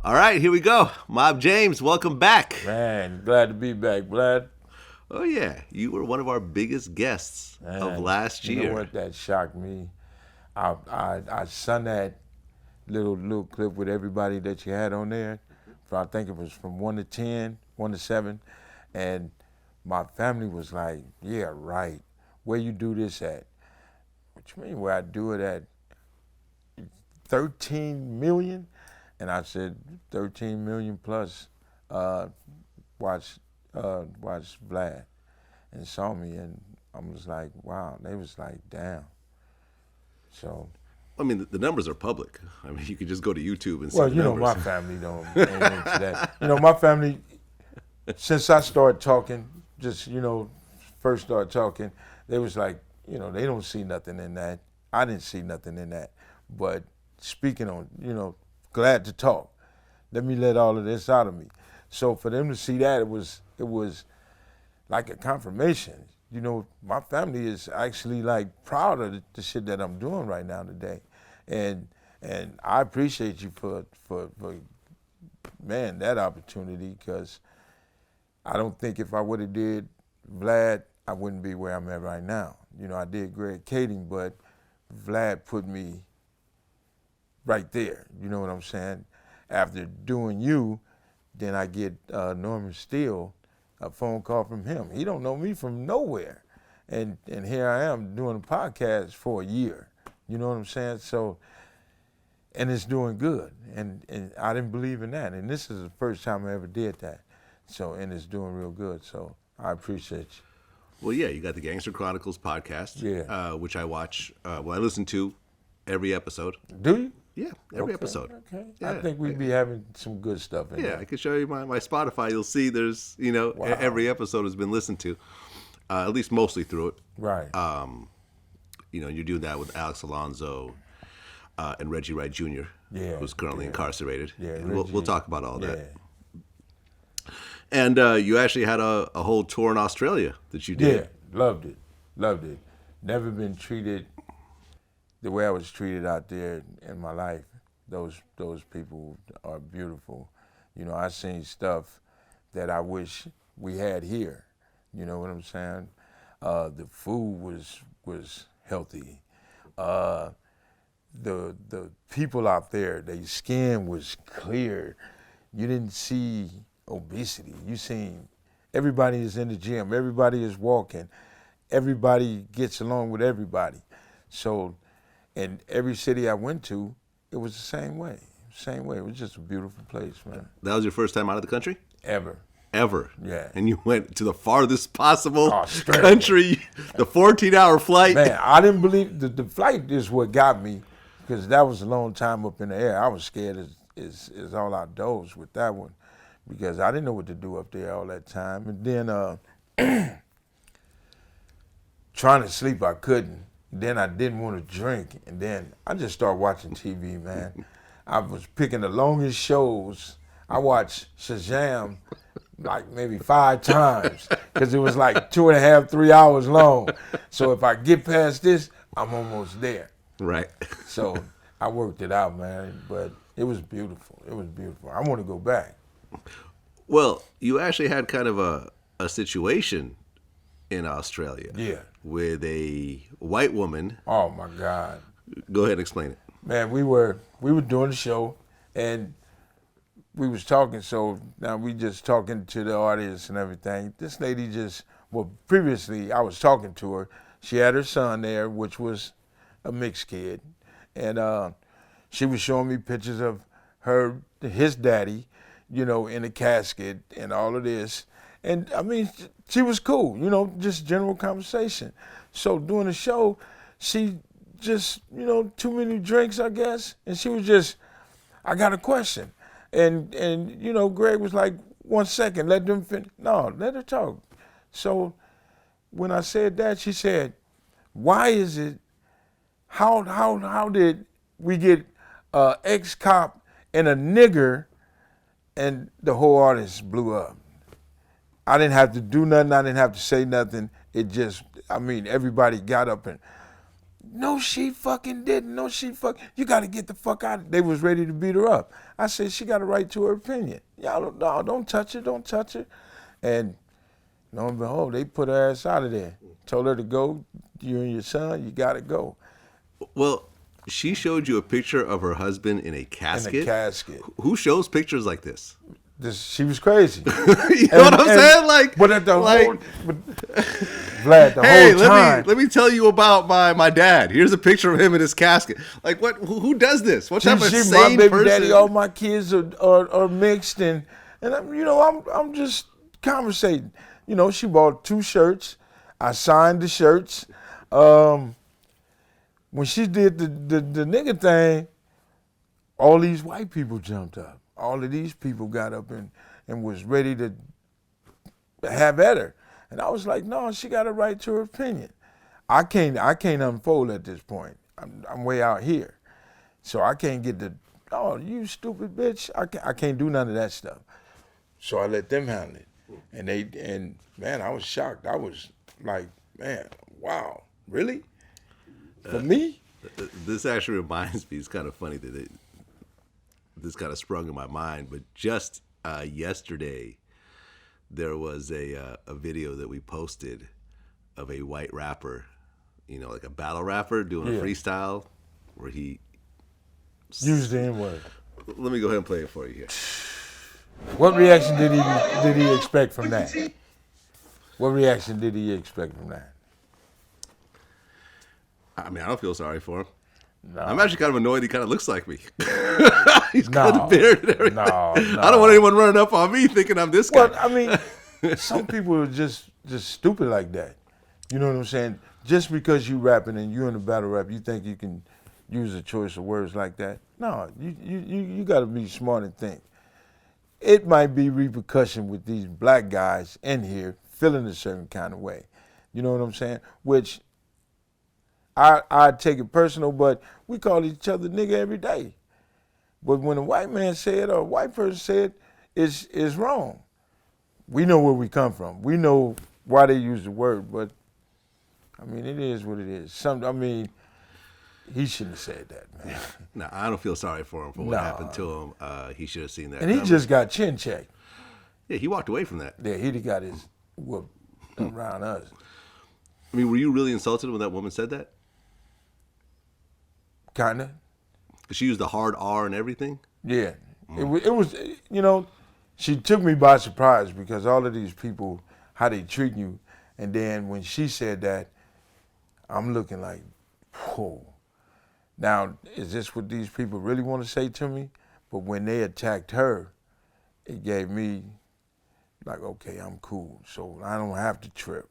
All right, here we go. Mob James, welcome back. Man, glad to be back, Vlad. Oh, yeah. You were one of our biggest guests of last year. You know what? That shocked me. I sent that little clip with everybody that you had on there. I think it was from 1 to 10, 1 to 7. And my family was like, yeah, right. Where you do this at? What you mean, where I do it at 13 million? And I said, 13 million plus watch Vlad and saw me, and I was like, wow. They was like, damn. So. I mean, the numbers are public. I mean, you could just go to YouTube and see the numbers. Well, my family ain't into that. My family, since I started talking, first started talking, they was like, they don't see nothing in that. I didn't see nothing in that. But speaking on, glad to talk. Let me let all of this out of me. So for them to see that, it was like a confirmation. My family is actually like proud of the shit that I'm doing right now today. And I appreciate you for that opportunity, because I don't think if I would have did Vlad, I wouldn't be where I'm at right now. I did Greg Kading, but Vlad put me right there. You know what I'm saying? After doing you, then I get Norman Steele, a phone call from him. He don't know me from nowhere. And here I am doing a podcast for a year. You know what I'm saying? So, and it's doing good. And I didn't believe in that. And this is the first time I ever did that. So, and it's doing real good. So I appreciate you. Well, yeah, you got the Gangster Chronicles podcast, which I watch, I listen to every episode. Do you? Yeah, every episode. Okay. Yeah, I think we'd be having some good stuff in there. I can show you my Spotify. You'll see there's, every episode has been listened to, at least mostly through it. Right. You're doing that with Alex Alonso and Reggie Wright Jr., who's currently incarcerated. Yeah, and we'll talk about all that. And you actually had a whole tour in Australia that you did. Yeah, loved it. Never been treated the way I was treated out there in my life. Those people are beautiful. I seen stuff that I wish we had here. You know what I'm saying? The food was healthy. The people out there, their skin was clear. You didn't see obesity. You seen everybody is in the gym. Everybody is walking. Everybody gets along with everybody. So, in every city I went to, it was the same way. Same way. It was just a beautiful place, man. That was your first time out of the country? Ever. Yeah. And you went to the farthest possible country, the 14-hour flight. Man, I didn't believe the flight is what got me, because that was a long time up in the air. I was scared as all outdoors with that one, because I didn't know what to do up there all that time. And then trying to sleep, I couldn't. Then I didn't want to drink. And then I just started watching TV, man. I was picking the longest shows. I watched Shazam like maybe 5 times, because it was like 2.5, 3 hours long. So if I get past this, I'm almost there. Right. So I worked it out, man. But it was beautiful. I want to go back. Well, you actually had kind of a situation in Australia. Yeah. With a white woman. Oh my God. Go ahead and explain it. Man, we were doing the show, and we was talking, so now we just talking to the audience and everything. This lady previously I was talking to her. She had her son there, which was a mixed kid. And she was showing me pictures of his daddy, in a casket and all of this. And I mean, she was cool, just general conversation. So during the show, she just, too many drinks, I guess. And she was just, I got a question. And Greg was like, 1 second, let them finish. No, let her talk. So when I said that, she said, why is it, how did we get ex-cop and a nigger, and the whole audience blew up? I didn't have to do nothing. I didn't have to say nothing. It just, everybody got up and No, she fucking didn't. No, she you got to get the fuck out. They was ready to beat her up. I said, she got a right to her opinion. Y'all don't touch her, don't touch her. And lo and behold, they put her ass out of there. Told her to go, you and your son, you got to go. Well, she showed you a picture of her husband in a casket? In a casket. Who shows pictures like this? She was crazy. You know what I'm saying? Like, but at the like, whole, Vlad, the whole time. Let me tell you about my dad. Here's a picture of him in his casket. Like, what? Who does this? What type of sane my baby person? Daddy, all my kids are mixed, and I'm just conversating. She bought 2 shirts. I signed the shirts. When she did the nigga thing, all these white people jumped up. All of these people got up and was ready to have at her. And I was like, no, she got a right to her opinion. I can't unfold at this point. I'm way out here. So I can't get oh, you stupid bitch. I can't do none of that stuff. So I let them handle it. And man, I was shocked. I was like, man, wow, really? For me? This actually reminds me, it's kind of funny that this kind of sprung in my mind, but just yesterday, there was a video that we posted of a white rapper, like a battle rapper doing a freestyle where he used the N-word. Let me go ahead and play it for you here. What reaction did he expect from that? What reaction did he expect from that? I mean, I don't feel sorry for him. No. I'm actually kind of annoyed he kind of looks like me. He's got a beard and everything. No. I don't want anyone running up on me thinking I'm this guy. Well, I mean, some people are just stupid like that. You know what I'm saying? Just because you rapping and you in a battle rap, you think you can use a choice of words like that? No, you got to be smart and think. It might be repercussion with these black guys in here feeling a certain kind of way. You know what I'm saying? Which I take it personal, but we call each other nigga every day. But when a white man said or a white person said, it's wrong. We know where we come from. We know why they use the word, but I mean, it is what it is. He shouldn't have said that, man. No, I don't feel sorry for him for what happened to him. He should have seen that. And he just got chin checked. Yeah, he walked away from that. Yeah, he'd have got his whoop around us. I mean, were you really insulted when that woman said that? Kinda. She used the hard R and everything? Yeah. It was, she took me by surprise because all of these people, how they treat you. And then when she said that, I'm looking like, whoa. Now, is this what these people really want to say to me? But when they attacked her, it gave me like, okay, I'm cool. So I don't have to trip.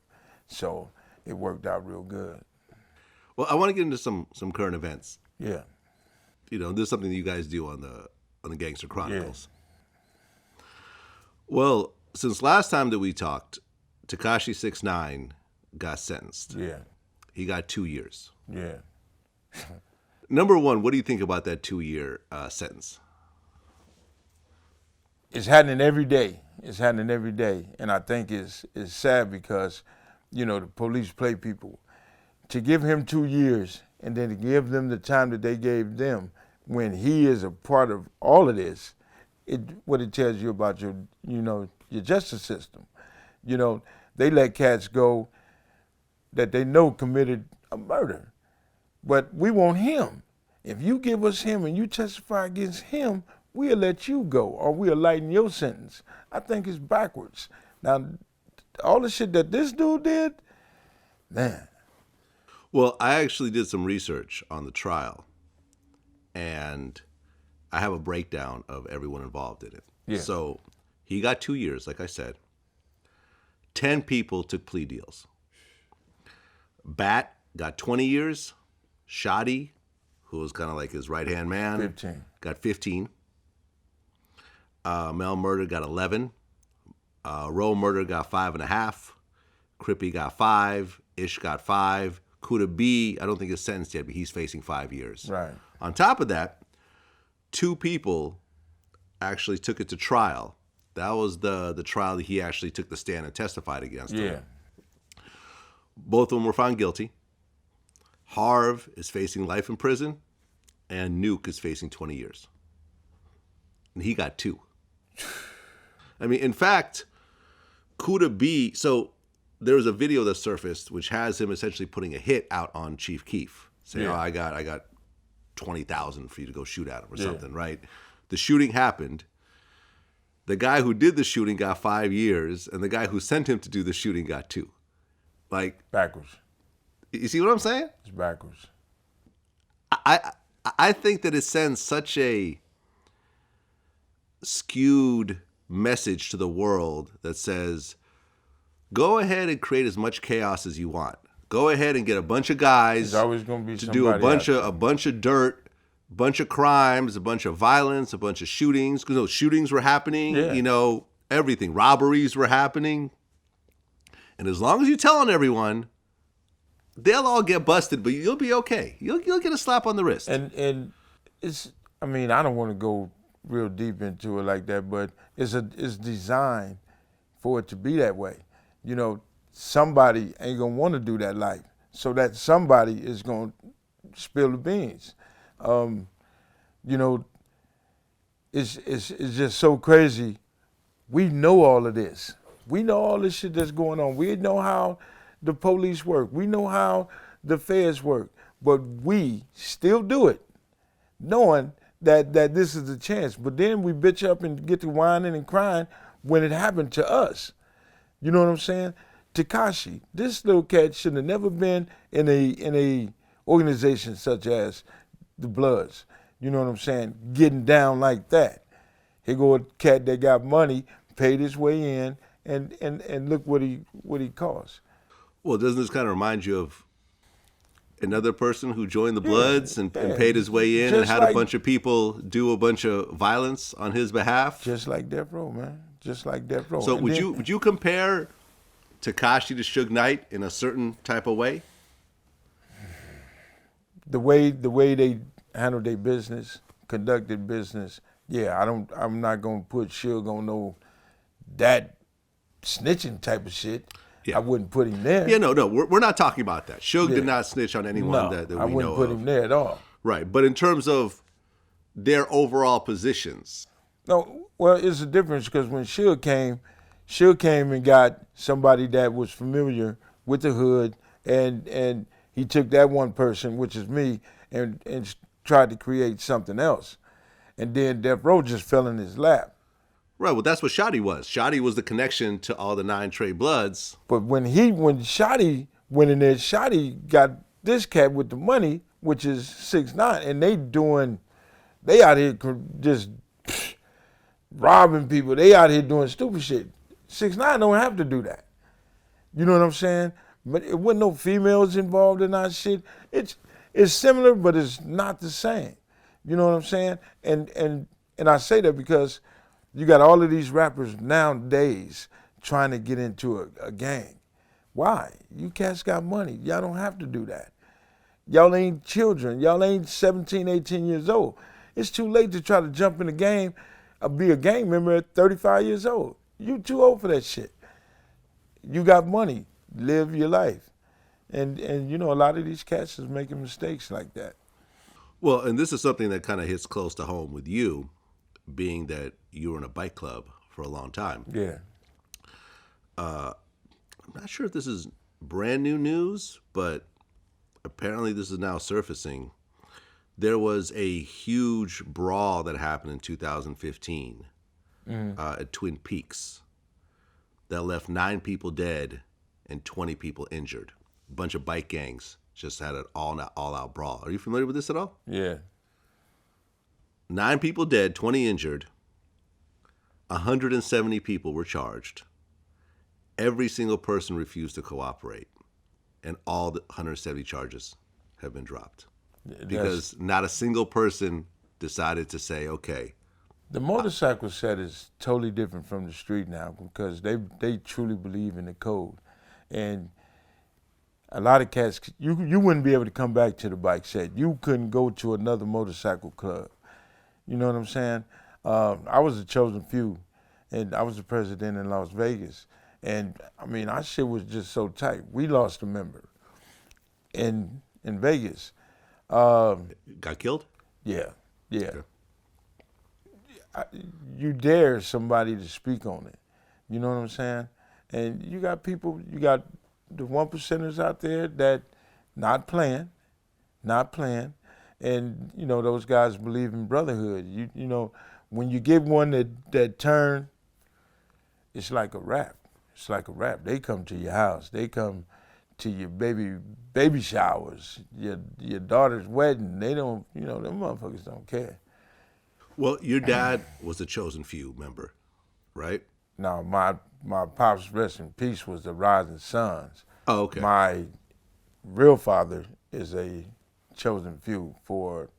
So it worked out real good. Well, I want to get into some current events. Yeah. This is something that you guys do on the Gangster Chronicles. Yeah. Well, since last time that we talked, Tekashi 6ix9ine got sentenced. Yeah. He got 2 years. Yeah. Number one, what do you think about that 2-year sentence? It's happening every day. It's happening every day. And I think it's sad because, the police play people. To give him 2 years and then to give them the time that they gave them when he is a part of all of this, what it tells you about your justice system. They let cats go that they know committed a murder. But we want him. If you give us him and you testify against him, we'll let you go or we'll lighten your sentence. I think it's backwards. Now, all the shit that this dude did, man. Well, I actually did some research on the trial, and I have a breakdown of everyone involved in it. Yeah. So he got 2 years, like I said. 10 people took plea deals. Bat got 20 years. Shoddy, who was kind of like his right-hand man, 15. Got 15. Mel Murder got 11. Roll Murder got 5.5. Crippy got 5. Ish got 5. Kuda B, I don't think he's sentenced yet, but he's facing 5 years. Right. On top of that, 2 people actually took it to trial. That was the trial that he actually took the stand and testified against him. Both of them were found guilty. Harv is facing life in prison, and Nuke is facing 20 years. And he got 2. I mean, in fact, Kuda B, so there was a video that surfaced which has him essentially putting a hit out on Chief Keefe, saying, I got 20,000 for you to go shoot at him or something, right? The shooting happened. The guy who did the shooting got 5 years, and the guy who sent him to do the shooting got 2. Like, backwards. You see what I'm saying? It's backwards. I think that it sends such a skewed message to the world that says, go ahead and create as much chaos as you want. Go ahead and get a bunch of guys to do a bunch of dirt, a bunch of crimes, a bunch of violence, a bunch of shootings. Because those shootings were happening, everything. Robberies were happening. And as long as you're telling everyone, they'll all get busted, but you'll be okay. You'll get a slap on the wrist. And it's, I mean, I don't want to go real deep into it like that, but it's designed for it to be that way. You know, somebody ain't gonna want to do that life, so that somebody is gonna spill the beans. You know, it's just so crazy. We know all of this. We know all this shit that's going on. We know how the police work. We know how the feds work, but we still do it, knowing that this is the chance. But then we bitch up and get to whining and crying when it happened to us. You know what I'm saying? Tekashi, this little cat should have never been in a organization such as the Bloods. You know what I'm saying? Getting down like that. Here go a cat that got money, paid his way in, and look what he cost. Well, doesn't this kind of remind you of another person who joined the Bloods and paid his way in and had a bunch of people do a bunch of violence on his behalf? Just like Death Row, man. Just like Death Row. So would you compare Tekashi to Suge Knight in a certain type of way? The way they handled their business, conducted business, I'm not gonna put Suge on no that snitching type of shit. Yeah. I wouldn't put him there. Yeah, no, we're not talking about that. Suge did not snitch on anyone that we know of. I wouldn't put him there at all. Right, but in terms of their overall positions. No, well, it's a difference because when Suge came and got somebody that was familiar with the hood, and he took that one person, which is me, and tried to create something else. And then Death Row just fell in his lap. Right, well, that's what Shotty was. Shotty was the connection to all the 9 Trey Bloods. But when Shotty went in there, Shotty got this cat with the money, which is 6ix9ine, and they out here just robbing people. They out here doing stupid shit. 6ix9ine don't have to do that. You know what I'm saying? But it wasn't no females involved in that shit. It's similar, but it's not the same. You know what I'm saying? And I say that because you got all of these rappers nowadays trying to get into a gang. Why? You cats got money. Y'all don't have to do that. Y'all ain't children. Y'all ain't 17, 18 years old. It's too late to try to jump in the game, be a gang member at 35 years old. You too old for that shit. You got money. Live your life. And you know, a lot of these cats is making mistakes like that. Well, and this is something that kind of hits close to home with you, being that you were in a bike club for a long time. Yeah. I'm not sure if this is brand new news, but apparently this is now surfacing. There was a huge brawl that happened in 2015 at Twin Peaks that left 9 people dead and 20 people injured. A bunch of bike gangs just had an all-out brawl. Are you familiar with this at all? Yeah. 9 people dead, 20 injured. 170 people were charged. Every single person refused to cooperate, and all the 170 charges have been dropped because not a single person decided to say, okay. The motorcycle set is totally different from the street now because they truly believe in the code. And a lot of cats, you wouldn't be able to come back to the bike set. You couldn't go to another motorcycle club. You know what I'm saying? I was a chosen few, and I was the president in Las Vegas. And I mean, our shit was just so tight. We lost a member. And in Vegas. Got killed? Yeah, yeah. Okay. You dare somebody to speak on it. You know what I'm saying? And you got people, you got the 1%ers out there that not playing. And, you know, those guys believe in brotherhood. You know, when you get one that turn, it's like a rap. It's like a rap. They come to your house. They come to your baby showers, your daughter's wedding. They don't, you know, them motherfuckers don't care. Well, your dad was a chosen few member, right? Now, my pops, rest in peace, was the Rising Sons. Oh, okay. My real father is a chosen few for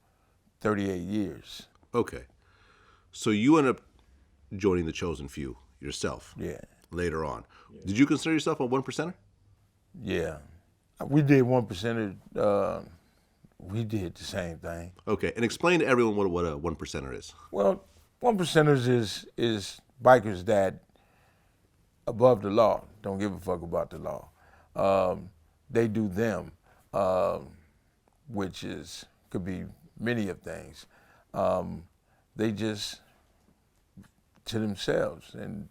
38 years. Okay. So you end up joining the chosen few yourself. Yeah. Later on. Yeah. Did you consider yourself a 1%er? Yeah. We did 1%er. We did the same thing. Okay. And explain to everyone what a 1%er is. Well, 1%ers is bikers that above the law, don't give a fuck about the law. They do them, which could be many of things. They just to themselves and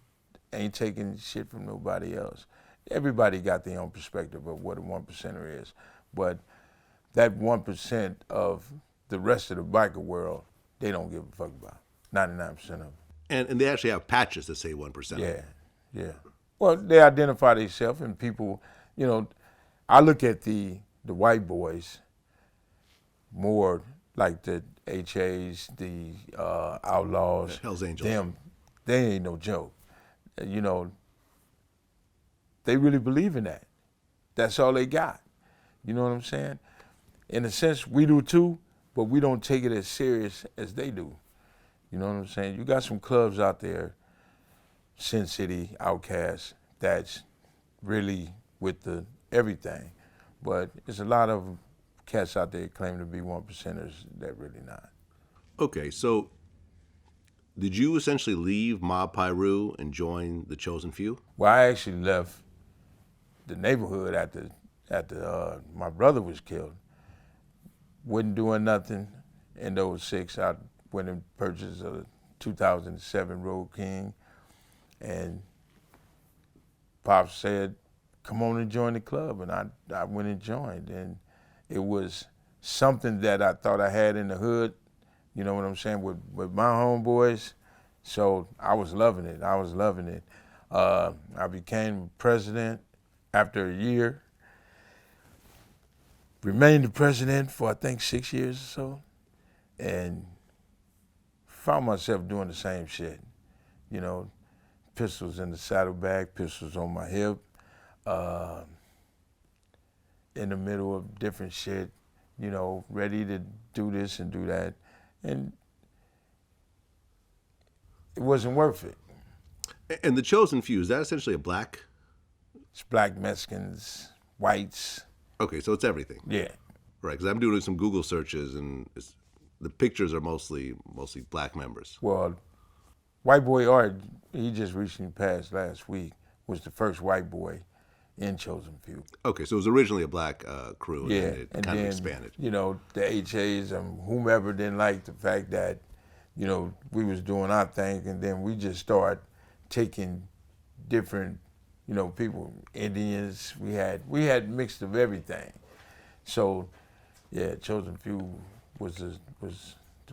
ain't taking shit from nobody else. Everybody got their own perspective of what a 1%er is, but that 1% of the rest of the biker world, they don't give a fuck about. 99% of them. And they actually have patches that say 1%. Yeah. Well, they identify themselves, and people, you know, I look at the white boys more like the HAs, the Outlaws. Hells Angels. Them, they ain't no joke. You know, they really believe in that. That's all they got. You know what I'm saying? In a sense, we do too, but we don't take it as serious as they do. You know what I'm saying? You got some clubs out there, Sin City, Outcast, that's really with the everything. But there's a lot of cats out there claim to be 1%ers that really not. Okay, so did you essentially leave Mob Piru and join the chosen few? Well, I actually left the neighborhood after my brother was killed. Wasn't doing nothing in '06. I went and purchased a 2007 Road King, and Pops said, come on and join the club, and I went and joined, and it was something that I thought I had in the hood, you know what I'm saying, with my homeboys, so I was loving it. I became president after a year, remained the president for I think 6 years or so, and found myself doing the same shit, you know, pistols in the saddlebag, pistols on my hip, in the middle of different shit, you know, ready to do this and do that. And it wasn't worth it. And the chosen few, is that essentially a black? It's black, Mexicans, whites. Okay, so it's everything. Yeah. Right, because I'm doing some Google searches and the pictures are mostly black members. Well, White Boy Art, he just recently passed last week, was the first white boy in Chosen Few. Okay, so it was originally a black crew, yeah, and it kind of expanded. You know, the HAs and whomever didn't like the fact that, you know, we was doing our thing, and then we just started taking different, you know, people, Indians. We had mixed of everything. So, yeah, Chosen Few was the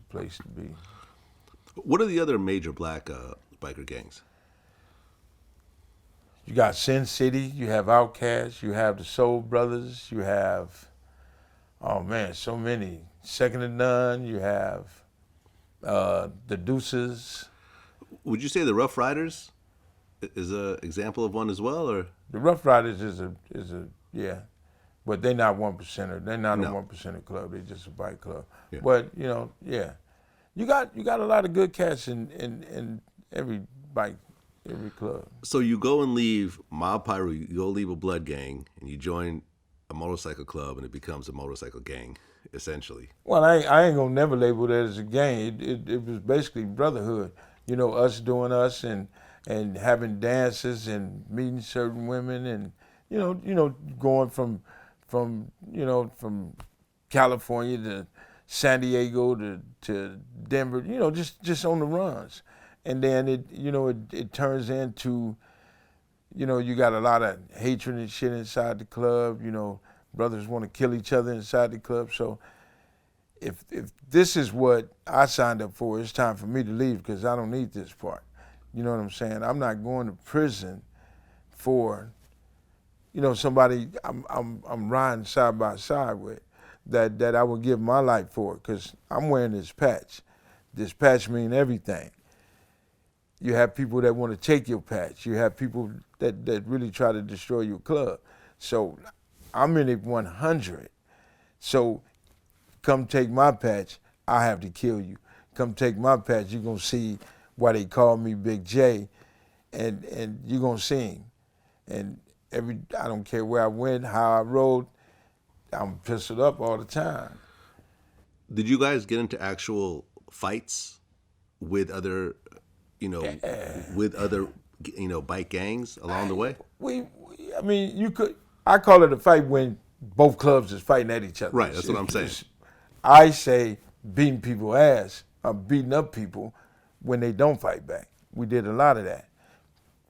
place to be. What are the other major black biker gangs? You got Sin City, you have Outkast, you have the Soul Brothers, you have, oh man, so many. Second to None, you have the Deuces. Would you say the Rough Riders is an example of one as well, or? The Rough Riders is a yeah, but they're not 1%er. They're not a 1%er club. They're just a bike club. Yeah. But you know, yeah, you got a lot of good cats in every bike. Every club. So you go and leave Mob Piru, you go leave a blood gang, and you join a motorcycle club, and it becomes a motorcycle gang, essentially. Well, I ain't gonna never label that as a gang. It was basically brotherhood. You know, us doing us and having dances and meeting certain women and you know going from California to San Diego to Denver, just on the runs. And then it turns into, you got a lot of hatred and shit inside the club. Brothers want to kill each other inside the club. So if this is what I signed up for, it's time for me to leave because I don't need this part. You know what I'm saying? I'm not going to prison for, somebody I'm riding side by side with that I would give my life for because I'm wearing this patch. This patch means everything. You have people that want to take your patch. You have people that really try to destroy your club. So I'm in it 100. So come take my patch, I have to kill you. Come take my patch, you're going to see why they call me Big J, and you're going to see him. And I don't care where I went, how I rode, I'm pistoled up all the time. Did you guys get into actual fights with other, bike gangs along the way? I call it a fight when both clubs is fighting at each other. Right, that's what I'm saying. I say beating people ass, or beating up people when they don't fight back. We did a lot of that.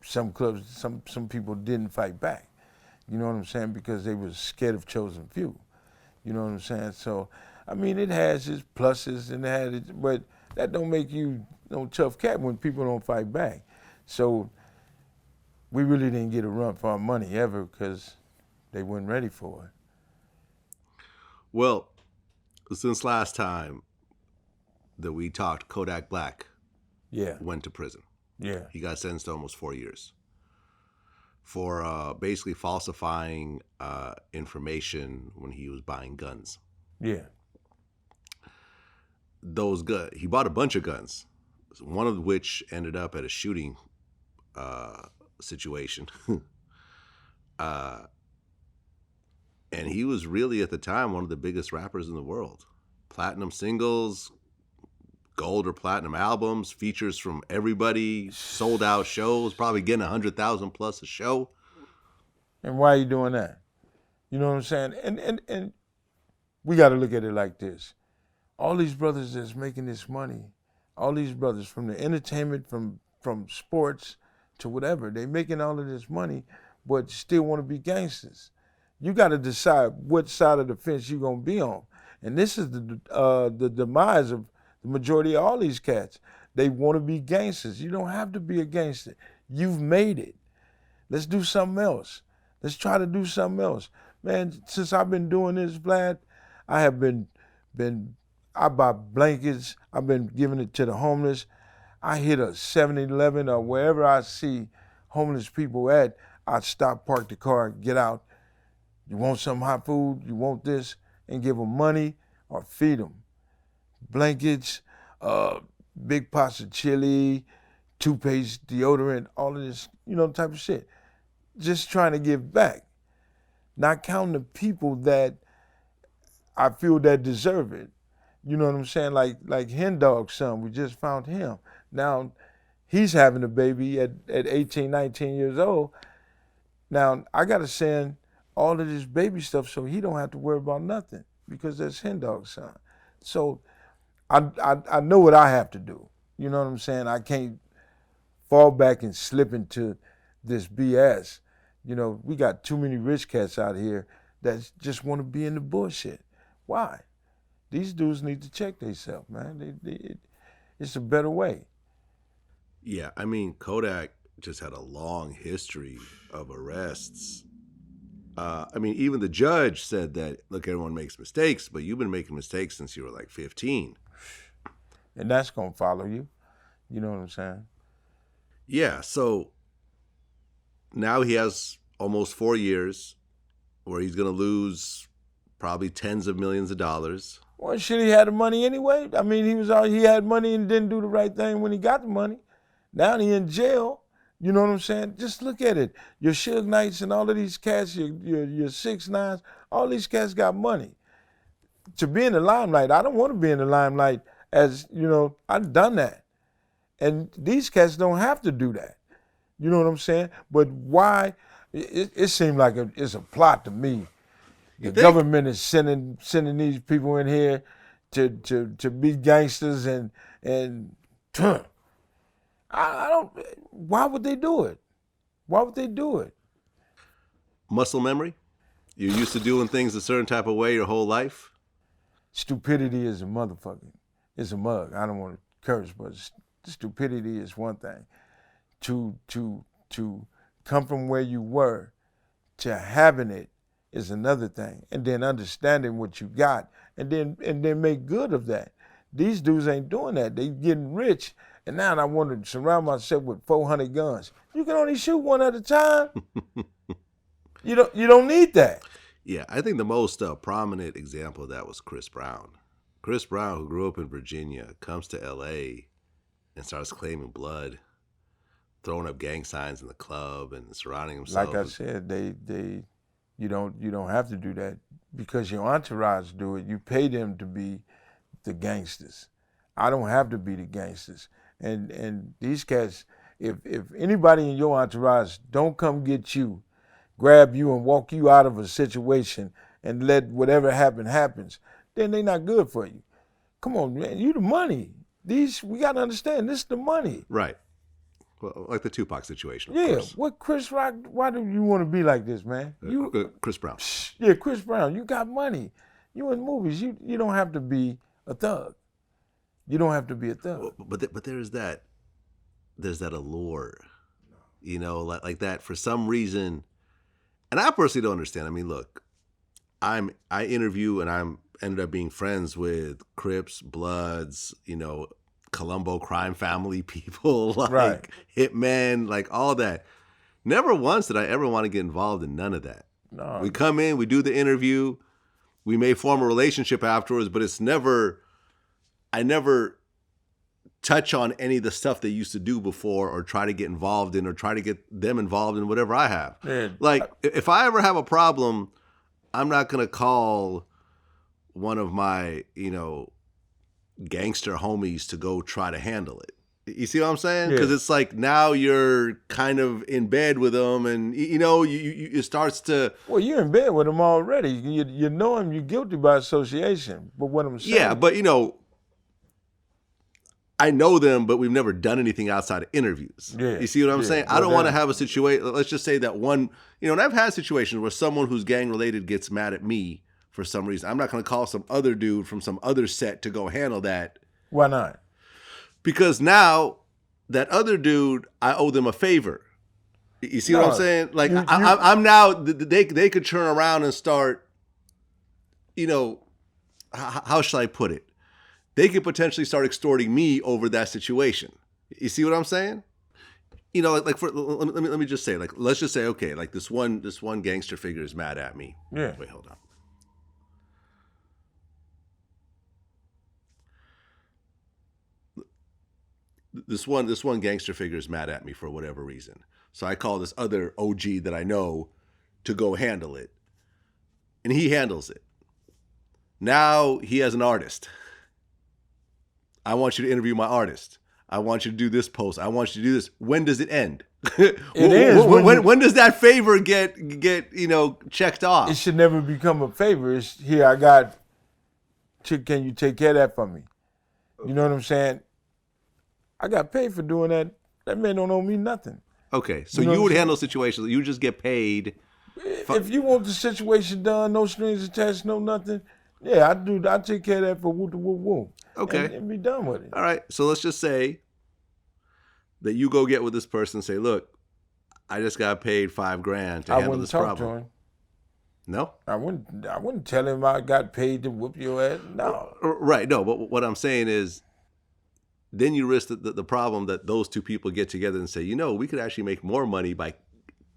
Some clubs, some people didn't fight back. You know what I'm saying? Because they was scared of chosen few. You know what I'm saying? So, it has its pluses and it had its, but that don't make you no tough cat when people don't fight back. So we really didn't get a run for our money ever because they weren't ready for it. Well, since last time that we talked, Kodak Black went to prison. Yeah. He got sentenced to almost 4 years for basically falsifying information when he was buying guns. Yeah. He bought a bunch of guns, one of which ended up at a shooting situation. And he was really, at the time, one of the biggest rappers in the world. Platinum singles, gold or platinum albums, features from everybody, sold out shows, probably getting 100,000 plus a show. And why are you doing that? You know what I'm saying? And we got to look at it like this. All these brothers that's making this money, all these brothers from the entertainment, from sports to whatever, they making all of this money, but still want to be gangsters. You got to decide what side of the fence you're going to be on. And this is the demise of the majority of all these cats. They want to be gangsters. You don't have to be a gangster. You've made it. Let's do something else. Let's try to do something else. Man, since I've been doing this, Vlad, I have I buy blankets. I've been giving it to the homeless. I hit a 7-Eleven or wherever I see homeless people at, I stop, park the car, get out. You want some hot food? You want this? And give them money or feed them. Blankets, big pots of chili, toothpaste, deodorant, all of this, type of shit. Just trying to give back. Not counting the people that I feel that deserve it. You know what I'm saying? Like Hen Dog's son, we just found him. Now, he's having a baby at 18, 19 years old. Now, I got to send all of this baby stuff so he don't have to worry about nothing because that's Hen Dog's son. So I know what I have to do. You know what I'm saying? I can't fall back and slip into this BS. We got too many rich cats out here that just want to be in the bullshit. Why? These dudes need to check themselves, man. It's a better way. Yeah, Kodak just had a long history of arrests. Even the judge said that, look, everyone makes mistakes, but you've been making mistakes since you were like 15. And that's going to follow you. You know what I'm saying? Yeah, so now he has almost 4 years where he's going to lose probably tens of millions of dollars. Well, shit, he had the money anyway. He had money and didn't do the right thing when he got the money. Now he in jail. You know what I'm saying? Just look at it. Your Suge Knights and all of these cats, your 6ix9ines, all these cats got money. To be in the limelight, I don't want to be in the limelight I've done that. And these cats don't have to do that. You know what I'm saying? But why? It seemed like it's a plot to me The government is sending these people in here to be gangsters and I don't. Why would they do it? Why would they do it? Muscle memory? You're used to doing things a certain type of way your whole life? Stupidity is a motherfucker. It's a mug. I don't want to curse, but stupidity is one thing. To come from where you were to having it is another thing. And then understanding what you got and then make good of that. These dudes ain't doing that. They getting rich. And now I want to surround myself with 400 guns. You can only shoot one at a time. You don't need that. Yeah, I think the most prominent example of that was Chris Brown. Chris Brown, who grew up in Virginia, comes to L.A. and starts claiming blood, throwing up gang signs in the club and surrounding himself. Like I said, you don't have to do that because your entourage do it. You pay them to be the gangsters. I don't have to be the gangsters. And these cats, if anybody in your entourage don't come get you, grab you and walk you out of a situation and let whatever happens, then they not good for you. Come on, man, you the money. We got to understand, this is the money. Right. Well, like the Tupac situation, of yeah, course. What Chris Rock, why do you want to be like this, man? Chris Brown. Yeah, Chris Brown, you got money. You in movies, you don't have to be a thug. You don't have to be a thug. But there's that allure, like that for some reason. And I personally don't understand. I mean, look, I interview and I'm ended up being friends with Crips, Bloods, Colombo crime family people, like right. hitmen, like all that. Never once did I ever want to get involved in none of that. No. We come in, we do the interview, we may form a relationship afterwards, but I never touch on any of the stuff they used to do before or try to get involved in or try to get them involved in whatever I have. Man, like, if I ever have a problem, I'm not going to call one of my, gangster homies to go try to handle it. You see what I'm saying? Because it's like now you're kind of in bed with them and, it starts to... Well, you're in bed with them already. You know him, you're guilty by association. But what I'm saying... Yeah, but, I know them, but we've never done anything outside of interviews. Yeah, you see what I'm saying? I don't want to have a situation, let's just say that one, and I've had situations where someone who's gang related gets mad at me for some reason. I'm not going to call some other dude from some other set to go handle that. Why not? Because now that other dude, I owe them a favor. You see what I'm saying? Like I'm now, they could turn around and start, how should I put it? They could potentially start extorting me over that situation. You see what I'm saying? Let me just say, like, let's just say, okay, like this one gangster figure is mad at me. Yeah. Wait, hold on. This one gangster figure is mad at me for whatever reason. So I call this other OG that I know to go handle it. And he handles it. Now he has an artist. I want you to interview my artist. I want you to do this post. I want you to do this. When does it end? When does that favor get checked off? It should never become a favor. It's here, I got, can you take care of that for me? You know what I'm saying? I got paid for doing that. That man don't owe me nothing. Okay, so you would handle situations, you just get paid. If you want the situation done, no strings attached, no nothing, yeah, I take care of that for woo. Okay. And be done with it. All right. So let's just say that you go get with this person and say, look, I just got paid $5,000 to handle this problem. I wouldn't talk to him. No? I wouldn't tell him I got paid to whoop your ass. No. Right. No, but what I'm saying is then you risk the problem that those two people get together and say, we could actually make more money by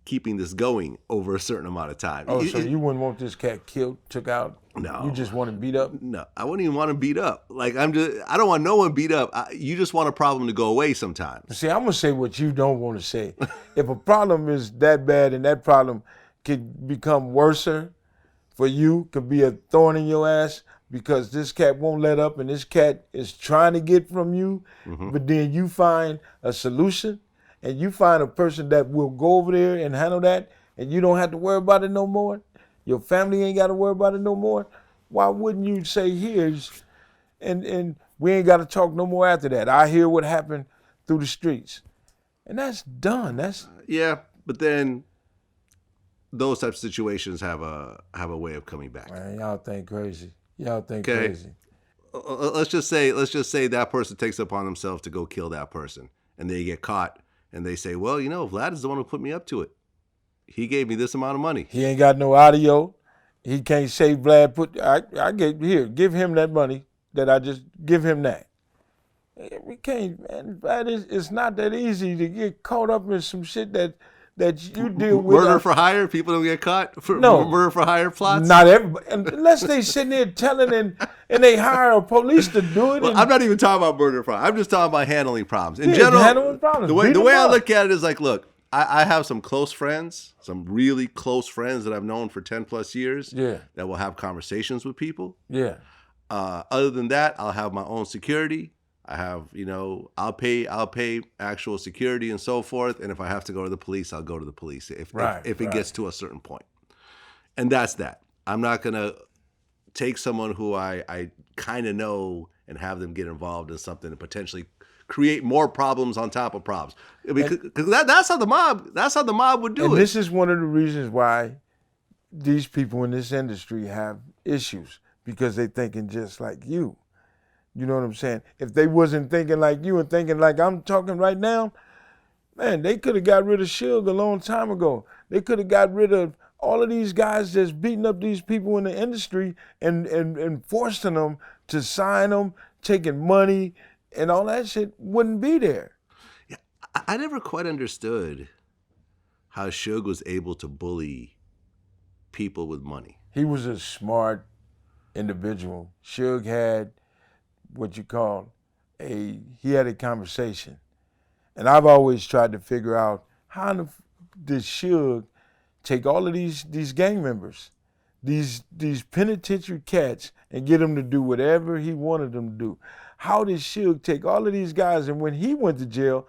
keeping this going over a certain amount of time. Oh, so you wouldn't want this cat killed, took out? No. You just want him beat up? No, I wouldn't even want him beat up. Like, I don't want no one beat up. You just want a problem to go away sometimes. See, I'm going to say what you don't want to say. If a problem is that bad and that problem could become worser for you, could be a thorn in your ass because this cat won't let up and this cat is trying to get from you, but then you find a solution and you find a person that will go over there and handle that and you don't have to worry about it no more, Your family ain't got to worry about it no more. Why wouldn't you say here's, and we ain't got to talk no more after that. I hear what happened through the streets. And that's done. That's yeah, but then those types of situations have a way of coming back. Man, y'all think crazy. Y'all think crazy. Let's just say that person takes it upon themselves to go kill that person, and they get caught, and they say, well, Vlad is the one who put me up to it. He gave me this amount of money. He ain't got no audio. He can't say Vlad give him that money that I just give him that. We can't, man. It's not that easy to get caught up in some shit that you deal with. Murder for hire? People don't get caught for murder for hire plots? Not everybody. Unless they sitting there telling and they hire a police to do it. Well, I'm not even talking about murder for hire. I'm just talking about handling problems. In general, handling problems. The way I look at it is like, look, I have some close friends, some really close friends that I've known for 10 plus years that will have conversations with people. Yeah. Other than that, I'll have my own security. I have, I'll pay actual security and so forth. And if I have to go to the police, I'll go to the police if it gets to a certain point. And that's that. I'm not going to take someone who I kind of know and have them get involved in something and potentially create more problems on top of problems. Because that's how the mob would do it. And this is one of the reasons why these people in this industry have issues, because they're thinking just like you. You know what I'm saying? If they wasn't thinking like you and thinking like I'm talking right now, man, they could have got rid of Suge a long time ago. They could have got rid of all of these guys that's beating up these people in the industry and forcing them to sign them, taking money, and all that shit wouldn't be there. Yeah, I never quite understood how Suge was able to bully people with money. He was a smart individual. Suge had what you call he had a conversation. And I've always tried to figure out how did Suge take all of these gang members, these penitentiary cats, and get them to do whatever he wanted them to do. How did Suge take all of these guys, and when he went to jail,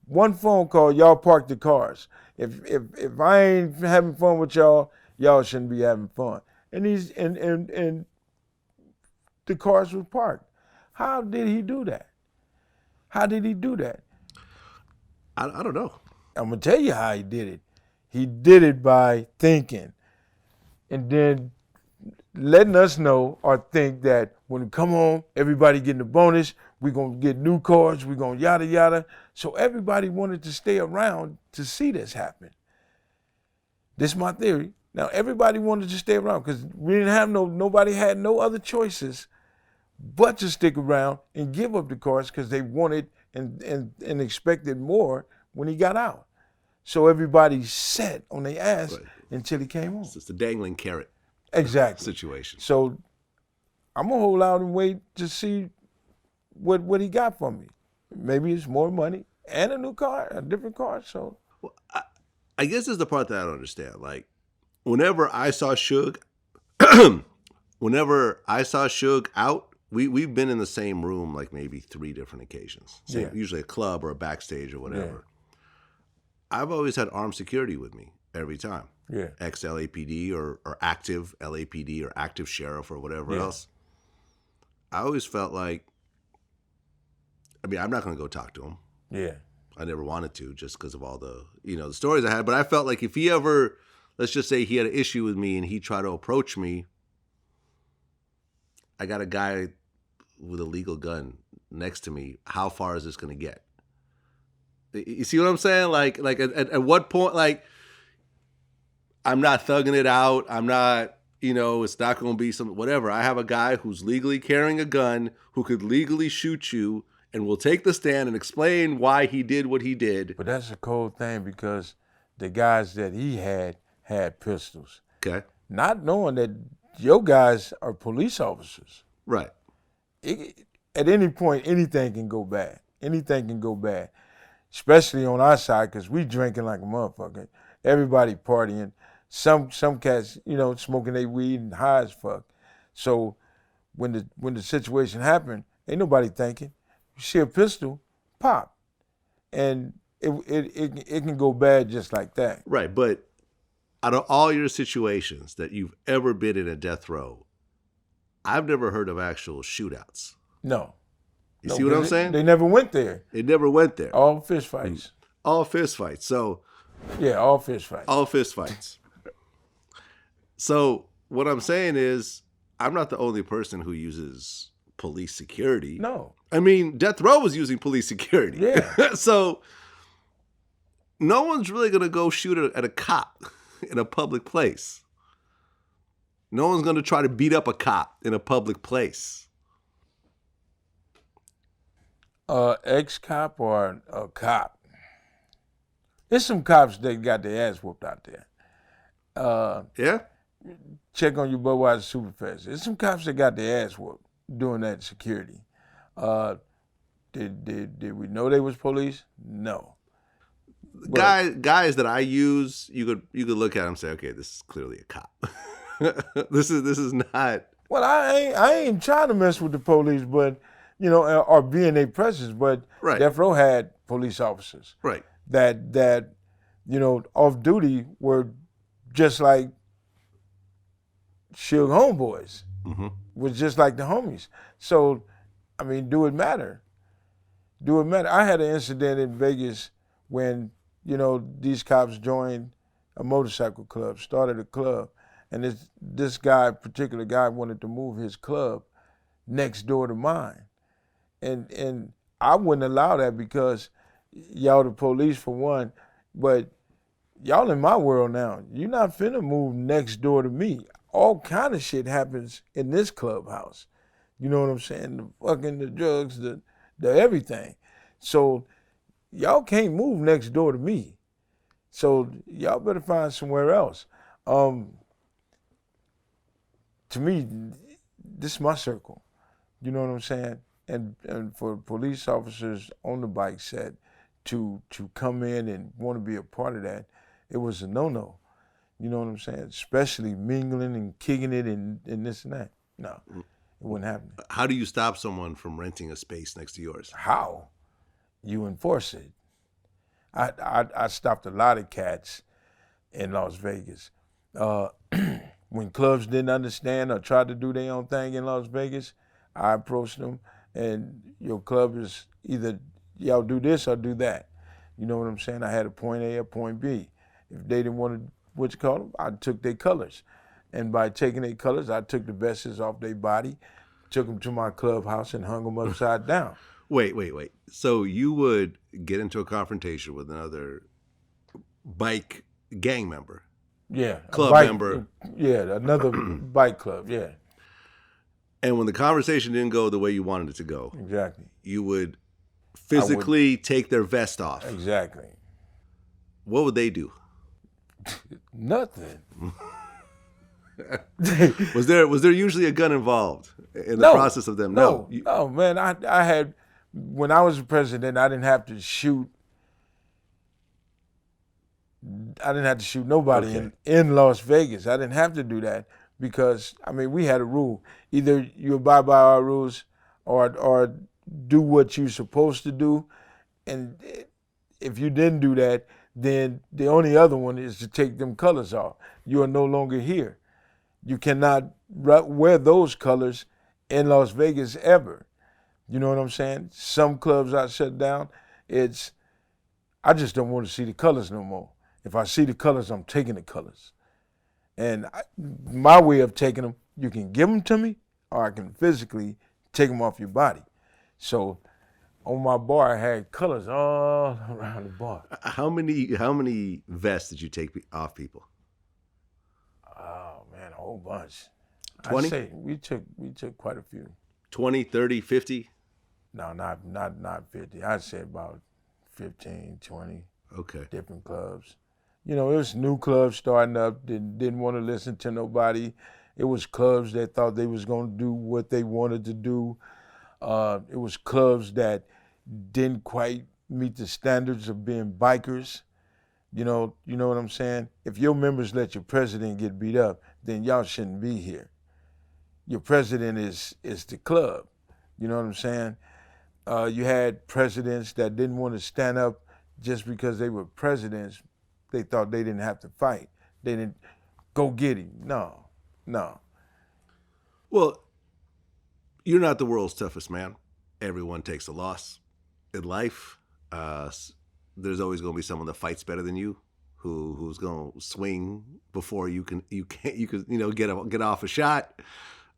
one phone call, y'all park the cars. If I ain't having fun with y'all shouldn't be having fun. And and the cars were parked. How did he do that? How did he do that? I don't know. I'm going to tell you how he did it. He did it by thinking and then letting us know or think that when we come home, everybody getting a bonus, we're going to get new cars, we're going yada, yada. So everybody wanted to stay around to see this happen. This is my theory. Now, everybody wanted to stay around because we didn't have nobody had no other choices but to stick around and give up the cars because they wanted and expected more when he got out. So everybody sat on their ass until he came home. It's just a dangling carrot situation. So I'm going to hold out and wait to see what he got from me. Maybe it's more money and a new car, a different car. So, well, I guess this is the part that I don't understand. Like, whenever I saw Suge out, we've been in the same room like maybe 3 different occasions. Usually a club or a backstage or whatever. Yeah. I've always had armed security with me every time. Yeah. Ex-LAPD or active LAPD or active sheriff or whatever else. I always felt like, I'm not going to go talk to him. Yeah. I never wanted to just because of all the, the stories I had. But I felt like if he ever, let's just say he had an issue with me and he tried to approach me, I got a guy with a legal gun next to me. How far is this going to get? You see what I'm saying? Like at what point, like, I'm not thugging it out. I'm not, it's not going to be some, whatever. I have a guy who's legally carrying a gun, who could legally shoot you, and will take the stand and explain why he did what he did. But that's a cold thing because the guys that he had pistols. Okay. Not knowing that your guys are police officers. Right. At any point, anything can go bad. Anything can go bad, especially on our side because we drinking like a motherfucker. Everybody partying. Some cats, smoking their weed and high as fuck. So when the situation happened, ain't nobody thinking. You see a pistol, pop, and it can go bad just like that. Right, but out of all your situations that you've ever been in a death row, I've never heard of actual shootouts. No. You see what I'm saying? They never went there. It never went there. All fist fights. All fist fights. So yeah, all fist fights. All fist fights. So what I'm saying is, I'm not the only person who uses police security. No. I mean, death row was using police security. Yeah. So no one's really going to go shoot at a cop in a public place. No one's going to try to beat up a cop in a public place. Ex-cop or a cop? There's some cops that got their ass whooped out there. Yeah? Check on your Budweiser Superfest. There's some cops that got their ass whooped doing that security. Did we know they was police? No. Guys that I use, you could look at them and say, okay, this is clearly a cop. This is not. Well, I ain't trying to mess with the police, but or be in their presence. But right. Death Row had police officers, right? That off duty were just like Suge homeboys, was just like the homies. So, I mean, do it matter? Do it matter? I had an incident in Vegas when these cops joined a motorcycle club, started a club, and this particular guy wanted to move his club next door to mine. And I wouldn't allow that because y'all the police for one, but y'all in my world now. You're not finna move next door to me. All kind of shit happens in this clubhouse. You know what I'm saying? The drugs, the everything. So y'all can't move next door to me. So y'all better find somewhere else. To me, this is my circle. You know what I'm saying? And for police officers on the bike set to come in and want to be a part of that, it was a no-no. You know what I'm saying? Especially mingling and kicking it and this and that. No, it wouldn't happen. How do you stop someone from renting a space next to yours? How? You enforce it. I stopped a lot of cats in Las Vegas. When clubs didn't understand or tried to do their own thing in Las Vegas, I approached them, and your club is either y'all do this or do that. You know what I'm saying? I had a point A, a point B. If they didn't want to, I took their colors. And by taking their colors, I took the vests off their body, took them to my clubhouse and hung them upside down. Wait. So you would get into a confrontation with another bike gang member? Yeah. Club member? Yeah, another bike club, yeah. And when the conversation didn't go the way you wanted it to go, exactly, you would physically take their vest off. Exactly. What would they do? Nothing. Was there usually a gun involved in the process of them? No, man. I had, when I was the president, I didn't have to shoot. I didn't have to shoot nobody in Las Vegas. I didn't have to do that because, I mean, we had a rule. Either you abide by our rules or do what you're supposed to do. And if you didn't do that, then the only other one is to take them colors off. You are no longer here. You cannot wear those colors in Las Vegas ever. You know what I'm saying? Some clubs I shut down. I just don't want to see the colors no more. If I see the colors, I'm taking the colors. And my way of taking them, you can give them to me, or I can physically take them off your body. So on my bar, I had colors all around the bar. How many vests did you take off people? Oh man, a whole bunch. 20? I'd say we took quite a few. 20, 30, 50? No, not 50. I'd say about 15, 20. Okay. Different clubs. You know, it was new clubs starting up, didn't want to listen to nobody. It was clubs that thought they was going to do what they wanted to do. It was clubs that didn't quite meet the standards of being bikers. You know what I'm saying? If your members let your president get beat up, then y'all shouldn't be here. Your president is the club. You know what I'm saying? You had presidents that didn't want to stand up just because they were presidents. They thought they didn't have to fight. then go get him. No. Well, you're not the world's toughest man. Everyone takes a loss in life. There's always going to be someone that fights better than you, who's going to swing before you can get off a shot.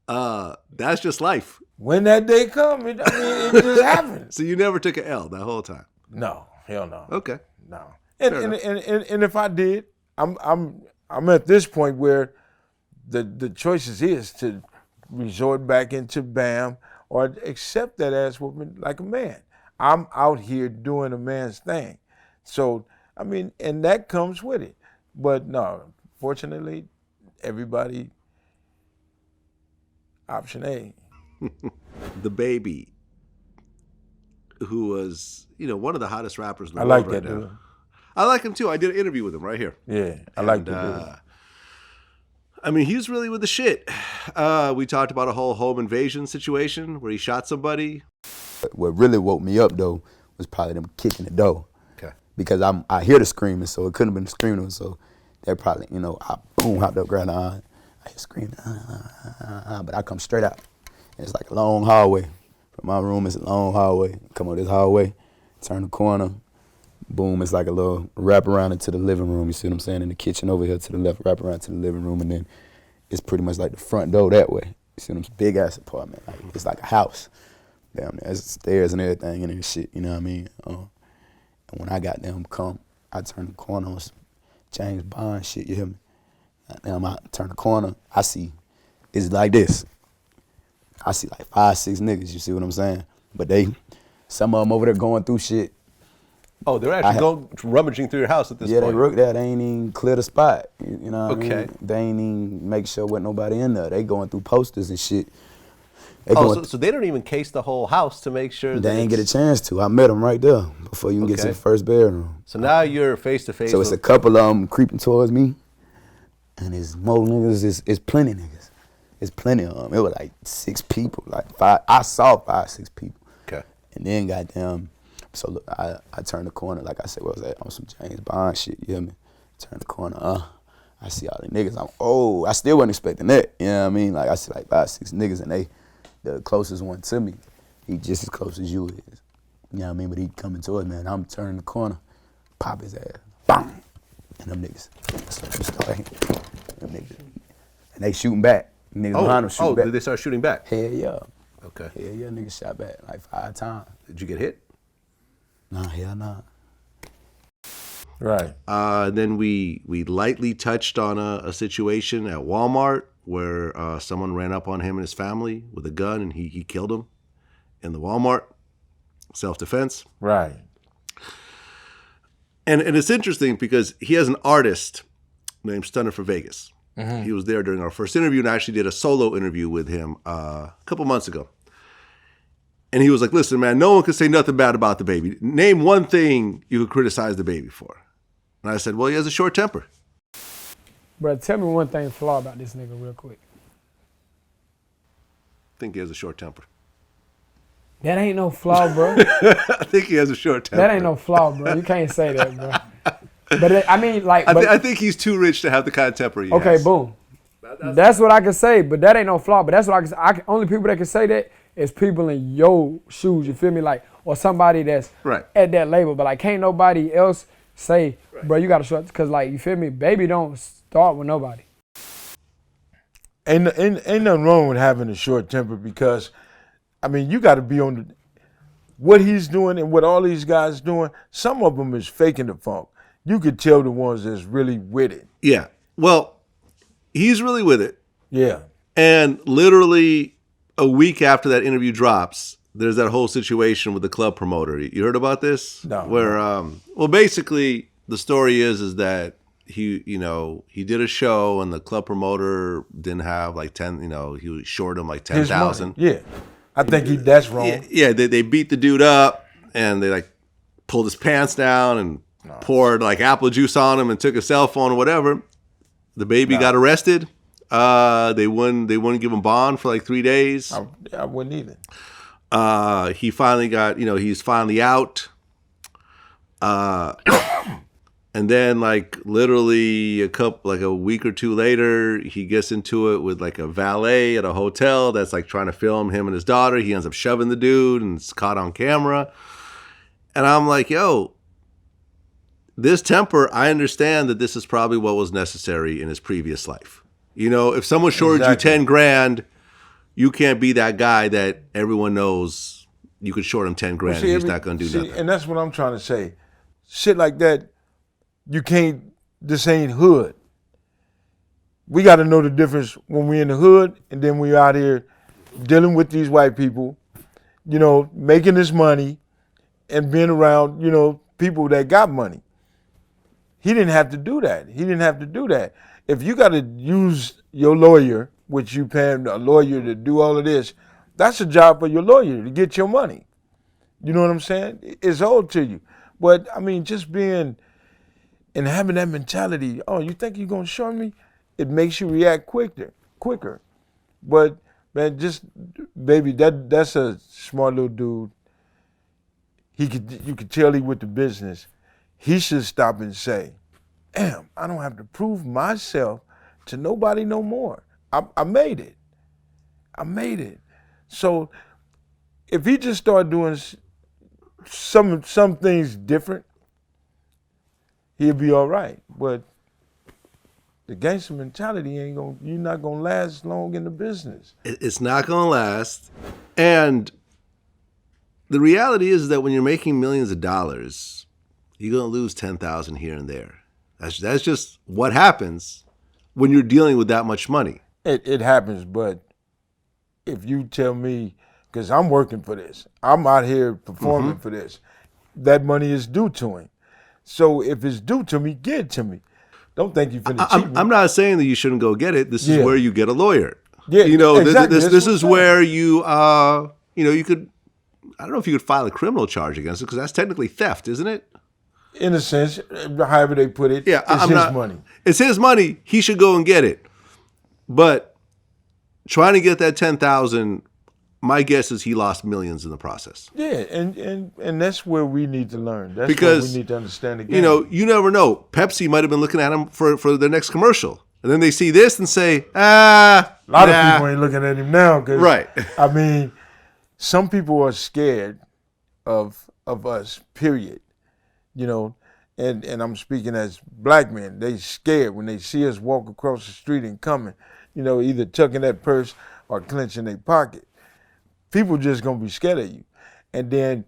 That's just life. When that day comes, it just happens. So you never took an L that whole time? No, hell no. Okay. No. And if I did, I'm at this point where the choices is to resort back into BAM or accept that ass whooping like a man. I'm out here doing a man's thing. So, and that comes with it. But no, fortunately, everybody, option A. DaBaby, who was, one of the hottest rappers in the world right now. I like that dude. I like him too. I did an interview with him right here. Yeah, I like that dude. He's really with the shit. We talked about a whole home invasion situation where he shot somebody. What really woke me up though was probably them kicking the door. Okay. Because I hear the screaming, so it couldn't have been screaming. So they're probably, I boom, hopped up, grabbed the eye. I hear screaming, but I come straight out. And it's like a long hallway. From my room, it's a long hallway. Come up this hallway, turn the corner, boom, it's like a little wrap around into the living room. You see what I'm saying? In the kitchen over here to the left, wrap around to the living room, and then it's pretty much like the front door that way. You see them big ass apartment. Like, it's like a house. Down there, there's stairs and everything and shit, you know what I mean? And when I got them I turned the corner on some James Bond shit, you hear me? Now I turn the corner, I see, it's like this. I see like 5, 6 niggas, you see what I'm saying? But some of them over there going through shit. Oh, they're actually rummaging through your house at this point? Yeah, they rooked that. They ain't even clear the spot, you know what I Okay. mean? They ain't even make sure wasn't nobody in there. They going through posters and shit. So they don't even case the whole house to make sure they ain't get a chance to. I met them right there before you can get to the first bedroom. So now you're face to face. So it's a couple of them creeping towards me, and there's more niggas. It's plenty niggas. It's plenty of them. It was like 6 people, like 5. I saw 5, 6 people. Okay. And then goddamn. So look, I turned the corner, like I said, what was that? On some James Bond shit. You hear me? Turn the corner. I see all the niggas. I still wasn't expecting that. You know what I mean? Like I see like 5, 6 niggas, and the closest one to me, he just as close as you is. You know what I mean? But he coming towards me, and I'm turning the corner, pop his ass, bang! And them niggas, them niggas, and they shooting back. Niggas behind them shooting back. Did they start shooting back? Hell yeah. Okay. Hell yeah, niggas shot back like 5 times. Did you get hit? Nah, hell nah. Right. Then we lightly touched on a situation at Walmart where someone ran up on him and his family with a gun, and he killed him in the Walmart. Self-defense. Right. And it's interesting because he has an artist named Stunner for Vegas. Mm-hmm. He was there during our first interview, and I actually did a solo interview with him a couple months ago. And he was like, listen, man, no one can say nothing bad about DaBaby. Name one thing you could criticize DaBaby for. And I said, well, he has a short temper. Bro, tell me one thing flaw about this nigga real quick. I think he has a short temper. That ain't no flaw, bro. I think he has a short temper. That ain't no flaw, bro. You can't say that, bro. But I think he's too rich to have the kind of temper he has. Okay, boom. That's what I can say, but that ain't no flaw. But that's what I can. Only people that can say that is people in your shoes. You feel me? Like, or somebody that's at that label. But like, can't nobody else say, bro, you got to short, because like, you feel me? Baby don't start with nobody. Ain't nothing wrong with having a short temper, because, I mean, you got to be on what he's doing and what all these guys doing. Some of them is faking the funk. You could tell the ones that's really with it. Yeah. Well, he's really with it. Yeah. And literally a week after that interview drops, there's that whole situation with the club promoter. You heard about this? No. Where, well, basically the story is that he did a show and the club promoter didn't have like 10, he short him like 10,000. Yeah. I think that's wrong. Yeah, they beat the dude up and they like pulled his pants down and poured like apple juice on him and took his cell phone or whatever. DaBaby got arrested. They wouldn't give him bond for like 3 days. I wouldn't either. He finally got, he's finally out. And then, like, literally a week or two later, he gets into it with, like, a valet at a hotel that's, like, trying to film him and his daughter. He ends up shoving the dude and it's caught on camera. And I'm like, yo, this temper, I understand that this is probably what was necessary in his previous life. You know, if someone shorted you 10 grand, you can't be that guy that everyone knows you could short him 10 grand and he's not going to do nothing. And that's what I'm trying to say. Shit like that, you can't, this ain't hood. We got to know the difference when we're in the hood and then we're out here dealing with these white people, you know, making this money and being around, you know, people that got money. He didn't have to do that. He didn't have to do that. If you got to use your lawyer, which you paying a lawyer to do all of this, that's a job for your lawyer to get your money. You know what I'm saying? It's owed to you. But, I mean, just being and having that mentality, oh, you think you're going to short me? It makes you react quicker. But, man, just, baby, that's a smart little dude. You could tell he with the business. He should stop and say, damn, I don't have to prove myself to nobody no more. I made it. I made it. So if he just start doing some things different, he'll be all right. But the gangster mentality you're not gonna last long in the business. It's not gonna last. And the reality is that when you're making millions of dollars, you're gonna lose 10,000 here and there. That's just what happens when you're dealing with that much money. It happens, but if you tell me, because I'm working for this, I'm out here performing for this, that money is due to him. So if it's due to me, get it to me. Don't think you finna cheat me. I'm not saying that you shouldn't go get it. This is where you get a lawyer. Yeah, you know, exactly. this is where you, you know, you could, I don't know if you could file a criminal charge against it because that's technically theft, isn't it? In a sense, however they put it, it's his money. It's his money. He should go and get it. But trying to get that 10,000, my guess is he lost millions in the process. Yeah, and that's where we need to learn. That's because, where we need to understand the game. You know, you never know. Pepsi might have been looking at him for their next commercial. And then they see this and say, a lot of people ain't looking at him now. Right. I mean, some people are scared of us, period. You know, and I'm speaking as black men. They scared when they see us walk across the street and coming, you know, either tucking that purse or clenching their pocket. People just gonna be scared of you. And then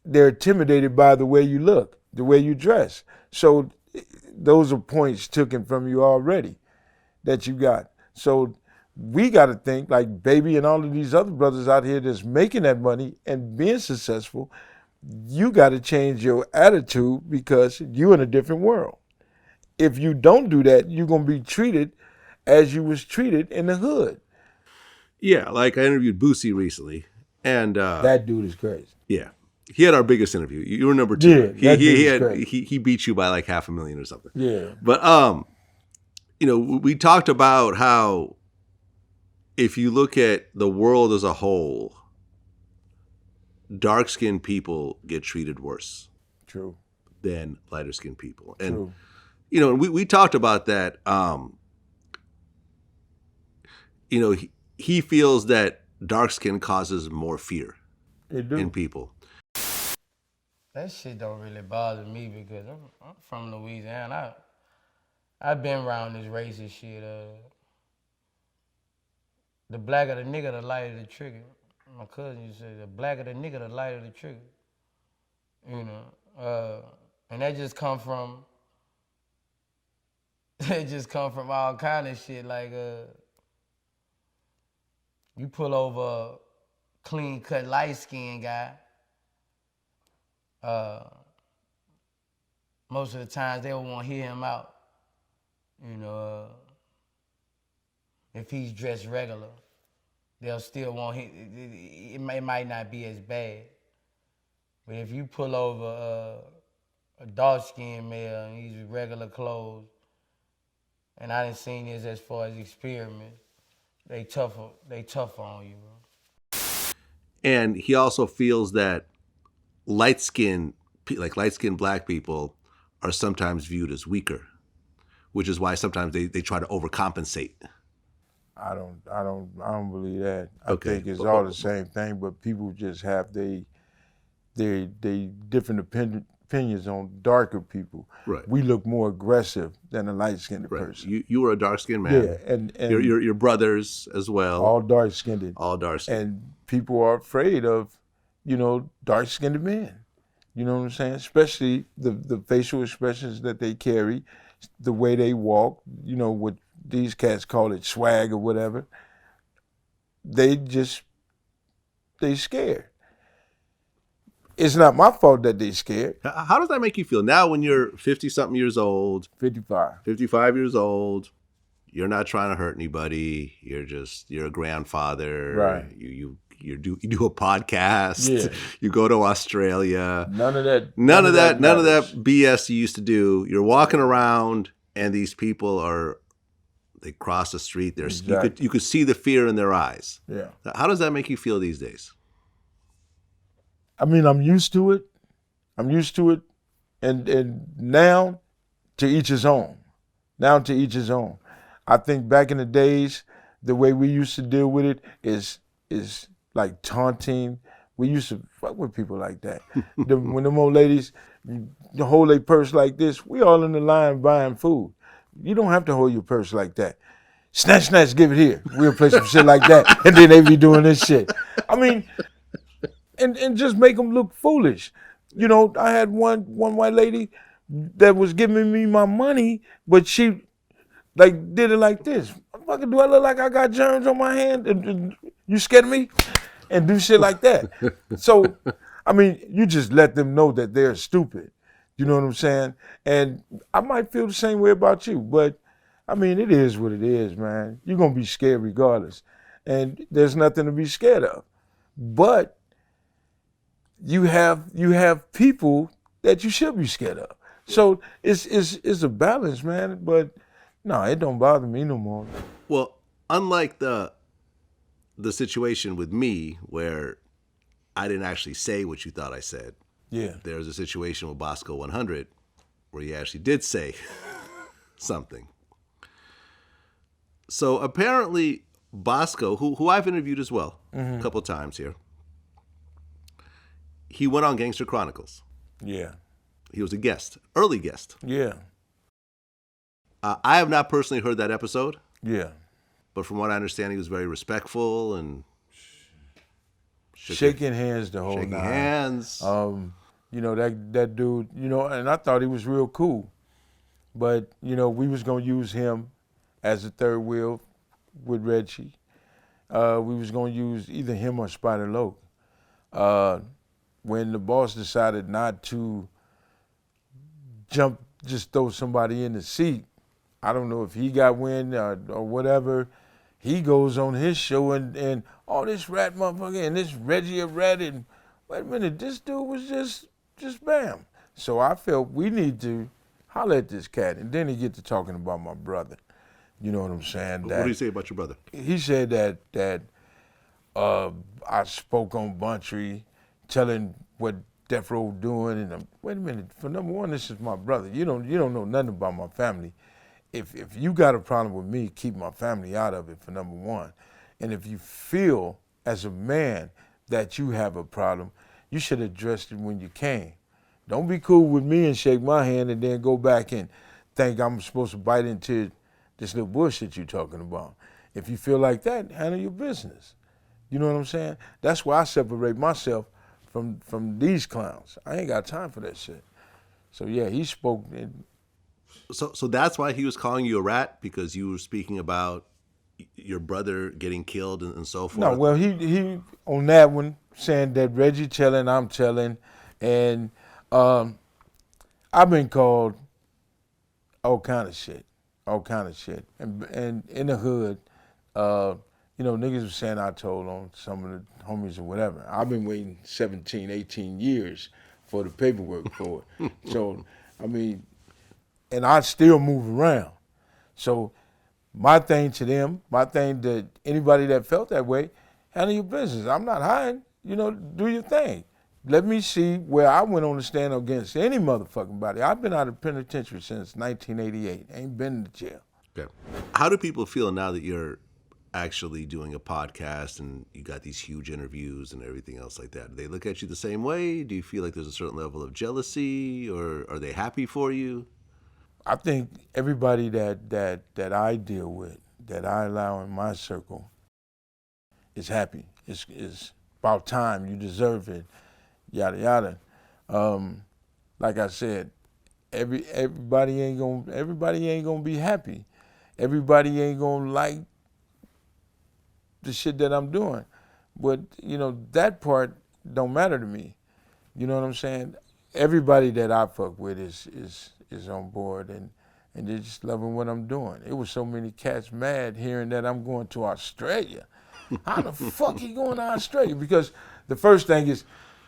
they're intimidated by the way you look, the way you dress. So those are points taken from you already that you got. So we gotta think like Baby and all of these other brothers out here that's making that money and being successful. You gotta change your attitude because you're in a different world. If you don't do that, you're gonna be treated as you was treated in the hood. Yeah, like I interviewed Boosie recently, and that dude is crazy. Yeah, he had our biggest interview. You were number 2. Yeah, he beat you by like 500,000 or something. Yeah, but you know, we talked about how if you look at the world as a whole, dark-skinned people get treated worse. True. Than lighter-skinned people, and True. You know, we talked about that. You know, he feels that dark skin causes more fear in people. That shit don't really bother me because I'm from Louisiana. I've been around this racist shit. The blacker the nigga, the lighter the trigger. My cousin used to say, the blacker the nigga, the lighter the trigger. You know, and that just come from, all kind of shit like, you pull over a clean-cut, light-skinned guy, most of the times they will want to hear him out. You know, if he's dressed regular, they'll still want him. It might not be as bad. But if you pull over a dark-skinned male and he's with regular clothes, and I done seen this as far as experiments, they tougher on you, bro. And he also feels that light-skinned black people are sometimes viewed as weaker, which is why sometimes they try to overcompensate. I don't believe that. Okay. I think it's all the same thing, but people just have they different opinions on darker people. Right. We look more aggressive than a light-skinned Right. person. You were a dark-skinned man. Yeah, and your brothers as well. all dark-skinned. All dark-skinned. And people are afraid of, dark-skinned men. You know what I'm saying? Especially the facial expressions that they carry, the way they walk, what these cats call it swag or whatever. They scared. It's not my fault that they scared. How does that make you feel now when you're 50-something years old? 55. 55 years old. You're not trying to hurt anybody. You're a grandfather. Right. You do a podcast. Yeah. You go to Australia. None of that BS you used to do. You're walking around and these people they cross the street. Exactly. You could see the fear in their eyes. Yeah. How does that make you feel these days? I mean, I'm used to it. And now to each his own. I think back in the days, the way we used to deal with it is like taunting. We used to fuck with people like that. When them old ladies hold their purse like this, we all in the line buying food. You don't have to hold your purse like that. Snatch, give it here. We'll play some shit like that, and then they be doing this shit. I mean, and just make them look foolish. I had one white lady that was giving me my money, but she did it like this. Fucking, do I look like I got germs on my hand? And you scared of me? And do shit like that. So, I mean, you just let them know that they're stupid. You know what I'm saying? And I might feel the same way about you, but I mean, it is what it is, man. You're gonna be scared regardless. And there's nothing to be scared of. But you have people that you should be scared of. So it's a balance, man. But no, it don't bother me no more. Well, unlike the situation with me where I didn't actually say what you thought I said. Yeah. There's a situation with Boskoe100 where you actually did say something. So apparently Boskoe, who I've interviewed as well a couple of times here, he went on Gangster Chronicles. Yeah. He was a guest, early guest. Yeah. I have not personally heard that episode. Yeah. But from what I understand, he was very respectful and shaking hands the whole night. Shaking hands. That dude, and I thought he was real cool. But, we was going to use him as a third wheel with Reggie. We was going to use either him or Spider Loc. When the boss decided not to just throw somebody in the seat, I don't know if he got wind or whatever, he goes on his show and this rat motherfucker and this Reggie a rat and wait a minute, this dude was just bam. So I felt we need to holler at this cat, and then he get to talking about my brother. You know what I'm saying? What did he say about your brother? He said that I spoke on Buntry, telling what Death Row doing, and wait a minute. For number one, this is my brother. You don't know nothing about my family. If you got a problem with me, keep my family out of it, for number one. And if you feel as a man that you have a problem, you should have addressed it when you came. Don't be cool with me and shake my hand and then go back and think I'm supposed to bite into this little bullshit you're talking about. If you feel like that, handle your business. You know what I'm saying? That's why I separate myself from these clowns. I ain't got time for that shit. So yeah, he spoke. So that's why he was calling you a rat, because you were speaking about your brother getting killed and so forth? No, well, he on that one saying that Reggie telling, I'm telling, and I've been called all kind of shit. And in the hood, niggas was saying I told on some of the homies or whatever. I've been waiting 17, 18 years for the paperwork for it. So, I mean, and I still move around. So my thing to them, my thing to anybody that felt that way, handle your business. I'm not hiding. Do your thing. let me see where I went on the stand against any motherfucking body. I've been out of penitentiary since 1988. Ain't been to jail. Okay. How do people feel now that you're actually doing a podcast and you got these huge interviews and everything else like that? Do they look at you the same way? Do you feel like there's a certain level of jealousy, or are they happy for you? I think everybody that I deal with, that I allow in my circle, is happy. It's about time. You deserve it. Yada yada. Like I said, everybody ain't gonna be happy. Everybody ain't gonna like the shit that I'm doing. But you know, that part don't matter to me. You know what I'm saying? Everybody that I fuck with is on board and they're just loving what I'm doing. It was so many cats mad hearing that I'm going to Australia. How the fuck he going to Australia? Because the first thing is,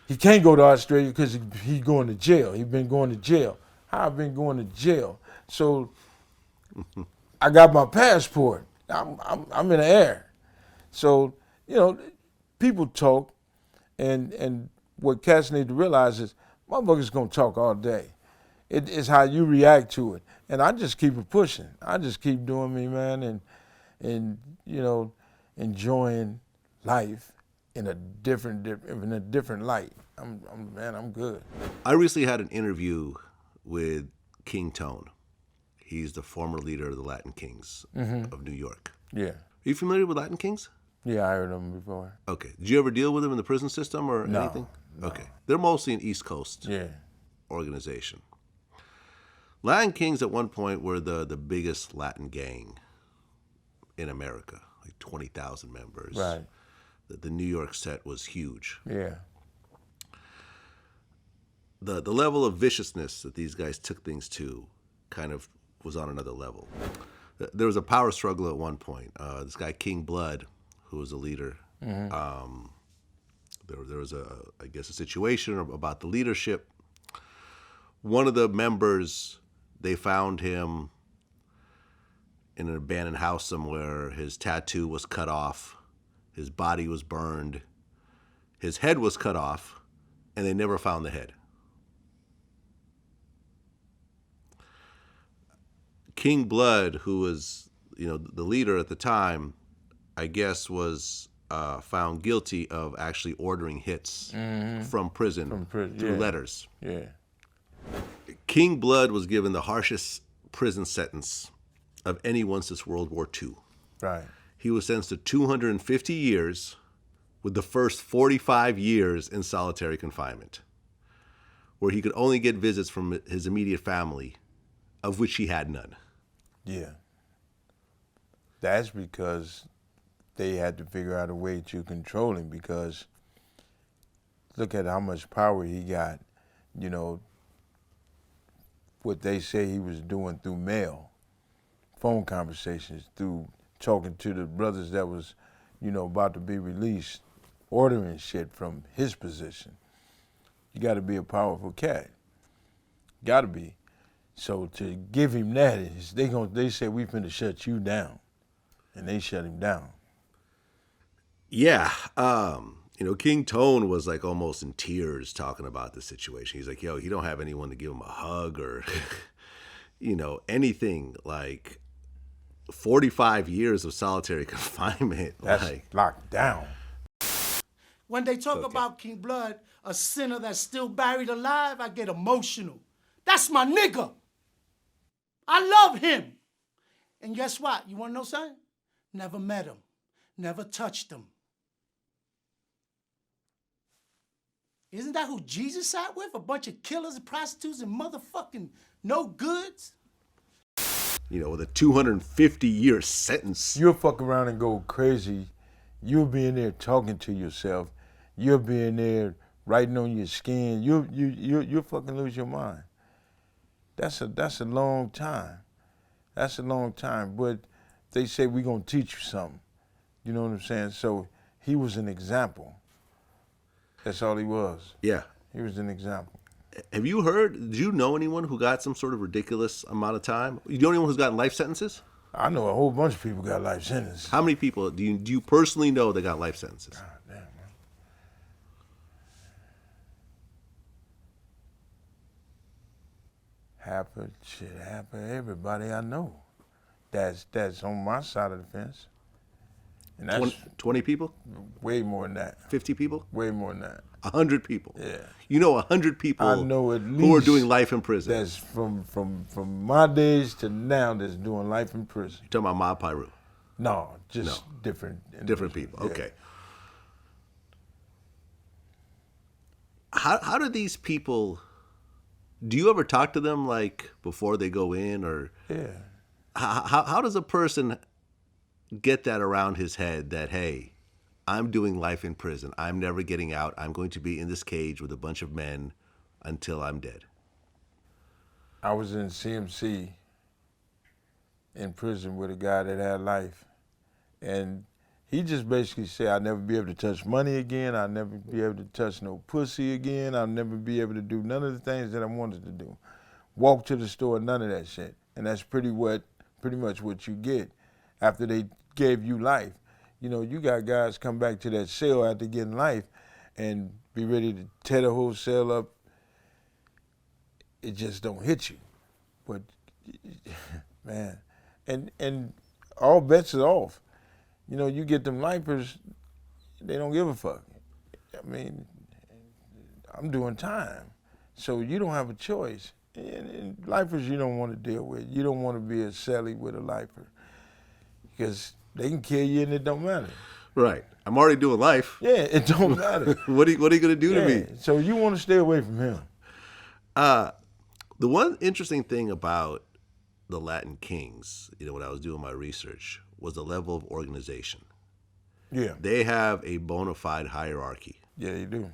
he can't go to Australia because he going to jail. He been going to jail. I've been going to jail. So I got my passport. I'm in the air. So, you know, people talk, and what cats need to realize is motherfuckers gonna talk all day. It's how you react to it. And I just keep it pushing. I just keep doing me, man, and you know, enjoying life in a different light. I'm good. I recently had an interview with King Tone. He's the former leader of the Latin Kings of New York. Yeah. Are you familiar with Latin Kings? Yeah, I heard them before. Okay. Did you ever deal with them in the prison system or No, anything? no. Okay. They're mostly an East Coast organization. Latin Kings at one point were the biggest Latin gang in America, like 20,000 members. Right. The New York set was huge. Yeah. The level of viciousness that these guys took things to kind of was on another level. There was a power struggle at one point. This guy King Blood, who was a leader, there was I guess a situation about the leadership. One of the members, they found him in an abandoned house somewhere. His tattoo was cut off, his body was burned, his head was cut off, and they never found the head. King Blood, who was, you know, the leader at the time, I guess was found guilty of actually ordering hits from prison through letters. Yeah. King Blood was given the harshest prison sentence of anyone since World War II. Right. He was sentenced to 250 years, with the first 45 years in solitary confinement, where he could only get visits from his immediate family, of which he had none. Yeah. That's because they had to figure out a way to control him, because look at how much power he got, you know, what they say he was doing through mail, phone conversations, through talking to the brothers that was, you know, about to be released, ordering shit from his position. You got to be a powerful cat. Got to be. So to give him that, they say we finna shut you down, and they shut him down. Yeah, you know, King Tone was like almost in tears talking about the situation. He's like, yo, he don't have anyone to give him a hug or, you know, anything. Like 45 years of solitary confinement. That's like locked down. When they talk about King Blood, a sinner that's still buried alive, I get emotional. That's my nigga. I love him. And guess what? You want to know something? Never met him. Never touched him. Isn't that who Jesus sat with? A bunch of killers and prostitutes and motherfucking no goods? You know, with a 250-year sentence. You'll fuck around and go crazy. You'll be in there talking to yourself. You'll be in there writing on your skin. You'll fucking lose your mind. That's a long time. That's a long time. But they say we're gonna teach you something. You know what I'm saying? So he was an example. That's all he was. Yeah. He was an example. Have you heard, did you know anyone who got some sort of ridiculous amount of time? You know anyone who's gotten life sentences? I know a whole bunch of people got life sentences. How many people do you personally know that got life sentences? God damn, man. Shit happened to everybody I know. That's on my side of the fence. And that's 20 people? way more than that. 50 people? Way more than that. 100 people? Yeah. You know 100 people I know at least who are doing life in prison? That's from my days to now that's doing life in prison. You're talking about Mob Piru? No, just different people. Yeah. Okay. How do these people? Do you ever talk to them like before they go in, or Yeah. How does a person get that around his head that, hey, I'm doing life in prison, I'm never getting out, I'm going to be in this cage with a bunch of men until I'm dead? I was in CMC in prison with a guy that had life, and he just basically said I'll never be able to touch money again, I'll never be able to touch no pussy again, I'll never be able to do none of the things that I wanted to do. Walk to the store, none of that shit. And that's pretty much what you get after they gave you life. You know, you got guys come back to that cell after getting life and be ready to tear the whole cell up. It just don't hit you. But, man, and all bets are off. You know, you get them lifers, they don't give a fuck. I mean, I'm doing time. So you don't have a choice. And lifers you don't want to deal with. You don't want to be a celly with a lifer because they can kill you and it don't matter. Right. I'm already doing life. Yeah, it don't matter. What are you going to do to me? So you want to stay away from him. The one interesting thing about the Latin Kings, you know, when I was doing my research, was the level of organization. Yeah. They have a bona fide hierarchy. Yeah, they do.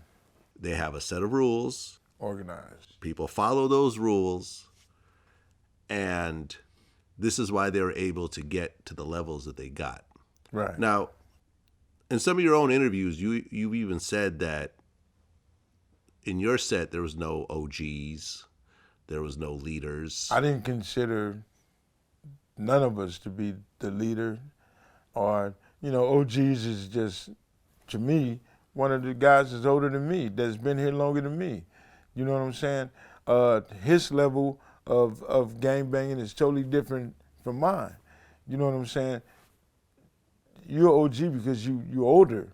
They have a set of rules. Organized. People follow those rules, and this is why they were able to get to the levels that they got. Right. Now, in some of your own interviews, you even said that in your set there was no OGs, there was no leaders. I didn't consider none of us to be the leader, or, you know, OGs is just, to me, one of the guys that's older than me, that's been here longer than me. You know what I'm saying? His level of gang banging is totally different from mine. You know what I'm saying? You're OG because you're older.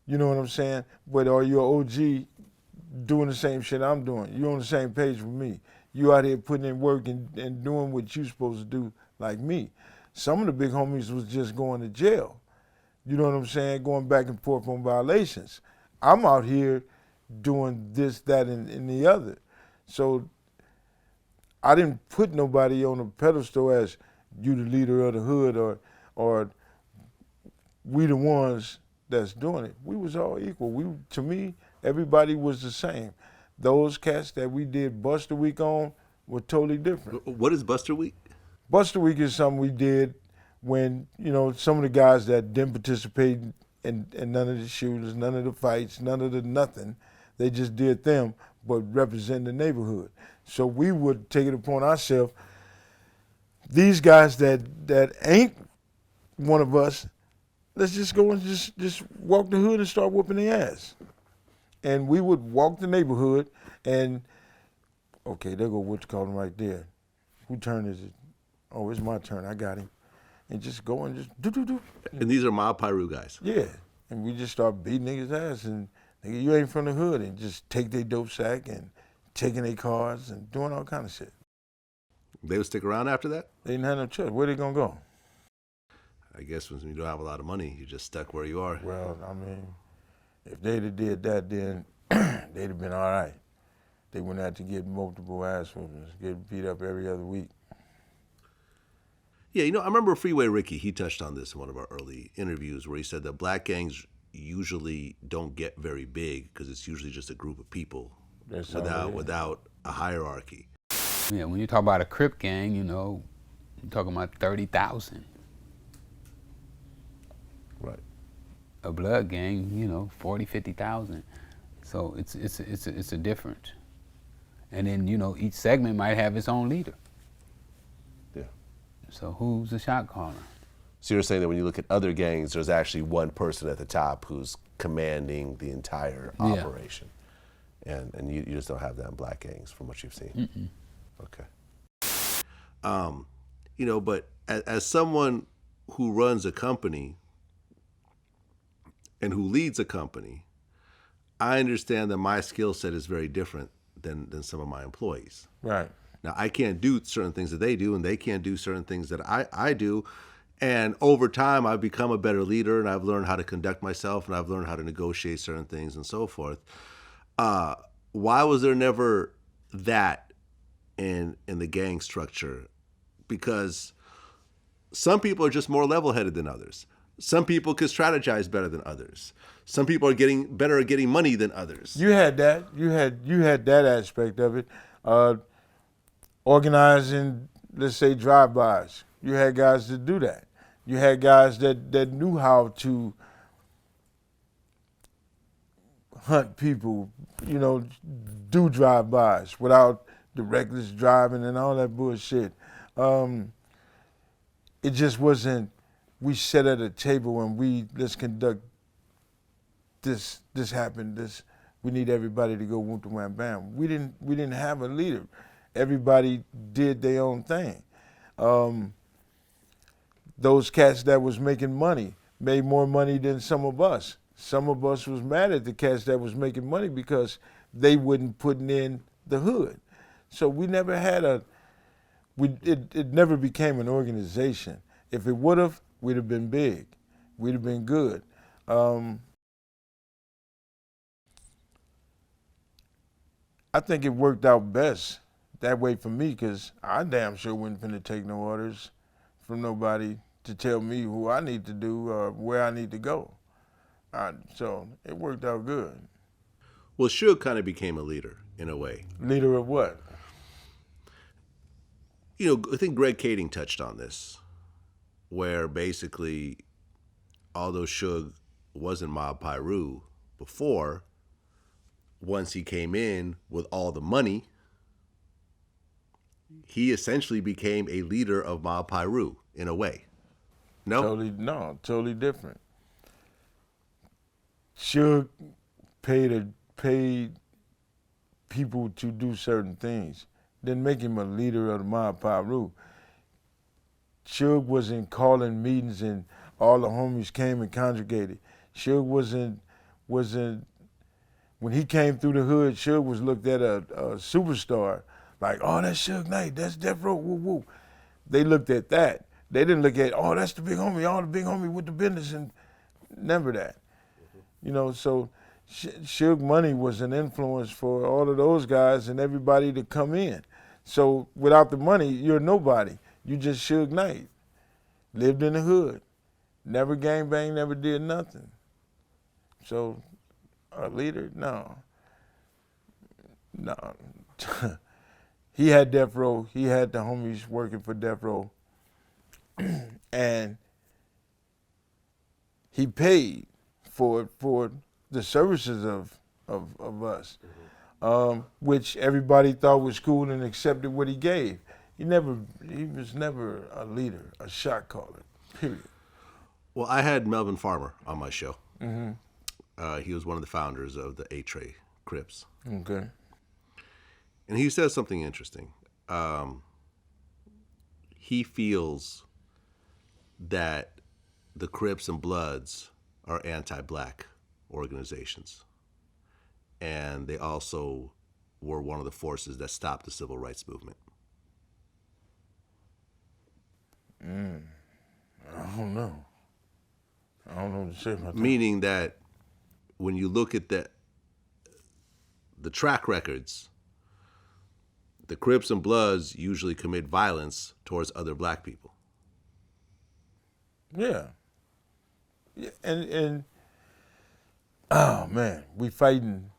You know what I'm saying? But are you an OG doing the same shit I'm doing? You're on the same page with me. You out here putting in work and doing what you're supposed to do like me. Some of the big homies was just going to jail. You know what I'm saying? Going back and forth on violations. I'm out here doing this, that, and the other. So I didn't put nobody on a pedestal as you the leader of the hood or we the ones that's doing it. We was all equal. To me, everybody was the same. Those cats that we did Buster Week on were totally different. What is Buster Week? Buster Week is something we did when, you know, some of the guys that didn't participate in none of the shootings, none of the fights, none of the nothing, they just did them, but represent the neighborhood. So we would take it upon ourselves, these guys that ain't one of us, let's just go and just walk the hood and start whooping their ass. And we would walk the neighborhood and, okay, there go what you call him right there. Whose turn is it? Oh, it's my turn, I got him. And just go and just do. And these are Mob Piru guys? Yeah, and we just start beating niggas' ass and nigga, you ain't from the hood, and just take their dope sack and taking their cars and doing all kind of shit. They would stick around after that? They didn't have no choice. Where they gonna go? I guess when you don't have a lot of money, you're just stuck where you are. Well, I mean, if they'd have did that, then they'd have been all right. They wouldn't have to get multiple ass whoopings, get beat up every other week. Yeah, you know, I remember Freeway Ricky, he touched on this in one of our early interviews where he said that black gangs usually don't get very big because it's usually just a group of people without a hierarchy. Yeah, when you talk about a Crip gang, you know, you're talking about 30,000. Right. A Blood gang, you know, 40, 50,000. So it's a difference. And then, you know, each segment might have its own leader. Yeah. So who's the shot caller? So you're saying that when you look at other gangs, there's actually one person at the top who's commanding the entire operation. And you just don't have that in black gangs from what you've seen. Okay. You know, but as someone who runs a company and who leads a company, I understand that my skill set is very different than some of my employees. Right. Now, I can't do certain things that they do, and they can't do certain things that I do. And over time, I've become a better leader, and I've learned how to conduct myself, and I've learned how to negotiate certain things and so forth. Why was there never that in the gang structure? Because some people are just more level-headed than others. Some people can strategize better than others. Some people are getting better at getting money than others. You had that. You had that aspect of it. Organizing, let's say, drive-bys. You had guys that do that. You had guys that knew how to hunt people, you know, do drive-bys without the reckless driving and all that bullshit. It just wasn't, we sat at a table and let's conduct this happened, we need everybody to go whoop wham bam. We didn't have a leader. Everybody did their own thing. Those cats that was making money made more money than some of us. Some of us was mad at the cats that was making money because they wouldn't putting in the hood. So we never had it never became an organization. If it would have, we'd have been big. We'd have been good. I think it worked out best that way for me because I damn sure wasn't finna take no orders from nobody to tell me who I need to do or where I need to go. So it worked out good. Well, Suge kind of became a leader in a way. Leader of what? You know, I think Greg Kading touched on this, where basically, although Suge wasn't Mob Piru before, once he came in with all the money, he essentially became a leader of Mob Piru in a way. No? Totally different. Suge paid people to do certain things. Didn't make him a leader of the Mob Piru. Suge wasn't calling meetings and all the homies came and congregated. Suge wasn't when he came through the hood, Suge was looked at a superstar. Like, oh, that's Suge Knight, that's Death Row, woo woo. They looked at that. They didn't look at, oh, that's the big homie, all the big homie with the business, and never that. You know, so Suge Money was an influence for all of those guys and everybody to come in. So without the money, you're nobody. You just Suge Knight. Lived in the hood. Never gangbanged, never did nothing. So a leader? No. He had Death Row. He had the homies working for Death Row. And he paid for the services of us, which everybody thought was cool and accepted what he gave. He was never a leader, a shot caller, period. Well, I had Melvin Farmer on my show. Mm-hmm. He was one of the founders of the A-Tray Crips. Okay. And he says something interesting. He feels that the Crips and Bloods are anti-black organizations. And they also were one of the forces that stopped the civil rights movement. I don't know. I don't know what to say about that. Meaning that when you look at the track records, the Crips and Bloods usually commit violence towards other black people. Yeah. And oh man, we fighting,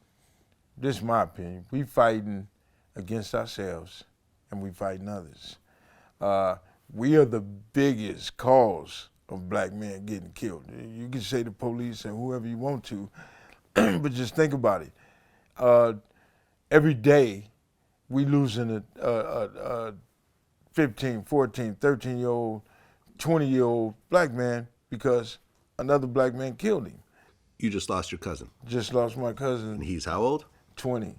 this is my opinion, we fighting against ourselves and we fighting others. We are the biggest cause of black men getting killed. You can say the police and whoever you want to, but just think about it. Every day we losing a 15, 14, 13-year-old, 20-year-old black man because another black man killed him. You just lost your cousin. Just lost my cousin. And he's how old? 20.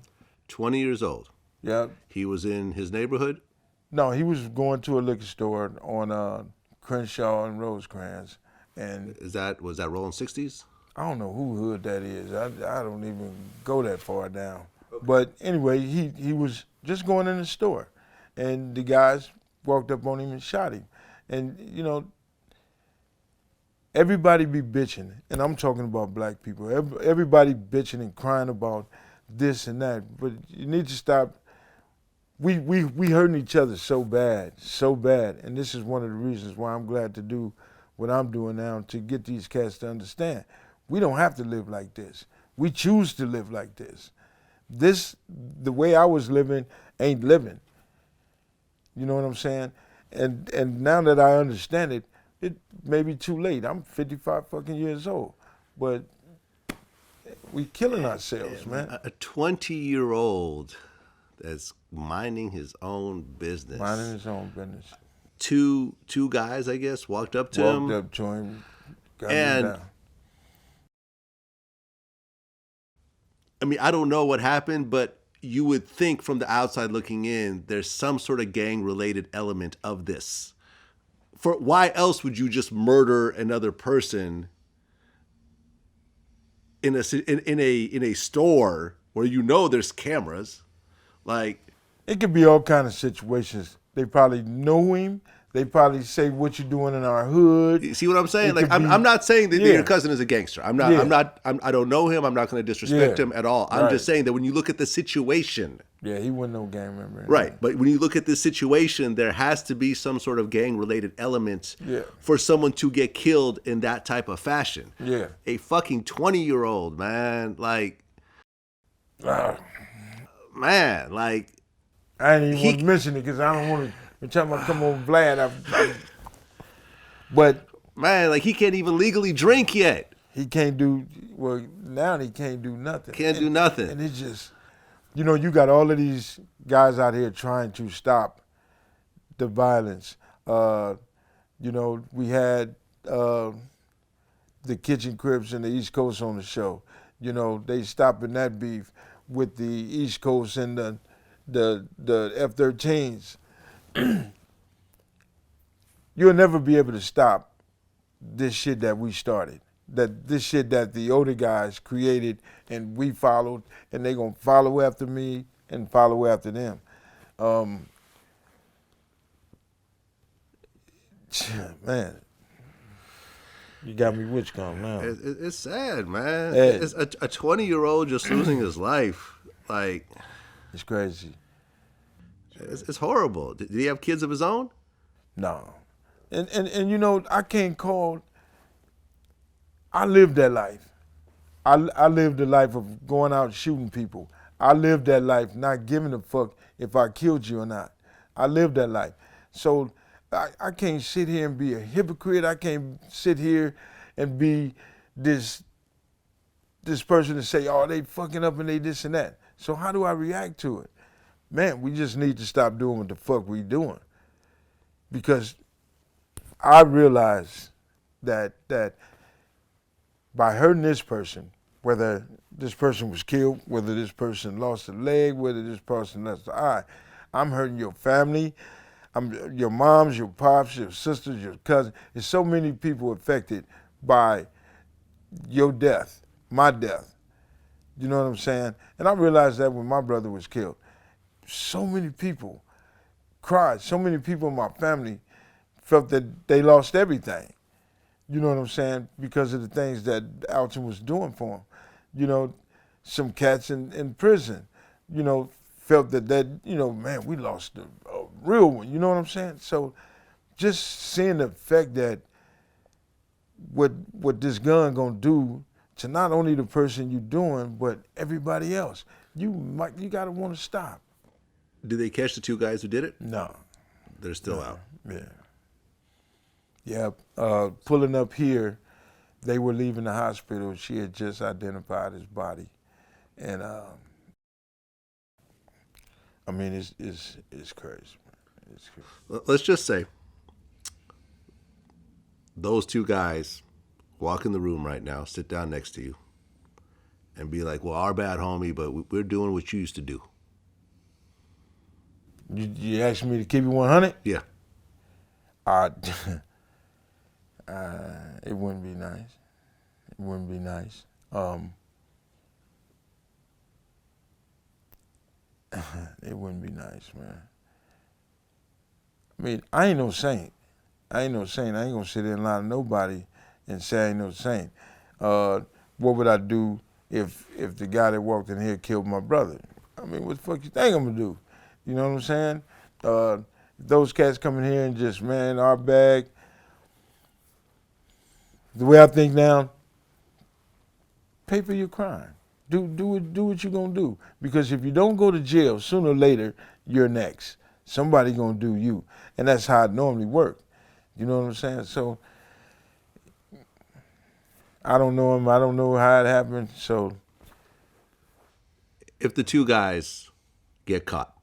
20 years old. Yep. He was in his neighborhood? No, he was going to a liquor store on Crenshaw and Rosecrans. And was that rolling 60s? I don't know who hood that is. I don't even go that far down. Okay. But anyway, he was just going in the store, and the guys walked up on him and shot him. And, you know, everybody be bitching, and I'm talking about black people. Everybody bitching and crying about this and that, but you need to stop. We hurting each other so bad, and this is one of the reasons why I'm glad to do what I'm doing now, to get these cats to understand. We don't have to live like this. We choose to live like this. The way I was living ain't living. You know what I'm saying? And now that I understand it, it may be too late. I'm 55 fucking years old, but we killing ourselves, man. A 20-year-old that's minding his own business. Minding his own business. Two guys, I guess, walked up to him. Walked up to him, got him down. I mean, I don't know what happened, but you would think from the outside looking in, there's some sort of gang-related element of this. For why else would you just murder another person in a store where you know there's cameras? Like, it could be all kind of situations. They probably know him. They probably say, "What you doing in our hood?" You see what I'm saying? Like, I'm not saying that your cousin is a gangster. I don't know him. I'm not going to disrespect him at all. I'm just saying that when you look at the situation. Yeah, he wasn't no gang member. Right, but when you look at this situation, there has to be some sort of gang-related element for someone to get killed in that type of fashion. Yeah. A fucking 20-year-old, man, like... Man, like... I ain't even want to mention it because I don't want to... Every time I come over Vlad, but... Man, like, he can't even legally drink yet. He can't do... Well, now he can't do nothing. Can't do nothing. And it's just... You know, you got all of these guys out here trying to stop the violence. You know, we had the Kitchen Crips and the East Coast on the show. You know, they stopping that beef with the East Coast and the F-13s. You'll never be able to stop this shit that we started. This shit that the older guys created and we followed, and they gonna follow after me and follow after them. Man, you got me witch come now. It's sad, man. It's a 20-year-old just losing his life. Like, it's crazy. It's horrible. Did he have kids of his own? No. And you know, I can't call... I lived that life. I lived the life of going out shooting people. I lived that life not giving a fuck if I killed you or not. I lived that life. So I can't sit here and be a hypocrite. I can't sit here and be this person to say, oh, they fucking up and they this and that. So how do I react to it? Man, we just need to stop doing what the fuck we doing. Because I realize that by hurting this person, whether this person was killed, whether this person lost a leg, whether this person lost an eye, I'm hurting your family, your moms, your pops, your sisters, your cousins. There's so many people affected by your death, my death. You know what I'm saying? And I realized that when my brother was killed. So many people cried. So many people in my family felt that they lost everything. You know what I'm saying? Because of the things that Alton was doing for them. You know, some cats in prison, you know, felt that, you know, man, we lost a real one. You know what I'm saying? So just seeing the effect that what this gun gonna do to not only the person you doing, but everybody else, you gotta want to stop. Did they catch the two guys who did it? No. They're still out. Yeah. Pulling up here, they were leaving the hospital. She had just identified his body. And I mean, it's crazy, man. It's crazy. Let's just say those two guys walk in the room right now, sit down next to you, and be like, well, our bad, homie, but we're doing what you used to do. You asked me to keep it 100? Yeah. It wouldn't be nice. It wouldn't be nice. It wouldn't be nice, man. I mean, I ain't no saint. I ain't gonna sit there and lie to nobody and say I ain't no saint. What would I do if the guy that walked in here killed my brother? I mean, what the fuck you think I'm gonna do? You know what I'm saying? If those cats come in here and just, man, our bag. The way I think now, pay for your crime. Do what you're gonna do. Because if you don't go to jail, sooner or later, you're next. Somebody gonna do you. And that's how it normally works. You know what I'm saying? So, I don't know him. I don't know how it happened. So, if the two guys get caught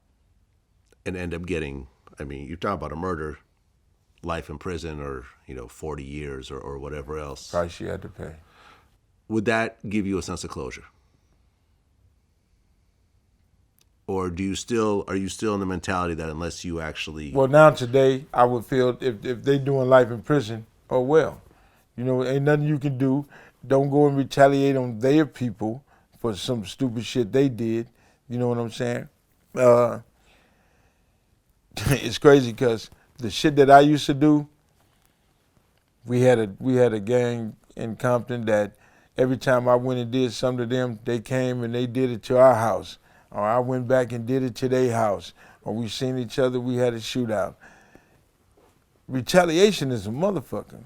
and end up getting, I mean, you're talking about a murder, life in prison, or 40 years or whatever else. Price you had to pay. Would that give you a sense of closure? Or are you still in the mentality that unless you actually... Well, now today, I would feel if they doing life in prison, oh well. Ain't nothing you can do. Don't go and retaliate on their people for some stupid shit they did. You know what I'm saying? It's crazy because the shit that I used to do, we had a gang in Compton that every time I went and did something to them, they came and they did it to our house. Or I went back and did it to their house. Or we seen each other, we had a shootout. Retaliation is a motherfucker.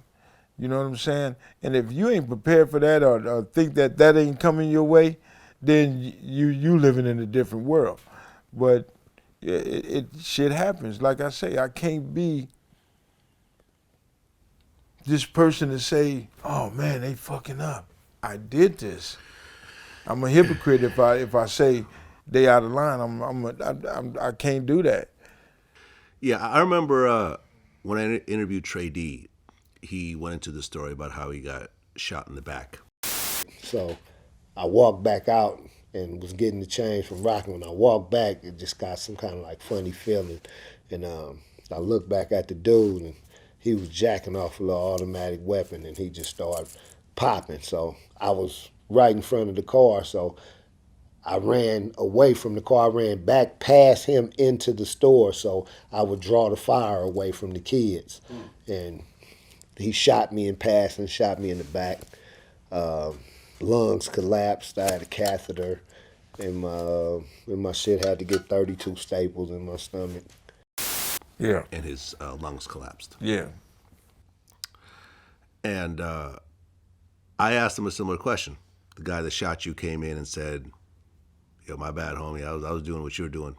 You know what I'm saying? And if you ain't prepared for that or think that ain't coming your way, then you living in a different world. But it shit happens. Like I say, I can't be this person to say, oh man, they fucking up. I did this. I'm a hypocrite if I say they out of line. I can't do that. Yeah, I remember when I interviewed Trey D, he went into the story about how he got shot in the back. So I walked back out and was getting the change from rocking. When I walked back, it just got some kind of like funny feeling. And I looked back at the dude and he was jacking off a little automatic weapon and he just started popping. So I was right in front of the car, so I ran away from the car. I ran back past him into the store so I would draw the fire away from the kids. And he shot me in passing, shot me in the back. Lungs collapsed. I had a catheter, and my shit had to get 32 staples in my stomach. Yeah. And his lungs collapsed. Yeah. And I asked him a similar question. The guy that shot you came in and said, yo, my bad, homie. I was doing what you were doing.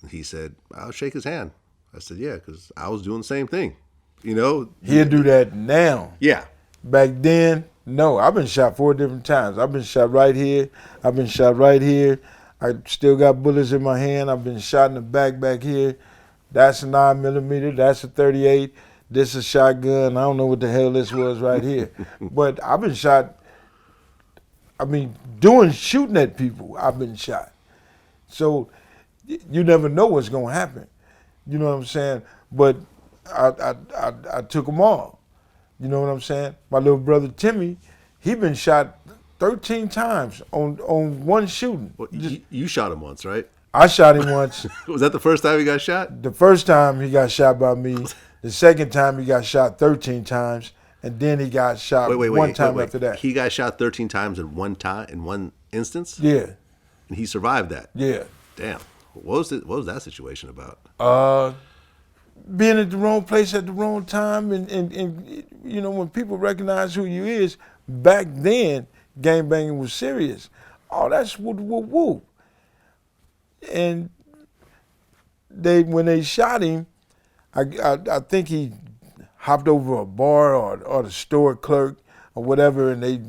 And he said, I'll shake his hand. I said, yeah, because I was doing the same thing. He'll do that now. Yeah. Back then, no. I've been shot 4 different times. I've been shot right here. I've been shot right here. I still got bullets in my hand. I've been shot in the back here. That's a 9mm. That's a 38. This is a shotgun. I don't know what the hell this was right here. But I've been shot. I mean, shooting at people, I've been shot. So you never know what's gonna happen. You know what I'm saying? But I took them all. You know what I'm saying? My little brother Timmy, he been shot 13 times on one shooting. Well, you shot him once, right? I shot him once. Was that the first time he got shot? The first time he got shot by me. The second time he got shot 13 times. And then he got shot one time after that. He got shot 13 times in one instance? Yeah. And he survived that? Yeah. Damn. What was that situation about? Being at the wrong place at the wrong time and when people recognize who you is, back then, gangbanging was serious. Oh, that's whoop. And when they shot him, I think he hopped over a bar or the store clerk or whatever, and they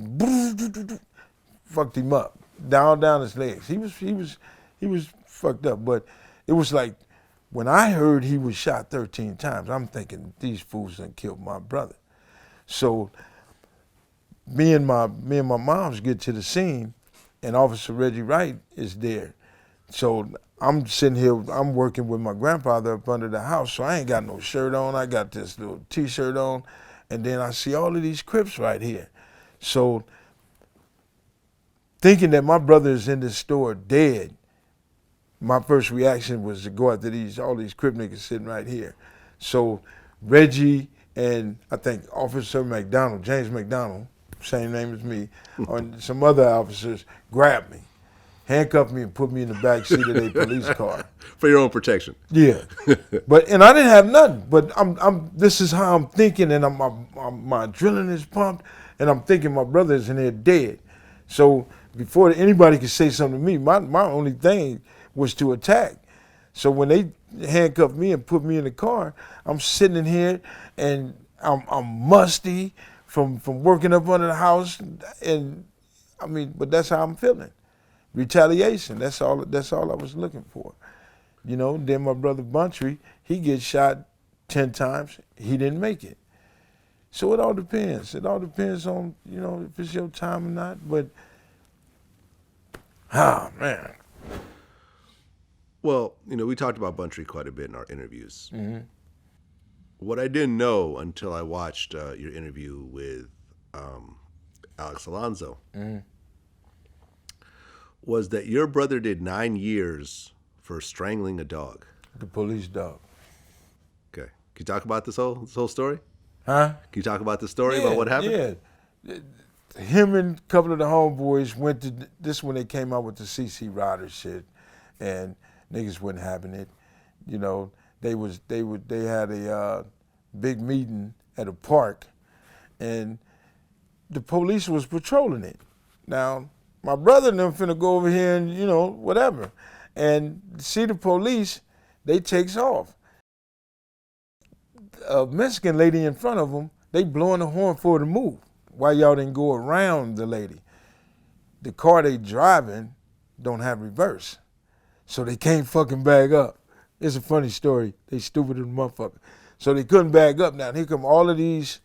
fucked him up down his legs. He was fucked up. But it was like when I heard he was shot 13 times, I'm thinking these fools done killed my brother. So me and my moms get to the scene, and Officer Reggie Wright is there So I'm sitting here, I'm working with my grandfather up under the house, so I ain't got no shirt on. I got this little T-shirt on, and then I see all of these Crips right here. So thinking that my brother is in this store dead, my first reaction was to go after all these Crip niggas sitting right here. So Reggie and I think Officer McDonald, James McDonald, same name as me, and some other officers grabbed me, handcuffed me, and put me in the back seat of their police car. For your own protection. Yeah, and I didn't have nothing. But this is how I'm thinking, and my adrenaline is pumped, and I'm thinking my brother is in there dead. So before anybody could say something to me, my only thing was to attack. So when they handcuffed me and put me in the car, I'm sitting in here, and I'm musty from working up under the house, and I mean, but that's how I'm feeling. Retaliation. That's all I was looking for. You know, then my brother Buntry, he gets shot 10 times. He didn't make it. So it all depends. It all depends on, you know, if it's your time or not. But, man. Well, you know, we talked about Buntry quite a bit in our interviews. Mm-hmm. What I didn't know until I watched your interview with Alex Alonso was that your brother did 9 years for strangling a dog. The police dog. Okay. Can you talk about this whole story? Huh? Can you talk about the story about what happened? Yeah. Him and a couple of the homeboys went to this when they came out with the CC Rider shit, and niggas wasn't having it. You know, they had a big meeting at a park, and the police was patrolling it. Now, my brother and them finna go over here and, you know, whatever. And see the police, they takes off. A Mexican lady in front of them, they blowing the horn for her to move. Why y'all didn't go around the lady? The car they driving don't have reverse. So they can't fucking bag up. It's a funny story. They stupid as a motherfucker. So they couldn't bag up. Now here come all of these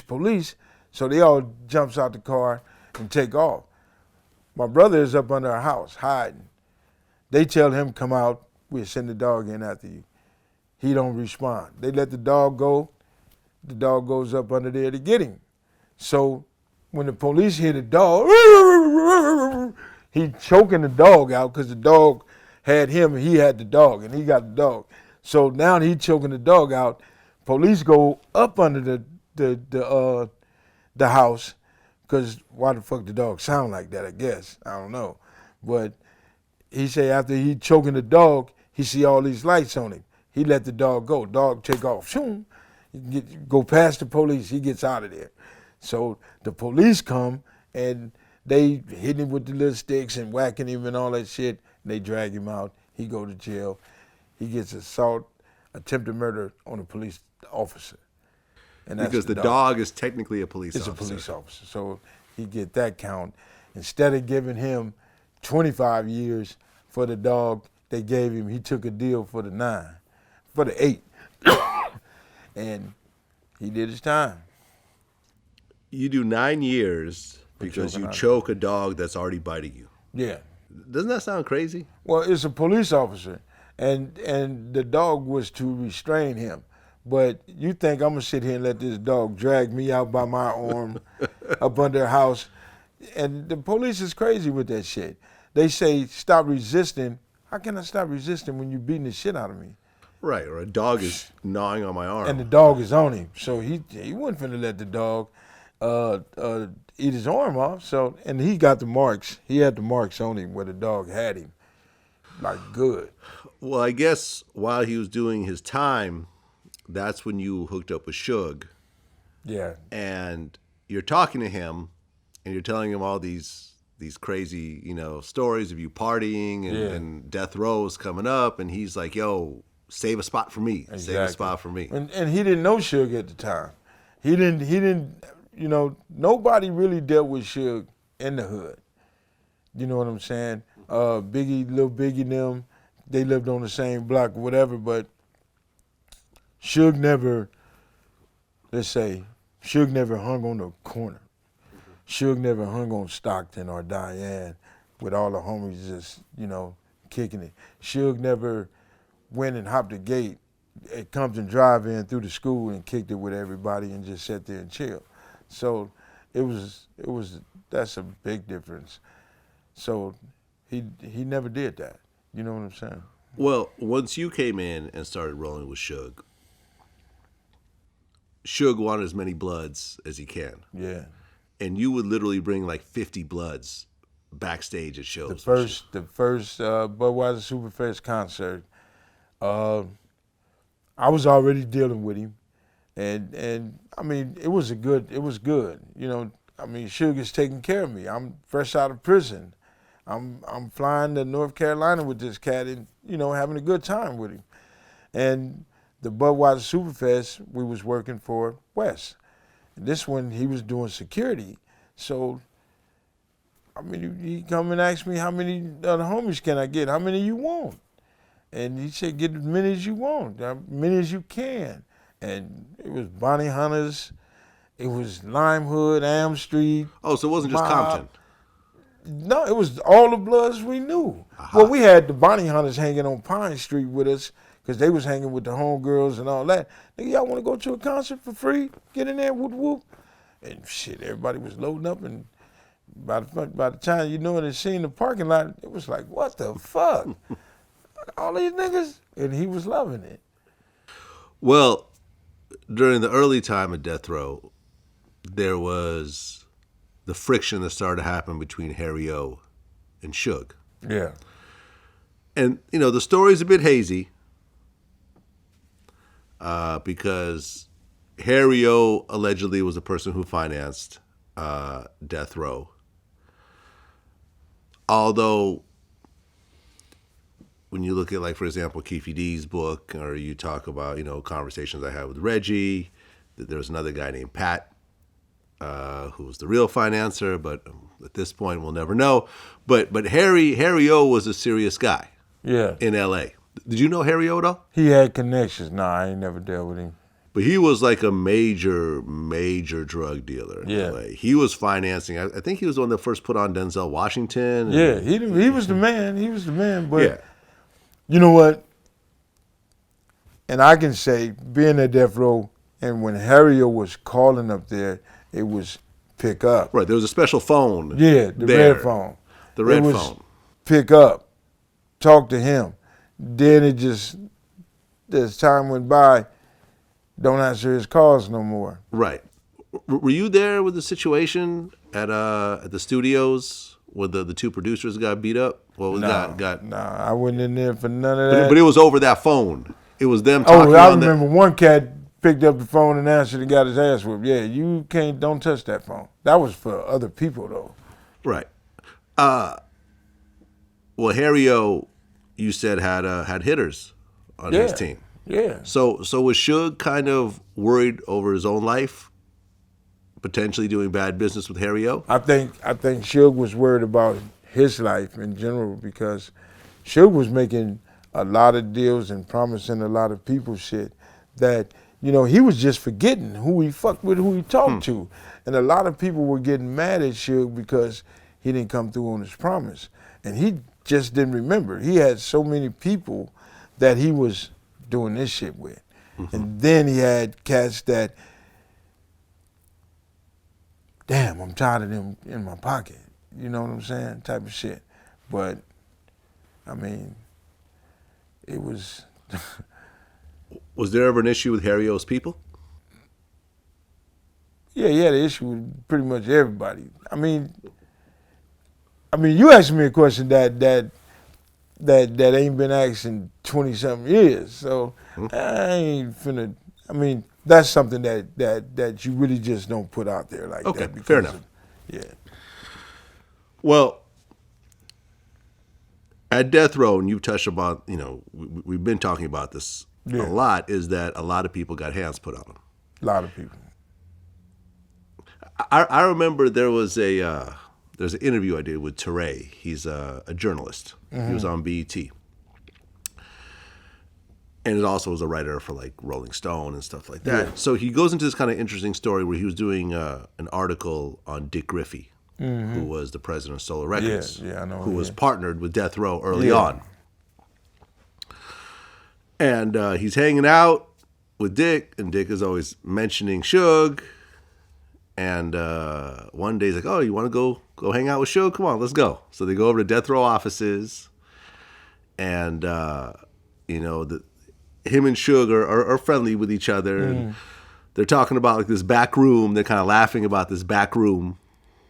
police, so they all jumps out the car and take off. My brother is up under a house, hiding. They tell him, come out, we'll send the dog in after you. He don't respond. They let the dog go. The dog goes up under there to get him. So when the police hear the dog, he choking the dog out because the dog had him and he had the dog and he got the dog. So now he choking the dog out. Police go up under the house, because why the fuck the dog sound like that, I guess. I don't know. But he say after he choking the dog, he see all these lights on him. He let the dog go. Dog take off. Shoom. Go past the police. He gets out of there. So the police come and they hit him with the little sticks and whacking him and all that shit. And they drag him out. He go to jail. He gets assault, attempted murder on a police officer. And that's because the dog is technically a police officer. It's a police officer. So he get that count. Instead of giving him 25 years for the dog they gave him, he took a deal for the 8. And he did his time. You do 9 years because you choke a dog that's already biting you. Yeah. Doesn't that sound crazy? Well, it's a police officer, and the dog was to restrain him. But you think I'm gonna sit here and let this dog drag me out by my arm up under a house? And the police is crazy with that shit. They say stop resisting. How can I stop resisting when you're beating the shit out of me? Right, or a dog is gnawing on my arm. And the dog is on him. So he wasn't finna let the dog eat his arm off. So, and he got the marks. He had the marks on him where the dog had him. Like good. Well, I guess while he was doing his time, that's when you hooked up with Suge. Yeah. And you're talking to him and you're telling him all these crazy, you know, stories of you partying and death rows coming up, and he's like, yo, save a spot for me. Exactly. Save a spot for me. And he didn't know Suge at the time. He didn't, you know, nobody really dealt with Suge in the hood. You know what I'm saying? Biggie, Lil Biggie and them, they lived on the same block or whatever, but Suge never, let's say, Suge never hung on the corner. Suge never hung on Stockton or Diane with all the homies just, you know, kicking it. Suge never went and hopped the gate at Compton Drive-In through the school and kicked it with everybody and just sat there and chill. So that's a big difference. So he never did that. You know what I'm saying? Well, once you came in and started rolling with Suge wanted as many bloods as he can. Yeah. And you would literally bring like 50 bloods backstage at shows. The first Budweiser Superfest concert, I was already dealing with him, and I mean it was good. You know, I mean Suge is taking care of me. I'm fresh out of prison. I'm flying to North Carolina with this cat and, you know, having a good time with him. And the Budweiser Superfest, we was working for Wes. And this one, he was doing security. So, I mean, he come and asked me how many of the homies can I get, how many you want? And he said, get as many as you want, as many as you can. And it was Bounty Hunters, it was Lime Hood, Am Street. Oh, so it wasn't just Mob. Compton. No, it was all the bloods we knew. Well, we had the Bounty Hunters hanging on Pine Street with us because they was hanging with the homegirls and all that. Nigga, y'all want to go to a concert for free? Get in there, whoop whoop. And shit, everybody was loading up, and by the time you know it and seen the parking lot, it was like, what the fuck? All these niggas? And he was loving it. Well, during the early time of Death Row, there was the friction that started to happen between Harry O and Suge. Yeah. And, you know, the story's a bit hazy because Harry O allegedly was the person who financed Death Row. Although, when you look at, like, for example, Keefe D's book, or you talk about, you know, conversations I had with Reggie, that there was another guy named Pat, who was the real financer, but at this point we'll never know. But Harry O was a serious guy. Yeah. In L.A. Did you know Harry O at all? He had connections. Nah, I ain't never dealt with him. But he was like a major drug dealer in L.A. He was financing. I think he was the one that first put on Denzel Washington. Yeah, he was the man. He was the man. But you know what? And I can say, being at Death Row, and when Harry O was calling up there, it was pick up. Right, there was a special phone. Yeah, the red phone. The red phone. Pick up, talk to him. Then it just, as time went by, don't answer his calls no more. Right. Were you there with the situation at the studios where the two producers got beat up? Well, Nah, I wasn't in there for none of that. But it was over that phone. It was them talking. Oh, I remember one cat picked up the phone and answered and got his ass whipped. Yeah, you don't touch that phone. That was for other people though. Right. Well, Harry O, you said had hitters on his team. Yeah. So was Suge kind of worried over his own life, potentially doing bad business with Harry O? I think Suge was worried about his life in general because Suge was making a lot of deals and promising a lot of people shit that, you know, he was just forgetting who he fucked with, who he talked to. And a lot of people were getting mad at Suge because he didn't come through on his promise. And he just didn't remember. He had so many people that he was doing this shit with. And then he had cats that, damn, I'm tired of them in my pocket. You know what I'm saying? Type of shit. But, I mean, it was... Was there ever an issue with Harry O's people? Yeah, he had an issue with pretty much everybody. I mean, you asked me a question that ain't been asked in 20-something years. So I ain't finna. I mean, that's something that you really just don't put out there like that. Okay, fair enough. Yeah. Well, at Death Row, and you've touched about, you know, we've been talking about this a lot, is that a lot of people got hands put on them. A lot of people. I remember there was there's an interview I did with Teray. He's a journalist. He was on BET. And it also was a writer for like Rolling Stone and stuff like that. Yeah. So he goes into this kind of interesting story where he was doing an article on Dick Griffey, who was the president of Solar Records, I know who was partnered with Death Row early on. And he's hanging out with Dick, and Dick is always mentioning Suge. And one day he's like, "Oh, you want to go hang out with Suge? Come on, let's go." So they go over to Death Row offices, and him and Suge are friendly with each other. And they're talking about like this back room. They're kind of laughing about this back room,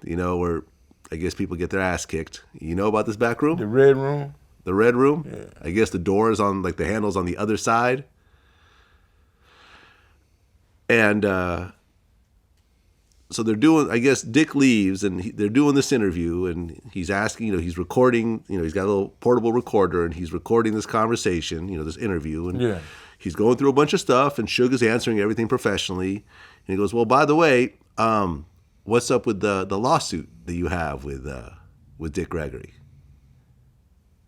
where I guess people get their ass kicked. You know about this back room? The red room. The red room? Yeah. I guess the door is on, like the handle's on the other side. And so they're doing, I guess Dick leaves and they're doing this interview and he's asking, he's recording, he's got a little portable recorder and he's recording this conversation, this interview. And he's going through a bunch of stuff and Suge is answering everything professionally. And he goes, "Well, by the way, what's up with the lawsuit that you have with Dick Gregory?"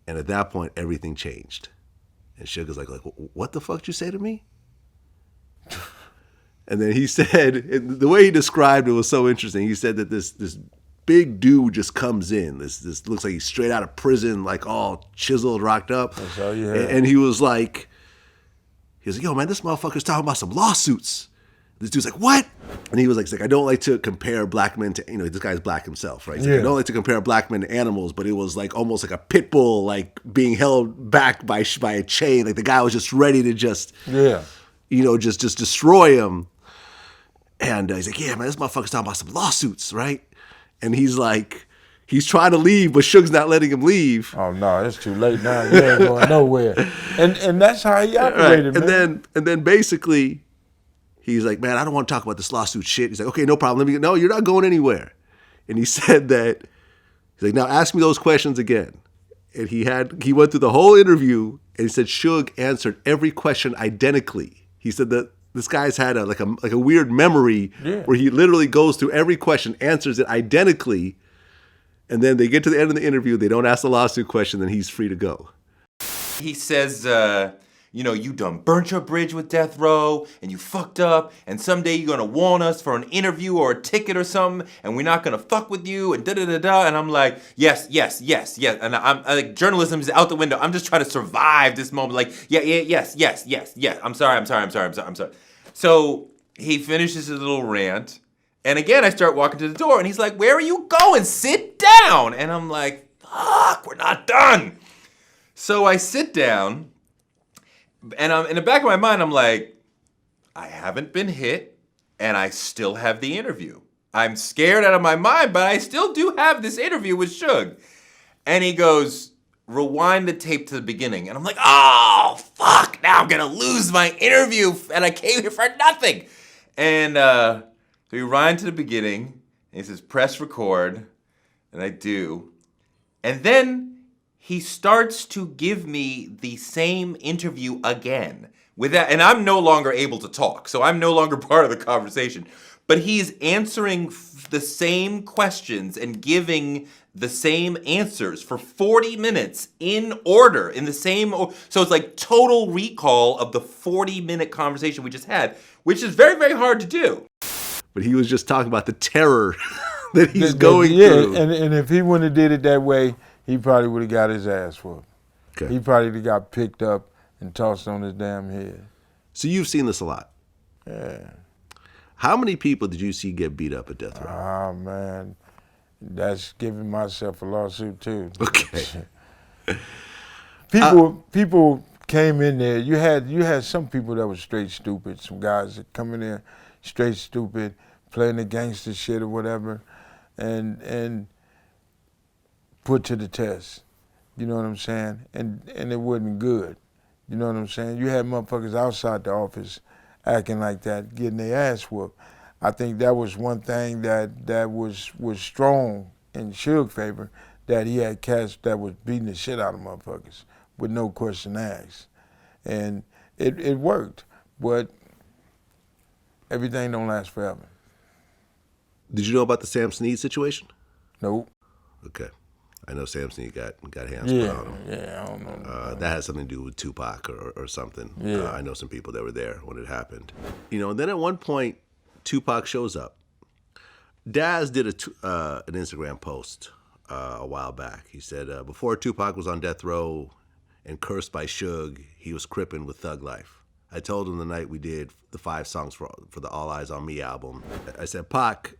And at that point, everything changed. And Suge is like, "What the fuck did you say to me?" And then he said, the way he described it was so interesting. He said that this big dude just comes in. This looks like he's straight out of prison, like all chiseled, rocked up. That's all you had. And he was like, "Yo, man, this motherfucker's talking about some lawsuits." This dude's like, "What?" And he was like, "I don't like to compare black men to," this guy's black himself, right? He's like, "I don't like to compare black men to animals," but it was like almost like a pit bull, like being held back by a chain. Like the guy was just ready to just destroy him. And he's like, "Yeah, man, this motherfucker's talking about some lawsuits, right?" And he's like, he's trying to leave, but Suge's not letting him leave. Oh no, it's too late now. You ain't going nowhere. And that's how he operated, right. man. And then basically, he's like, "Man, I don't want to talk about this lawsuit shit." He's like, "Okay, no problem. No, you're not going anywhere." And he said that, he's like, "Now ask me those questions again." And he went through the whole interview and he said Suge answered every question identically. He said that this guy's had a weird memory where he literally goes through every question, answers it identically, and then they get to the end of the interview, they don't ask the lawsuit question, then he's free to go. He says, you done burnt your bridge with Death Row, and you fucked up, and someday you're gonna want us for an interview or a ticket or something, and we're not gonna fuck with you, and da-da-da-da, and I'm like, yes, and I'm like, journalism is out the window, I'm just trying to survive this moment, like, yes, I'm sorry. So he finishes his little rant, and again, I start walking to the door, and he's like, "Where are you going? Sit down!" And I'm like, fuck, we're not done. So I sit down, and I'm in the back of my mind, I'm like, I haven't been hit, and I still have the interview. I'm scared out of my mind, but I still do have this interview with Suge. And he goes, "Rewind the tape to the beginning." And I'm like, oh, fuck, now I'm gonna lose my interview, and I came here for nothing. And so we rewind to the beginning, and he says, "Press record," and I do. And then he starts to give me the same interview again. And I'm no longer able to talk, so I'm no longer part of the conversation. But he's answering the same questions and giving the same answers for 40 minutes in order, so it's like total recall of the 40-minute conversation we just had, which is very, very hard to do. But he was just talking about the terror that he's going through. And if he wouldn't have did it that way, he probably would have got his ass whooped. Okay. He probably would have got picked up and tossed on his damn head. So you've seen this a lot. Yeah. How many people did you see get beat up at Death Row? Oh, man. That's giving myself a lawsuit, too. Okay. People came in there. You had some people that were straight stupid, some guys that come in there straight stupid, playing the gangster shit or whatever, and put to the test. You know what I'm saying? And it wasn't good. You know what I'm saying? You had motherfuckers outside the office acting like that, getting their ass whooped. I think that was one thing that was strong in Suge's favor, that he had cats that was beating the shit out of motherfuckers with no question asked. And it worked, but everything don't last forever. Did you know about the Sam Snead situation? Nope. Okay. I know Sam Snead got hands put on him. Yeah, I don't know. That has something to do with Tupac or something. Yeah. I know some people that were there when it happened. And then at one point, Tupac shows up. Daz did an Instagram post a while back. He said, before Tupac was on death row and cursed by Suge, he was crippin' with Thug Life. I told him the night we did the 5 songs for the All Eyes on Me album. I said, Pac,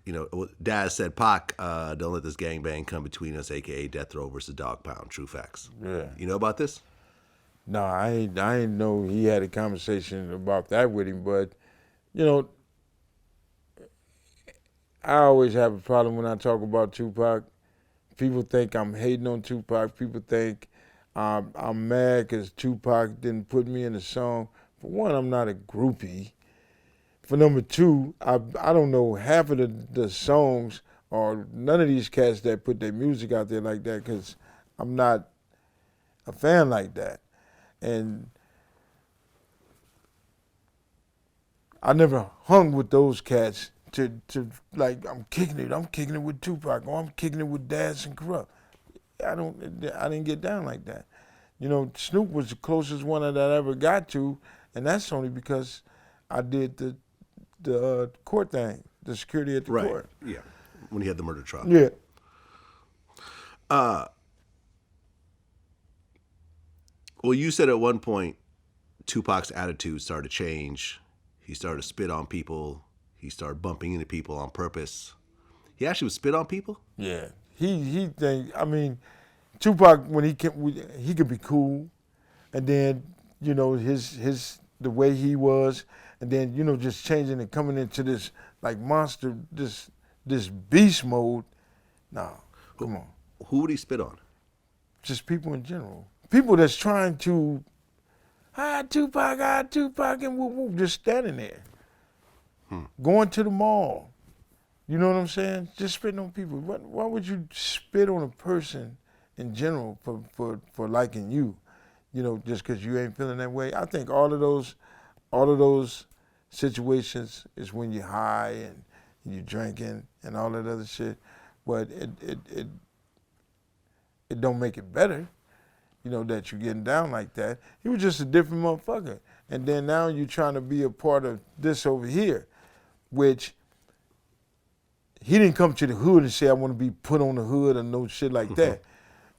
Daz said, Pac, don't let this gangbang come between us, a.k.a. Death Row versus Dog Pound. True facts. Yeah. You know about this? No, I ain't know he had a conversation about that with him, but, I always have a problem when I talk about Tupac. People think I'm hating on Tupac. People think I'm mad because Tupac didn't put me in a song. For one, I'm not a groupie. For number 2, I don't know half of the songs or none of these cats that put their music out there like that because I'm not a fan like that. And I never hung with those cats to like, I'm kicking it with Tupac, or I'm kicking it with Daz and Corrupt. I didn't get down like that. Snoop was the closest one that I ever got to, and that's only because I did the court thing, the security at the court. Yeah, when he had the murder trial. Yeah. Well, you said at one point Tupac's attitude started to change. He started to spit on people. He started bumping into people on purpose. He actually would spit on people? Yeah. Tupac, when he could be cool, and then, the way he was, and then, just changing and coming into this, like, monster, this beast mode. Nah, come on. Who would he spit on? Just people in general. People that's trying to, Tupac, and whoop, just standing there. Going to the mall. You know what I'm saying? Just spitting on people. Why would you spit on a person in general for liking you? Just because you ain't feeling that way. I think all of those situations is when you're high and you're drinking and all that other shit. But it don't make it better, that you're getting down like that. He was just a different motherfucker. And then now you're trying to be a part of this over here, which he didn't come to the hood and say, I want to be put on the hood or no shit like that.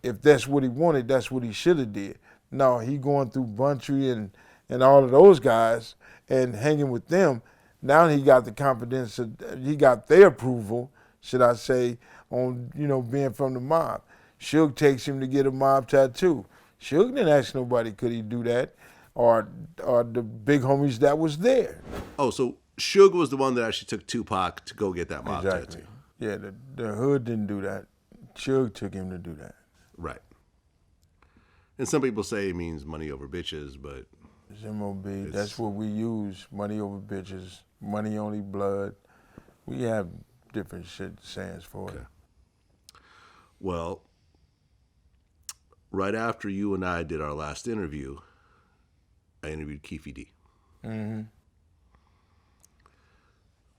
If that's what he wanted, that's what he should have did. No, he going through Buntry and all of those guys and hanging with them. Now he got the confidence, he got their approval, should I say, on, being from the mob. Suge takes him to get a mob tattoo. Suge didn't ask nobody could he do that, or the big homies that was there. Oh, so Suge was the one that actually took Tupac to go get that mob Exactly. tattoo. Yeah, the hood didn't do that. Suge took him to do that. Right. And some people say it means money over bitches, but It's MOB. That's what we use. Money over bitches. Money only blood. We have different sayings for it. Well, right after you and I did our last interview, I interviewed Keefe D. Mm-hmm.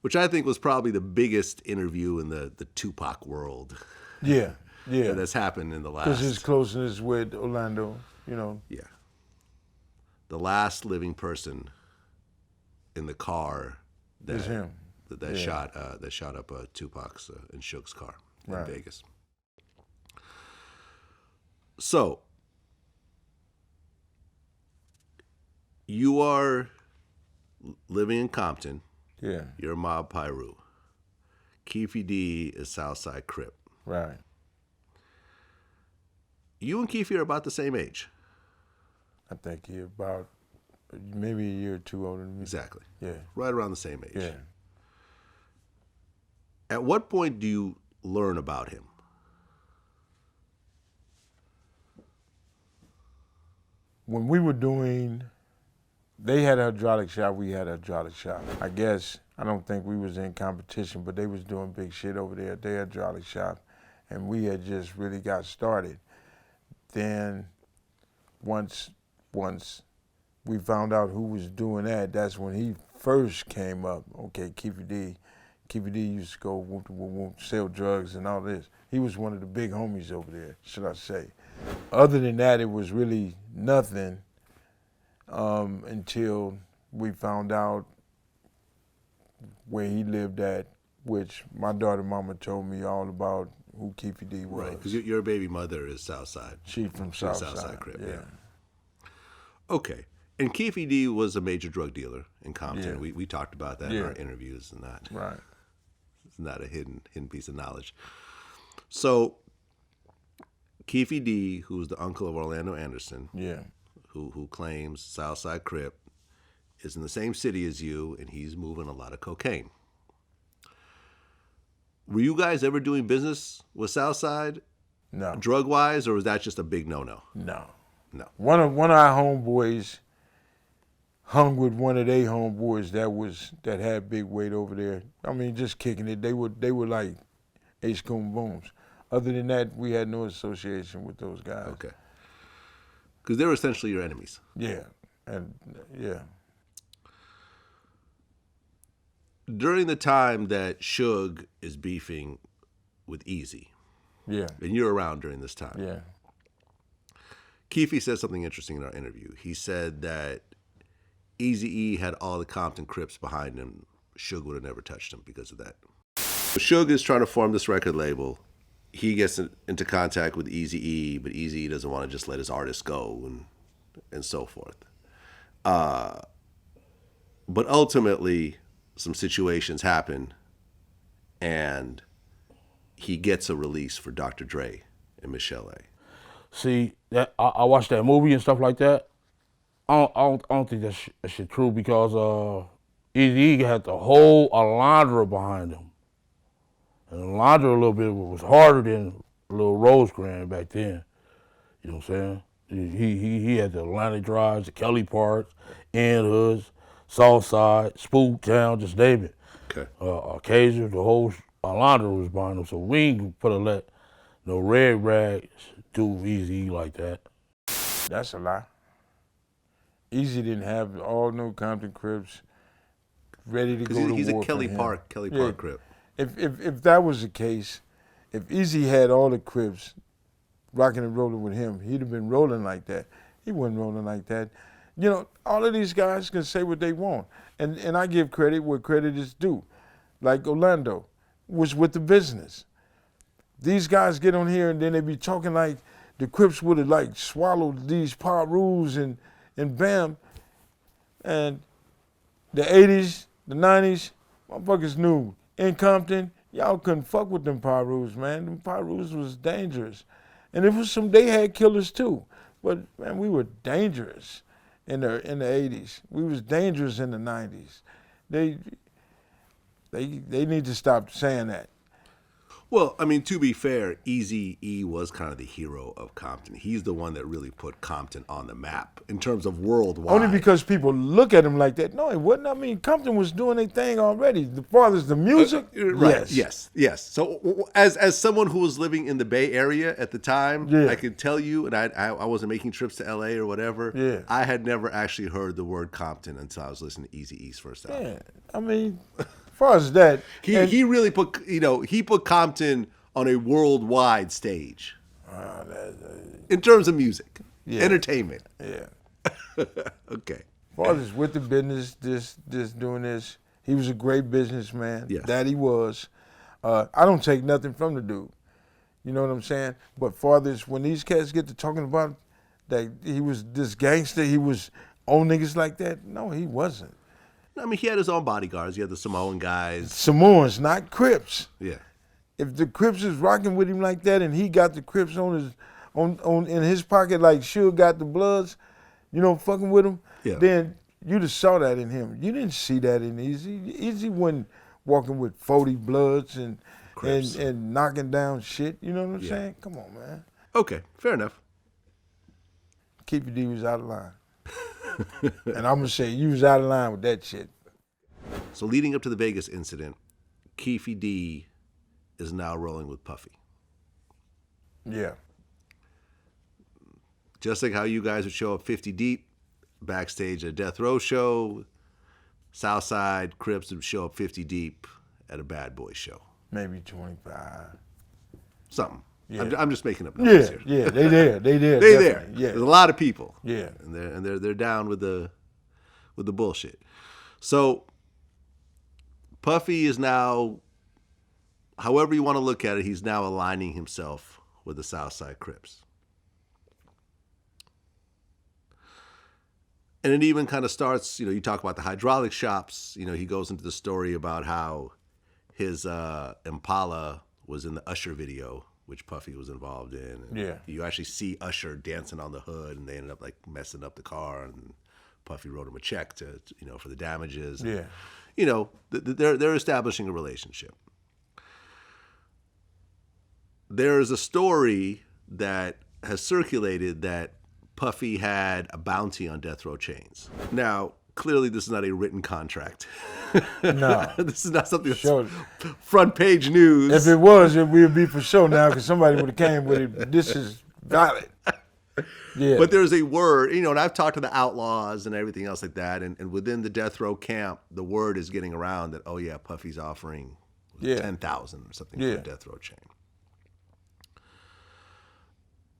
Which I think was probably the biggest interview in the Tupac world. Yeah. That's happened in the last. Because his closeness with Orlando, Yeah. The last living person in the car that is him. That shot up Tupac's and Suge's car in Vegas. So you are living in Compton. Yeah. You're a Mob Piru. Keefe D is Southside Crip. Right. You and Keefe are about the same age. I think he's about maybe a year or two older than me. Exactly. Yeah. Right around the same age. Yeah. At what point do you learn about him? When we were doing, they had a hydraulic shop, we had a hydraulic shop. I guess, I don't think we was in competition, but they was doing big shit over there at their hydraulic shop, and we had just really got started. Then once we found out who was doing that, that's when he first came up. Okay, Keefe D used to go whoop, whoop, whoop, sell drugs and all this. He was one of the big homies over there, should I say. Other than that, it was really nothing until we found out where he lived at, which my daughter mama told me all about who Keefe D was. Right, because your baby mother is Southside. She from Southside, Crip, yeah. Okay. And Keefe D was a major drug dealer in Compton. Yeah. We talked about that in our interviews and that. Right. It's not a hidden piece of knowledge. So Keefe D, who's the uncle of Orlando Anderson, who claims Southside Crip, is in the same city as you, and he's moving a lot of cocaine. Were you guys ever doing business with Southside? No. Drug-wise, or was that just a big no-no? No. No. One of our homeboys hung with one of their homeboys that had big weight over there. I mean, just kicking it. They were like Ace Coon Booms. Other than that, we had no association with those guys. Okay. Because they were essentially your enemies. Yeah. And yeah. During the time that Suge is beefing with Easy, and you're around during this time, yeah, Keefe said something interesting in our interview. He said that Eazy-E had all the Compton Crips behind him. Suge would have never touched him because of that. Suge is trying to form this record label. He gets into contact with Eazy-E, but Eazy-E doesn't want to just let his artists go and so forth. But ultimately, some situations happen, and he gets a release for Dr. Dre and Michelle A. See, that I watched that movie and stuff like that. I don't think that shit true because Eazy-E had the whole Alondra behind him. And Alondra a little bit was harder than Lil Rosecrans back then. You know what I'm saying? He had the Atlantic Drives, the Kelly Parks, End Hoods, Southside, Spook Town, just name it. Okay. Acacia, the whole Alondra was behind him, so we ain't let no red rags do Easy like that. That's a lie. Easy didn't have all no Compton Crips ready to go to war. He's a Kelly for Park Crip. If that was the case, if Easy had all the Crips rocking and rolling with him, he'd have been rolling like that. He wasn't rolling like that. You know, all of these guys can say what they want. And I give credit where credit is due. Like Orlando was with the business. These guys get on here and then they be talking like the Crips would have like swallowed these Pirus and bam. And the 80s, the 90s, motherfuckers knew. In Compton, y'all couldn't fuck with them Pirus, man. Them Pirus was dangerous. And it was they had killers too. But man, we were dangerous in the 80s. We was dangerous in the 90s. They need to stop saying that. Well, I mean, to be fair, Eazy-E was kind of the hero of Compton. He's the one that really put Compton on the map in terms of worldwide. Only because people look at him like that. No, it wasn't. I mean, Compton was doing their thing already. The fathers, the music, right? Yes. So, as someone who was living in the Bay Area at the time, I can tell you, and I wasn't making trips to LA or whatever. Yeah. I had never actually heard the word Compton until I was listening to Eazy-E's first album. Yeah, I mean. As far as that, he really put he put Compton on a worldwide stage in terms of music, entertainment. Yeah. Okay. As far as with the business, this doing this, he was a great businessman. Yes. That he was. I don't take nothing from the dude. You know what I'm saying? But fathers, when these cats get to talking about that he was this gangster, he was on niggas like that. No, he wasn't. I mean, he had his own bodyguards. He had the Samoan guys. Samoans, not Crips. Yeah. If the Crips is rocking with him like that, and he got the Crips on in his pocket like Suge got the Bloods, you know, fucking with him, then you just saw that in him. You didn't see that in Easy. Easy wasn't walking with 40 Bloods and knocking down shit. You know what I'm saying? Come on, man. Okay, fair enough. Keefe D was out of line. And I'm going to say, you was out of line with that shit. So leading up to the Vegas incident, Keefe D is now rolling with Puffy. Yeah. Just like how you guys would show up 50 deep backstage at a Death Row show, Southside Crips would show up 50 deep at a Bad Boy show. Maybe 25. Something. Yeah. I'm just making up numbers here. Yeah, they there. They there. They there. Yeah. There's a lot of people. Yeah. And they're down with the bullshit. So Puffy is now, however you want to look at it, he's now aligning himself with the Southside Crips. And it even kind of starts, you talk about the hydraulic shops. He goes into the story about how his Impala was in the Usher video, which Puffy was involved in. And Yeah. You actually see Usher dancing on the hood, and they ended up like messing up the car, and Puffy wrote him a check to for the damages. Yeah. They're establishing a relationship. There's a story that has circulated that Puffy had a bounty on Death Row Chains. Now, clearly this is not a written contract. No. This is not something that's Sure. front page news. If it was, it would be for sure now because somebody would have came with it. This is valid. Yeah. But there's a word, and I've talked to the Outlaws and everything else like that, and within the Death Row camp, the word is getting around that, oh yeah, Puffy's offering $10,000 or something for a Death Row chain.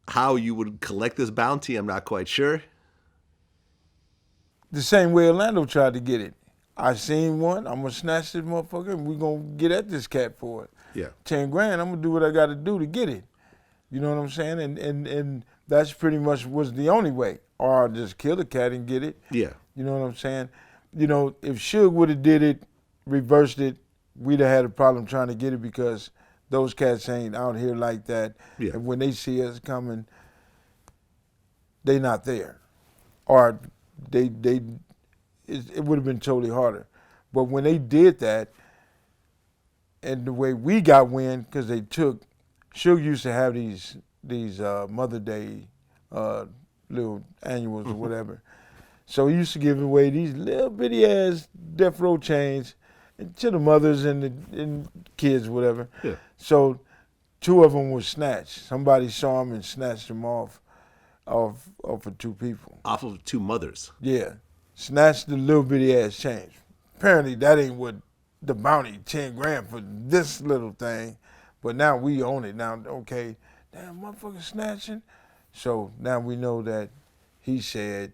How you would collect this bounty, I'm not quite sure. The same way Orlando tried to get it. I seen one, I'm gonna snatch this motherfucker and we gonna get at this cat for it. Yeah. 10 grand, I'm gonna do what I gotta do to get it. You know what I'm saying? And that's pretty much was the only way. Or I'll just kill the cat and get it. Yeah. You know what I'm saying? If Suge would have did it, reversed it, we'd have had a problem trying to get it because those cats ain't out here like that. Yeah. And when they see us coming, they not there. Or it would have been totally harder. But when they did that, and the way we got wind, because they took, Suge used to have these Mother Day little annuals or whatever. So he used to give away these little bitty ass Death Row chains to the mothers and the kids, whatever. Yeah. So 2 of them were snatched. Somebody saw them and snatched them off of 2 people. Off of 2 mothers. Yeah. Snatched the little bitty ass chains. Apparently that ain't what the bounty, 10 grand for this little thing. But now we own it. Now, okay, damn, motherfucker snatching. So now we know that he said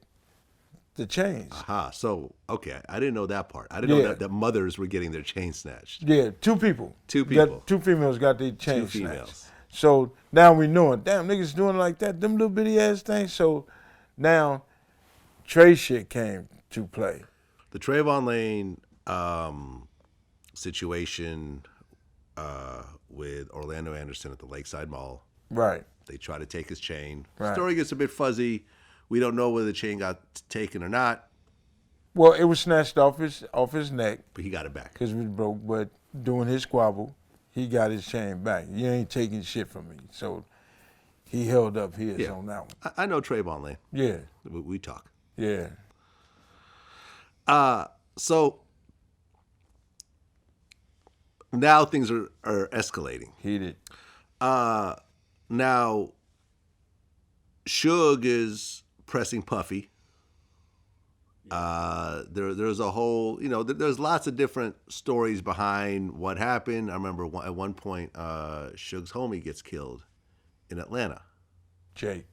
the chains. Aha. So, okay, I didn't know that part. I didn't know Yeah. that mothers were getting their chains snatched. Yeah, 2 people. 2 people. 2 females got their chains 2 snatched. females. So now we know it. Damn, niggas doing like that, them little bitty ass things. So now Trey shit came to play. The Trayvon Lane situation with Orlando Anderson at the Lakeside Mall. Right. They try to take his chain. Right. Story gets a bit fuzzy. We don't know whether the chain got taken or not, Well, it was snatched off his neck but he got it back. because it was broke. But doing his squabble, he got his chain back. You ain't taking shit from me. So he held up his on that one. I know Trayvon Lane. Yeah. We talk. Yeah. So now things are escalating. Heated. Now, Suge is pressing Puffy. There's a whole, there's lots of different stories behind what happened. I remember at one point, Suge's homie gets killed in Atlanta. Jake.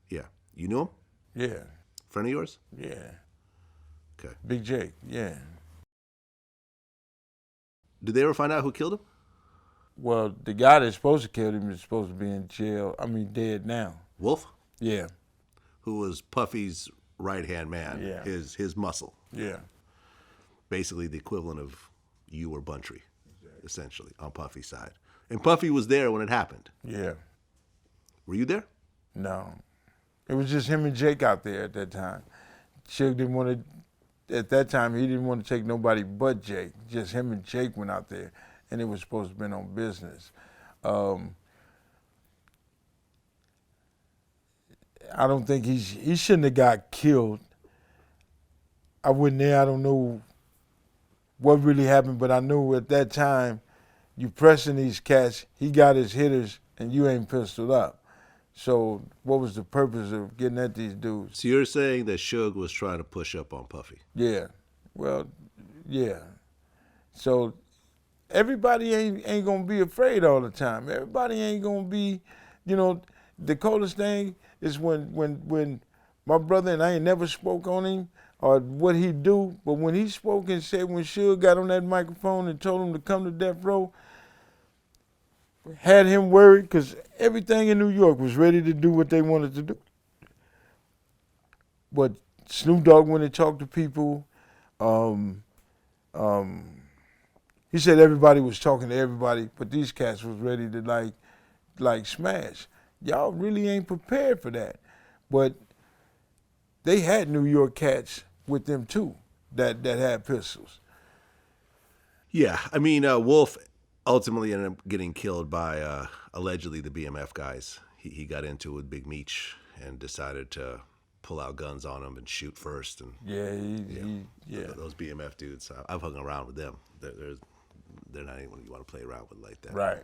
Yeah. You knew him? Yeah. Friend of yours? Yeah. Okay. Big Jake. Yeah. Did they ever find out who killed him? Well, the guy that's supposed to kill him is supposed to be in jail. Dead now. Wolf? Yeah. Who was Puffy's right-hand man. Yeah. His muscle. Yeah. Basically the equivalent of you or Buntry, essentially, on Puffy's side. And Puffy was there when it happened. Yeah. Were you there? No. It was just him and Jake out there at that time. Suge didn't want to, at that time, he didn't want to take nobody but Jake. Just him and Jake went out there, and it was supposed to have been on business. I don't think he shouldn't have got killed. I wasn't there. I don't know what really happened, but I knew at that time, you pressing these cats, he got his hitters, and you ain't pistoled up. So what was the purpose of getting at these dudes? So you're saying that Suge was trying to push up on Puffy? Yeah. Well, yeah. So everybody ain't gonna be afraid all the time. Everybody ain't gonna be, the coldest thing is when my brother, and I ain't never spoke on him or what he do, but when he spoke and said when Suge got on that microphone and told him to come to Death Row, had him worried because everything in New York was ready to do what they wanted to do. But Snoop Dogg went and talked to people. He said everybody was talking to everybody, but these cats was ready to like smash. Y'all really ain't prepared for that. But they had New York cats with them too that had pistols. Yeah, I mean, Wolf ultimately ended up getting killed by allegedly the BMF guys. He got into it with Big Meech and decided to pull out guns on him and shoot first. And those BMF dudes, I've hung around with them. They're not anyone you want to play around with like that. Right.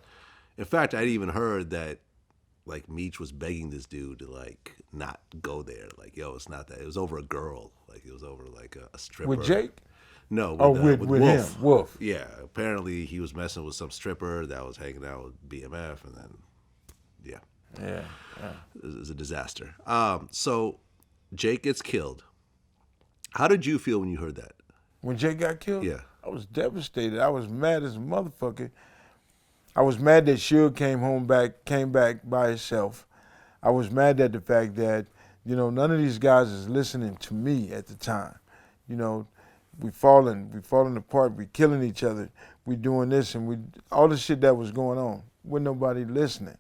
In fact, I'd even heard that like Meech was begging this dude to like not go there. Like, yo, it's not that. It was over a girl. Like it was over like a stripper. With Jake? No, with Wolf. him, Wolf. Yeah, apparently he was messing with some stripper that was hanging out with BMF, and then, yeah. It was a disaster. So Jake gets killed. How did you feel when you heard that? When Jake got killed? Yeah. I was devastated. I was mad as a motherfucker. I was mad that Suge came back by himself. I was mad at the fact that, none of these guys is listening to me at the time. We falling apart, we killing each other, we doing this and all the shit that was going on. Wasn't nobody listening.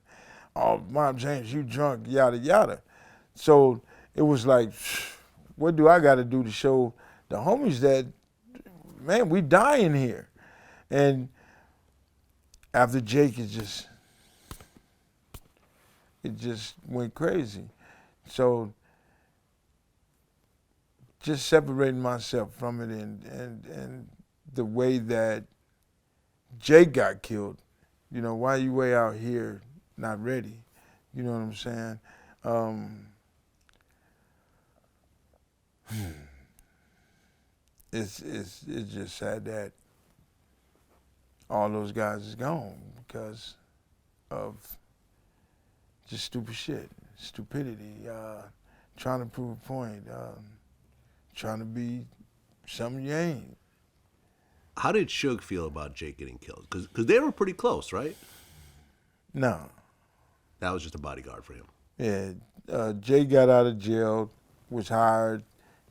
Oh, Mom James, you drunk, yada, yada. So it was like, what do I gotta do to show the homies that, man, we dying here? And after Jake, it just went crazy. So just separating myself from it and the way that Jake got killed, why you way out here not ready? You know what I'm saying? It's just sad that all those guys is gone because of just stupid shit, stupidity, trying to prove a point, trying to be something you ain't. How did Suge feel about Jake getting killed? Because they were pretty close, right? No. That was just a bodyguard for him. Yeah, Jake got out of jail, was hired,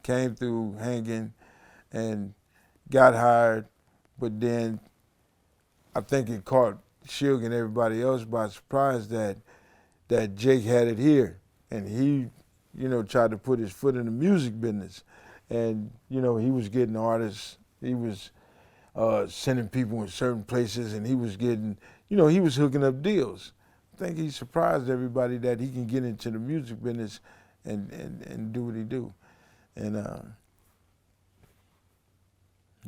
came through hanging, and got hired, but then I think it caught Suge and everybody else by surprise that Jake had it here, and he, tried to put his foot in the music business, and he was getting artists, he was sending people in certain places, and he was getting, he was hooking up deals. I think he surprised everybody that he can get into the music business and do what he do, and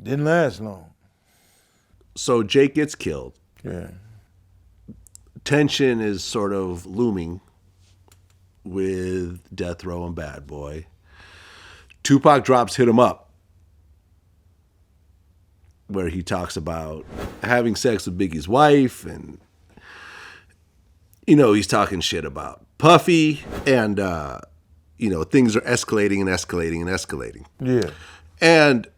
didn't last long. So Jake gets killed. Yeah. Tension is sort of looming with Death Row and Bad Boy. Tupac drops Hit 'Em Up, where he talks about having sex with Biggie's wife, and he's talking shit about Puffy, and things are escalating and escalating and escalating. Yeah. And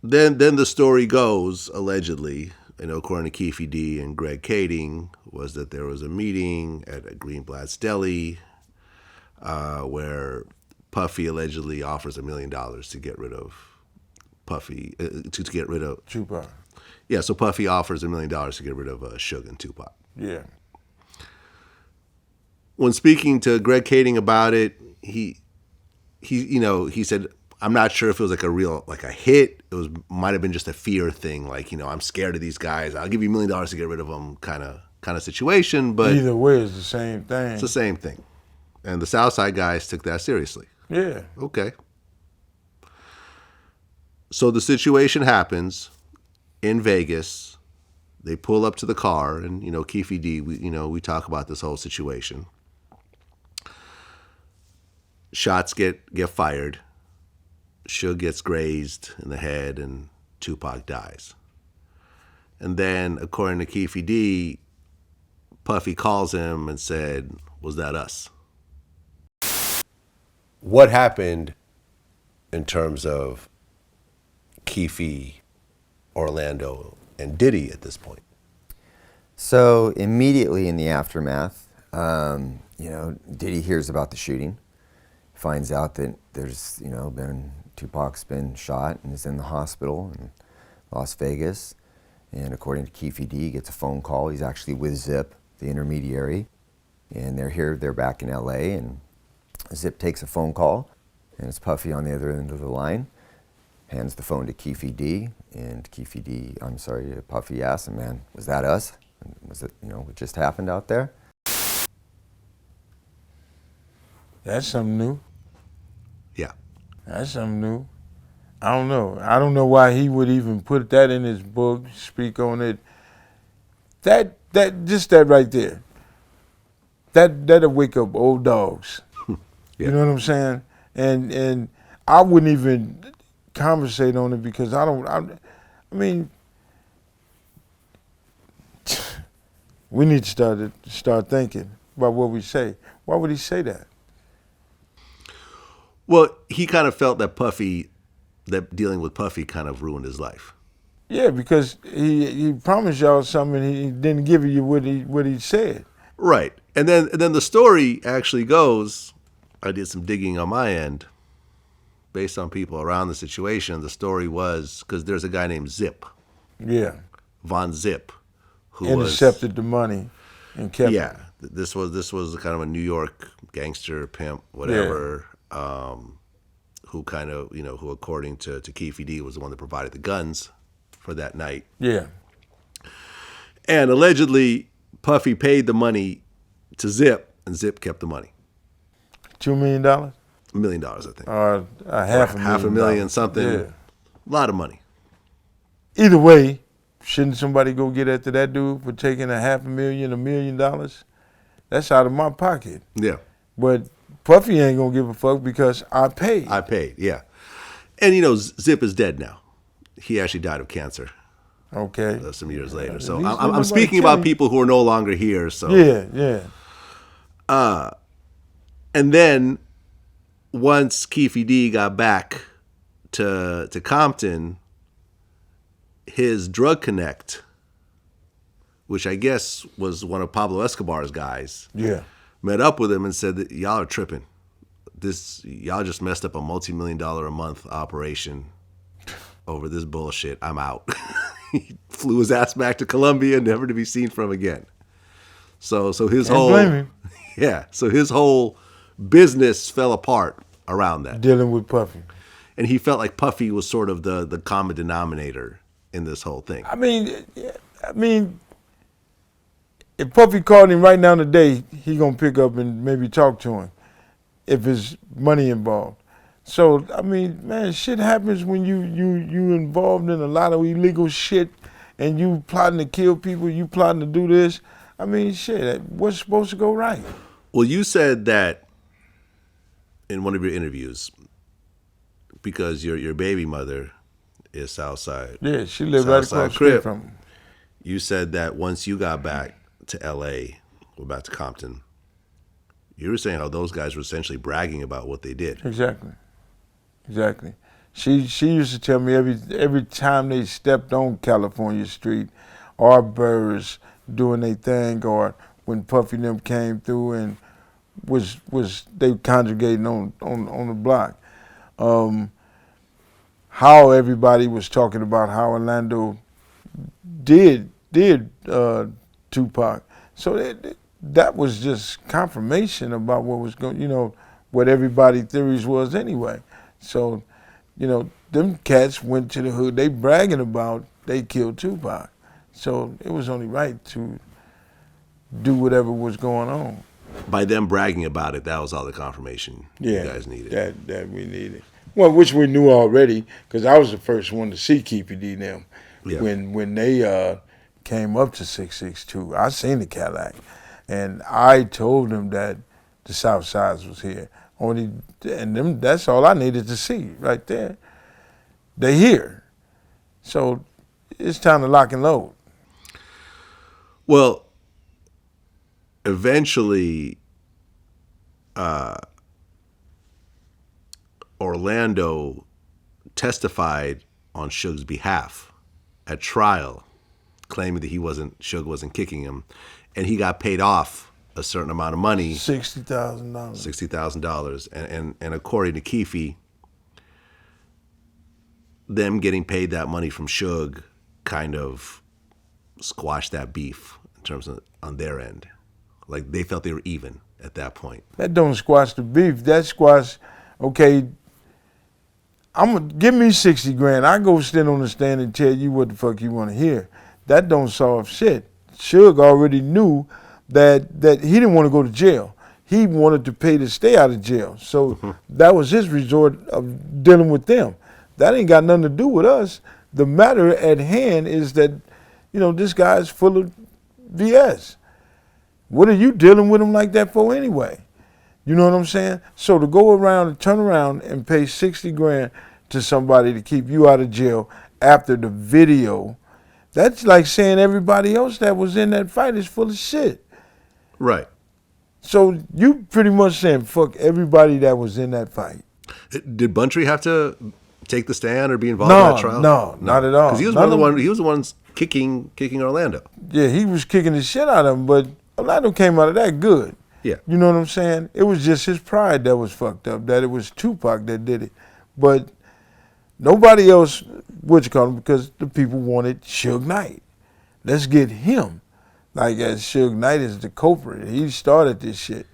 then the story goes, allegedly, according to Keefe D and Greg Kading, was that there was a meeting at a Greenblatt's Deli where Puffy allegedly offers $1 million to get rid of Puffy, to get rid of Tupac. Yeah, so Puffy offers $1 million to get rid of Suge and Tupac. Yeah. When speaking to Greg Kading about it, he said, I'm not sure if it was like a hit. It might have been just a fear thing, like, I'm scared of these guys. I'll give you $1 million to get rid of them, kind of situation. But either way, it's the same thing. It's the same thing, and the Southside guys took that seriously. Yeah. Okay. So the situation happens in Vegas. They pull up to the car, and Keefe D, we talk about this whole situation. Shots get fired. Suge gets grazed in the head, and Tupac dies. And then, according to Keefe D, Puffy calls him and said, "Was that us?" What happened in terms of Keefe, Orlando, and Diddy at this point? So immediately in the aftermath, Diddy hears about the shooting, finds out that there's, Tupac's been shot and is in the hospital in Las Vegas. And according to Keefe, he gets a phone call. He's actually with Zip, the intermediary. And they're back in LA, and Zip takes a phone call, and it's Puffy on the other end of the line, hands the phone to Keefe, and Puffy asks him, man, was that us? Was it, what just happened out there? That's something new. Yeah. That's something new. I don't know. I don't know why he would even put that in his book, speak on it. That right there. That'll wake up old dogs. Yeah. You know what I'm saying? And I wouldn't even conversate on it because I mean, we need to start thinking about what we say. Why would he say that? Well, he kind of felt that that dealing with Puffy kind of ruined his life. Yeah, because he promised y'all something and he didn't give you what he said. Right. And then the story actually goes, I did some digging on my end based on people around the situation. The story was, because there's a guy named Zip. Yeah. Von Zip. Who intercepted the money and kept it. This was kind of a New York gangster, pimp, whatever, who kind of, who according to Keefe was the one that provided the guns for that night. Yeah. And allegedly, Puffy paid the money to Zip, and Zip kept the money. $2 million? $1 million, I think. Half a million, something. Yeah. A lot of money. Either way, shouldn't somebody go get after that dude for taking $500,000, $1 million? That's out of my pocket. Yeah. But Puffy ain't gonna give a fuck because I paid. Yeah. And Zip is dead now. He actually died of cancer. Okay. Some years later. So I'm speaking about people who are no longer here. So yeah. And then once Keefe got back to Compton, his drug connect, which I guess was one of Pablo Escobar's guys, met up with him and said that y'all are tripping. Y'all just messed up a multi-million-dollar a month operation over this bullshit. I'm out. He flew his ass back to Colombia, never to be seen from again. So his so his whole business fell apart around that. Dealing with Puffy. And he felt like Puffy was sort of the common denominator in this whole thing. I mean, if Puffy called him right now today, he gonna pick up and maybe talk to him if there's money involved. So, I mean, man, shit happens when you involved in a lot of illegal shit and you plotting to kill people, you plotting to do this. I mean, shit, what's supposed to go right? Well, you said that in one of your interviews, because your baby mother is Southside. Yeah, she lived right across the street from him. You said that once you got back to L.A., or back to Compton, you were saying how those guys were essentially bragging about what they did. Exactly. She used to tell me every time they stepped on California Street, our birds doing their thing, or when Puffy and them came through and was they congregating on the block. How everybody was talking about how Orlando did Tupac. So that was just confirmation about what was going, what everybody's theories was anyway. So, them cats went to the hood. They bragging about they killed Tupac. So it was only right to do whatever was going on. By them bragging about it, that was all the confirmation you guys needed. That we needed. Well, which we knew already, because I was the first one to see Keefe them when they came up to 662. I seen the Cadillac, and I told them that the South Sides was here. That's all I needed to see right there. They here, so it's time to lock and load. Well, eventually, Orlando testified on Suge's behalf at trial, claiming that Suge wasn't kicking him, and he got paid off a certain amount of money. $60,000. $60,000. And according to Keefe, them getting paid that money from Suge kind of squashed that beef in terms of on their end. Like they felt they were even at that point. That don't squash the beef. That squash, okay, give me 60 grand. I go stand on the stand and tell you what the fuck you want to hear. That don't solve shit. Suge already knew that he didn't want to go to jail. He wanted to pay to stay out of jail. So that was his resort of dealing with them. That ain't got nothing to do with us. The matter at hand is that, you know, this guy's full of BS. What are you dealing with him like that for anyway? You know what I'm saying? So to go around and turn around and pay 60 grand to somebody to keep you out of jail after the video, that's like saying everybody else that was in that fight is full of shit. Right. So you pretty much saying fuck everybody that was in that fight. Did Buntry have to take the stand or be involved in that trial? No, not at all. Because he was the one kicking Orlando. Yeah, he was kicking the shit out of him, but Orlando came out of that good. Yeah. You know what I'm saying? It was just his pride that was fucked up, that it was Tupac that did it. But nobody else, because the people wanted Suge Knight. Let's get him. Like, as Suge Knight is the culprit. He started this shit.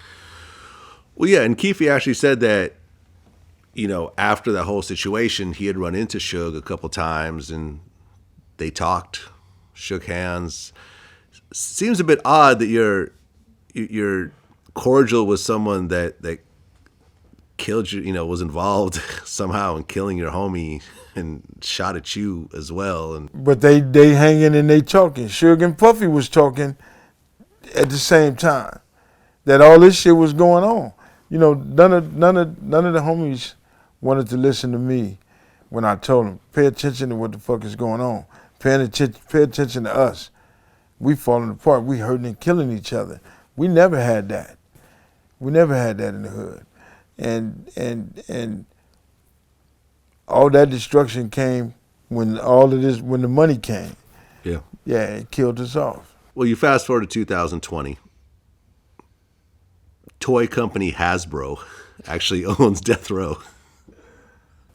Well, yeah, and Keefe actually said that, you know, after that whole situation, he had run into Suge a couple times and they talked, shook hands. Seems a bit odd that you're cordial with someone that killed you, you know, was involved somehow in killing your homie and shot at you as well. But they hanging and they talking. Suge and Puffy was talking at the same time. That all this shit was going on. You know, none of the homies wanted to listen to me when I told them, pay attention to what the fuck is going on. Pay attention to us. We falling apart. We hurting and killing each other. We never had that. We never had that in the hood. And all that destruction came when the money came. Yeah. Yeah, it killed us off. Well, you fast forward to 2020. Toy company Hasbro actually owns Death Row.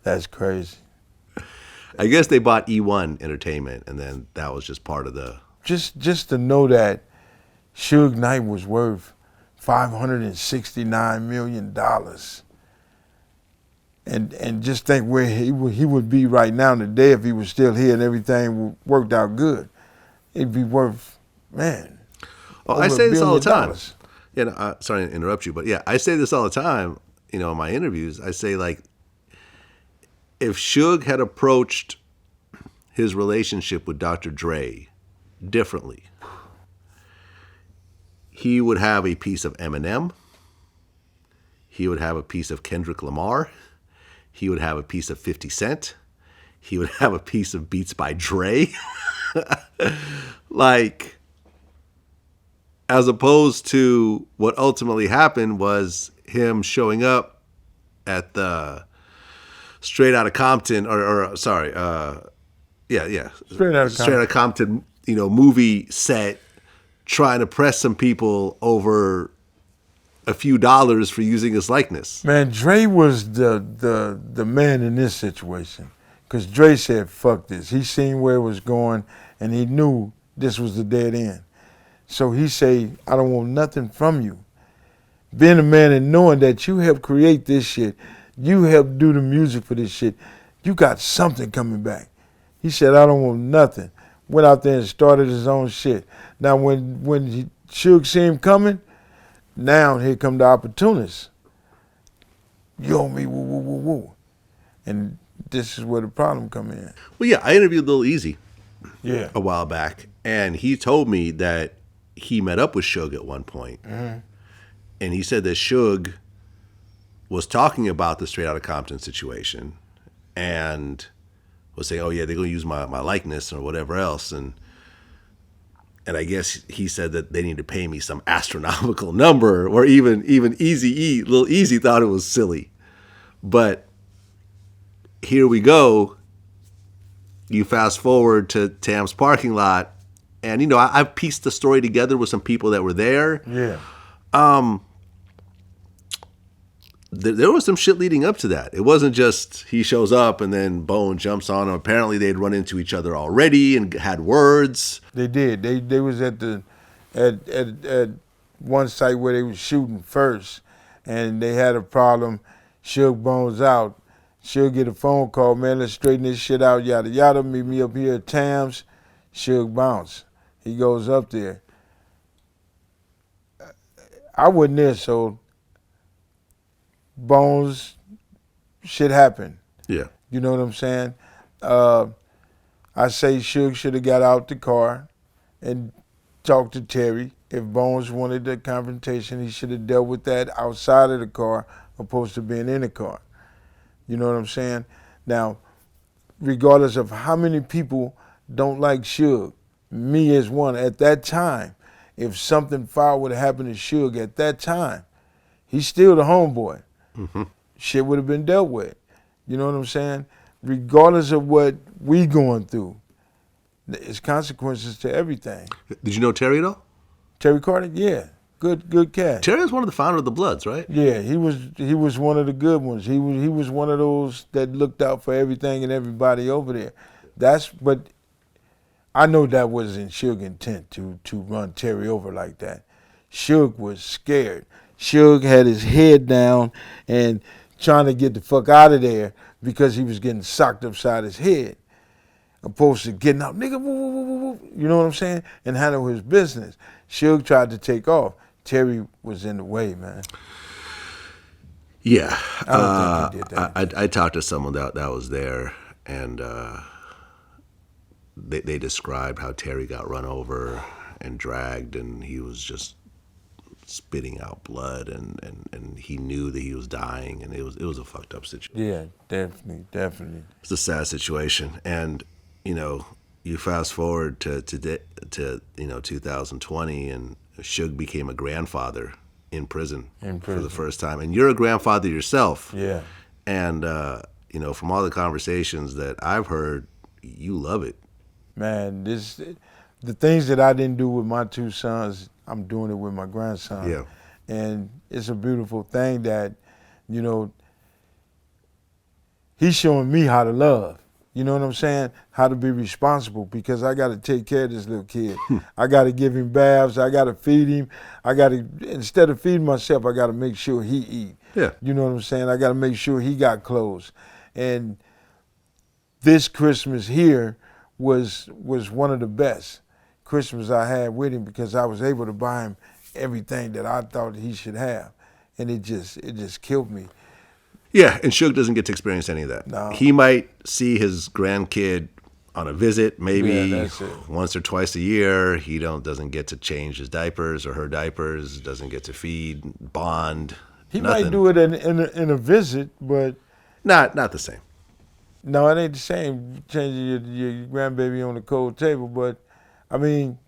That's crazy. I guess they bought E1 Entertainment, and then that was just part of the... Just to know that Suge Knight was worth $569 million. And just think where he would be right now today if he was still here and everything worked out good. It'd be worth, man. Oh, I say this all the time. Yeah, no, sorry to interrupt you, but yeah, I say this all the time, you know, in my interviews. I say, like, if Suge had approached his relationship with Dr. Dre differently, he would have a piece of Eminem. He would have a piece of Kendrick Lamar. He would have a piece of 50 Cent. He would have a piece of Beats by Dre. Like, as opposed to what ultimately happened was him showing up at the Straight Outta Compton, Straight Outta Compton, you know, movie set, trying to press some people over a few dollars for using his likeness. Man, Dre was the man in this situation, because Dre said, fuck this. He seen where it was going, and he knew this was the dead end. So he said, I don't want nothing from you. Being a man and knowing that you helped create this shit, you helped do the music for this shit, you got something coming back. He said, I don't want nothing. Went out there and started his own shit. Now, when Suge see him coming, now here come the opportunists. You owe me, woo, woo, woo, woo. And this is where the problem come in. Well, yeah, I interviewed Lil Easy a while back, and he told me that he met up with Suge at one point. Mm-hmm. And he said that Suge was talking about the Straight Outta Compton situation and was saying, oh yeah, they're going to use my likeness or whatever else. And I guess he said that they need to pay me some astronomical number, or even Eazy-E, Lil Easy thought it was silly. But here we go. You fast forward to Tams parking lot, and, you know, I've pieced the story together with some people that were there. Yeah. There was some shit leading up to that. It wasn't just he shows up and then Bone jumps on him. Apparently they'd run into each other already and had words. They did. They was at one site where they was shooting first, and they had a problem. Suge Bones out. Suge get a phone call, man, let's straighten this shit out, yada yada. Meet me up here at Tams. Suge bounce. He goes up there. I wasn't there, so Bones, shit happened. Yeah. You know what I'm saying? I say Suge should have got out the car and talked to Terry. If Bones wanted the confrontation, he should have dealt with that outside of the car opposed to being in the car. You know what I'm saying? Now, regardless of how many people don't like Suge, me as one, at that time, if something foul would have happened to Suge at that time, he's still the homeboy. Mm-hmm. Shit would have been dealt with. You know what I'm saying? Regardless of what we going through, there's consequences to everything. Did you know Terry at all? Terry Carter? Yeah. Good cat. Terry was one of the founder of the Bloods, right? Yeah, he was one of the good ones. He was one of those that looked out for everything and everybody over there. But I know that wasn't Suge's intent to run Terry over like that. Suge was scared. Suge had his head down and trying to get the fuck out of there because he was getting socked upside his head, opposed to getting out, nigga, woo, woo, woo, woo, you know what I'm saying, and handle his business. Suge tried to take off. Terry was in the way, man. Yeah. I don't think he did that. I talked to someone that was there, and they described how Terry got run over and dragged, and he was just spitting out blood, and he knew that he was dying, and it was a fucked up situation. Yeah, definitely. It's a sad situation, and you fast forward to 2020, and Suge became a grandfather in prison for the first time, and you're a grandfather yourself. Yeah. And from all the conversations that I've heard, you love it. Man, the things that I didn't do with my two sons, I'm doing it with my grandson. Yeah. And it's a beautiful thing that, he's showing me how to love. You know what I'm saying? How to be responsible, because I got to take care of this little kid. I got to give him baths. I got to feed him. Instead of feeding myself, I got to make sure he eat. Yeah. You know what I'm saying? I got to make sure he got clothes. And this Christmas here was one of the best Christmas I had with him, because I was able to buy him everything that I thought he should have. And it just killed me. Yeah, and Suge doesn't get to experience any of that. No. He might see his grandkid on a visit, maybe that's it. once or twice a year. He doesn't get to change his diapers or her diapers, doesn't get to feed, bond, He nothing. might do it in a visit, but Not the same. no, it ain't the same changing your grandbaby on the cold table. But, I mean,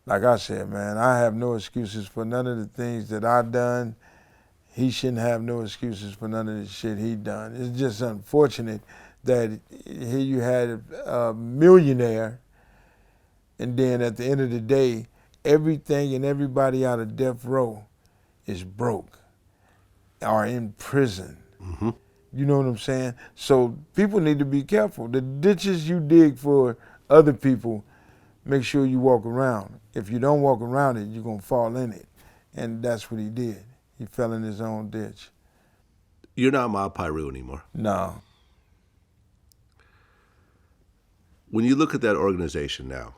like I said, man, I have no excuses for none of the things that I've done. He shouldn't have no excuses for none of the shit he done. It's just unfortunate that here you had a millionaire, and then at the end of the day, everything and everybody out of death row is broke or in prison. Mm-hmm. You know what I'm saying? So people need to be careful. The ditches you dig for other people, make sure you walk around. If you don't walk around it, you're going to fall in it. And that's what he did. He fell in his own ditch. You're not Mob Piru anymore. No. When you look at that organization now,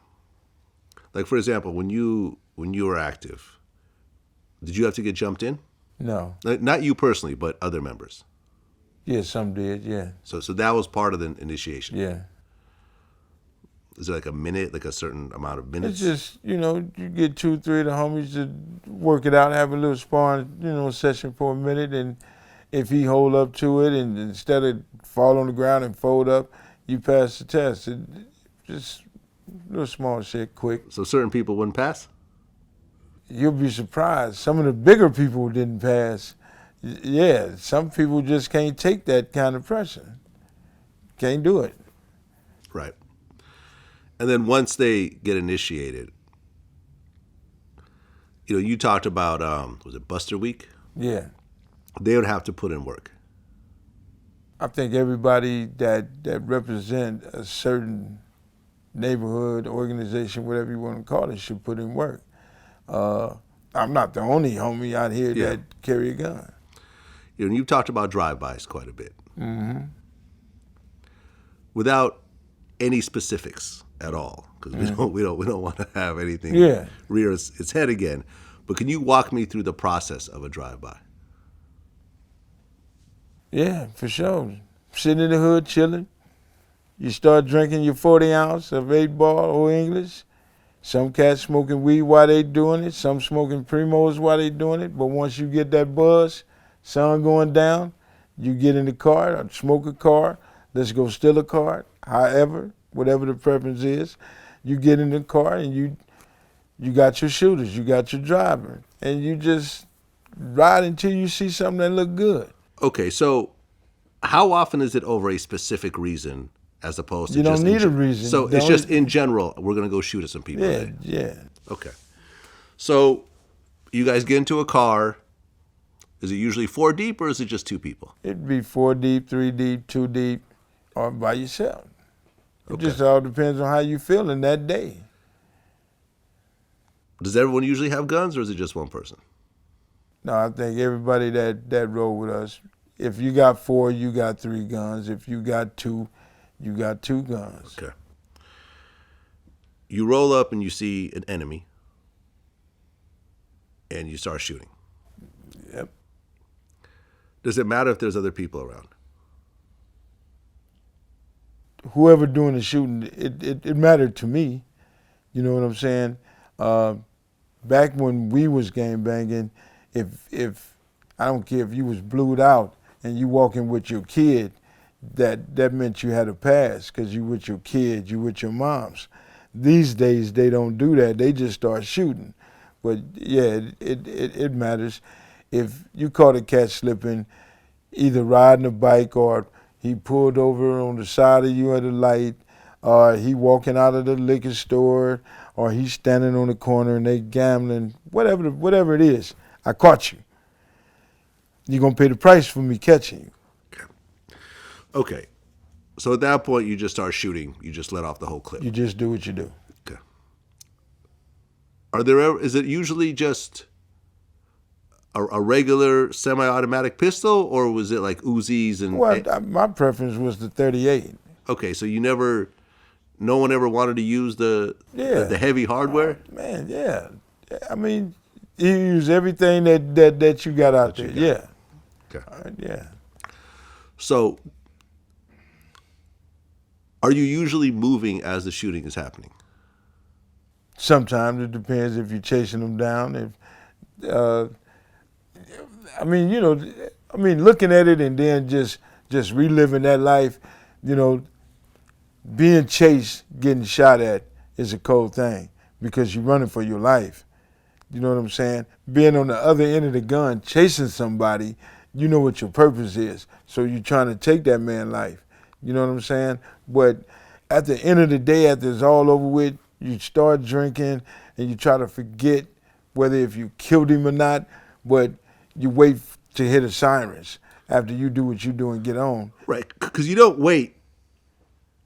like for example, when you were active, did you have to get jumped in? No. Not you personally, but other members. Yeah, some did, yeah. So that was part of the initiation. Yeah. Is it like a minute, like a certain amount of minutes? It's just, you get 2, 3 of the homies to work it out, have a little sparring, session for a minute, and if he hold up to it, and instead of fall on the ground and fold up, you pass the test. Just little small shit, quick. So certain people wouldn't pass? You'll be surprised. Some of the bigger people didn't pass. Yeah, some people just can't take that kind of pressure. Can't do it. Right. And then once they get initiated, You know, you talked about was it Buster Week? Yeah. They would have to put in work. I think everybody that represent a certain neighborhood, organization, whatever you want to call it, should put in work. I'm not the only homie out here that carry a gun. You know, you've talked about drive-bys quite a bit. Mm-hmm. Without any specifics at all, because we don't want to have anything rear its head again. But can you walk me through the process of a drive-by? Yeah, for sure. Sitting in the hood, chilling. You start drinking your 40 ounce of 8-ball or English. Some cats smoking weed while they doing it. Some smoking Primos while they doing it. But once you get that buzz, sun going down, you get in the car, or smoke a car. Let's go steal a car. However, whatever the preference is, you get in the car and you got your shooters, you got your driver, and you just ride until you see something that look good. Okay, so how often is it over a specific reason as opposed to you don't need a reason? So it's just in general, we're going to go shoot at some people. Yeah, today. yeah. Okay. So you guys get into a car. Is it usually 4 deep or is it just 2 people? It'd be 4 deep, 3 deep, 2 deep, or by yourself. It just all depends on how you feeling that day. Does everyone usually have guns or is it just one person? No, I think everybody that roll with us, if you got 4, you got 3 guns. If you got 2, you got 2 guns. Okay. You roll up and you see an enemy and you start shooting. Yep. Does it matter if there's other people around? Whoever doing the shooting, it mattered to me. You know what I'm saying? Back when we was gang banging, if I don't care if you was blued out and you walking with your kid, that meant you had a pass because you with your kids, you with your moms. These days they don't do that. They just start shooting. But yeah, it matters. If you caught a cat slipping, either riding a bike or he pulled over on the side of you at a light, or he walking out of the liquor store, or he's standing on the corner and they gambling, whatever it is, I caught you. You're going to pay the price for me catching you. Okay. So at that point, you just start shooting. You just let off the whole clip. You just do what you do. Okay. Is it usually just a regular semi-automatic pistol, or was it like Uzis and? Well, my preference was the 38. Okay, so no one ever wanted to use the heavy hardware. Man, yeah. I mean, you use everything that you got out there. Yeah. Okay. Yeah. So, are you usually moving as the shooting is happening? Sometimes it depends if you're chasing them down. Looking at it and then just reliving that life, being chased, getting shot at is a cold thing because you're running for your life. You know what I'm saying? Being on the other end of the gun, chasing somebody, you know what your purpose is. So you're trying to take that man's life. You know what I'm saying? But at the end of the day, after it's all over with, you start drinking and you try to forget whether if you killed him or not, but you wait to hear the sirens after you do what you do and get on. Right, because you don't wait.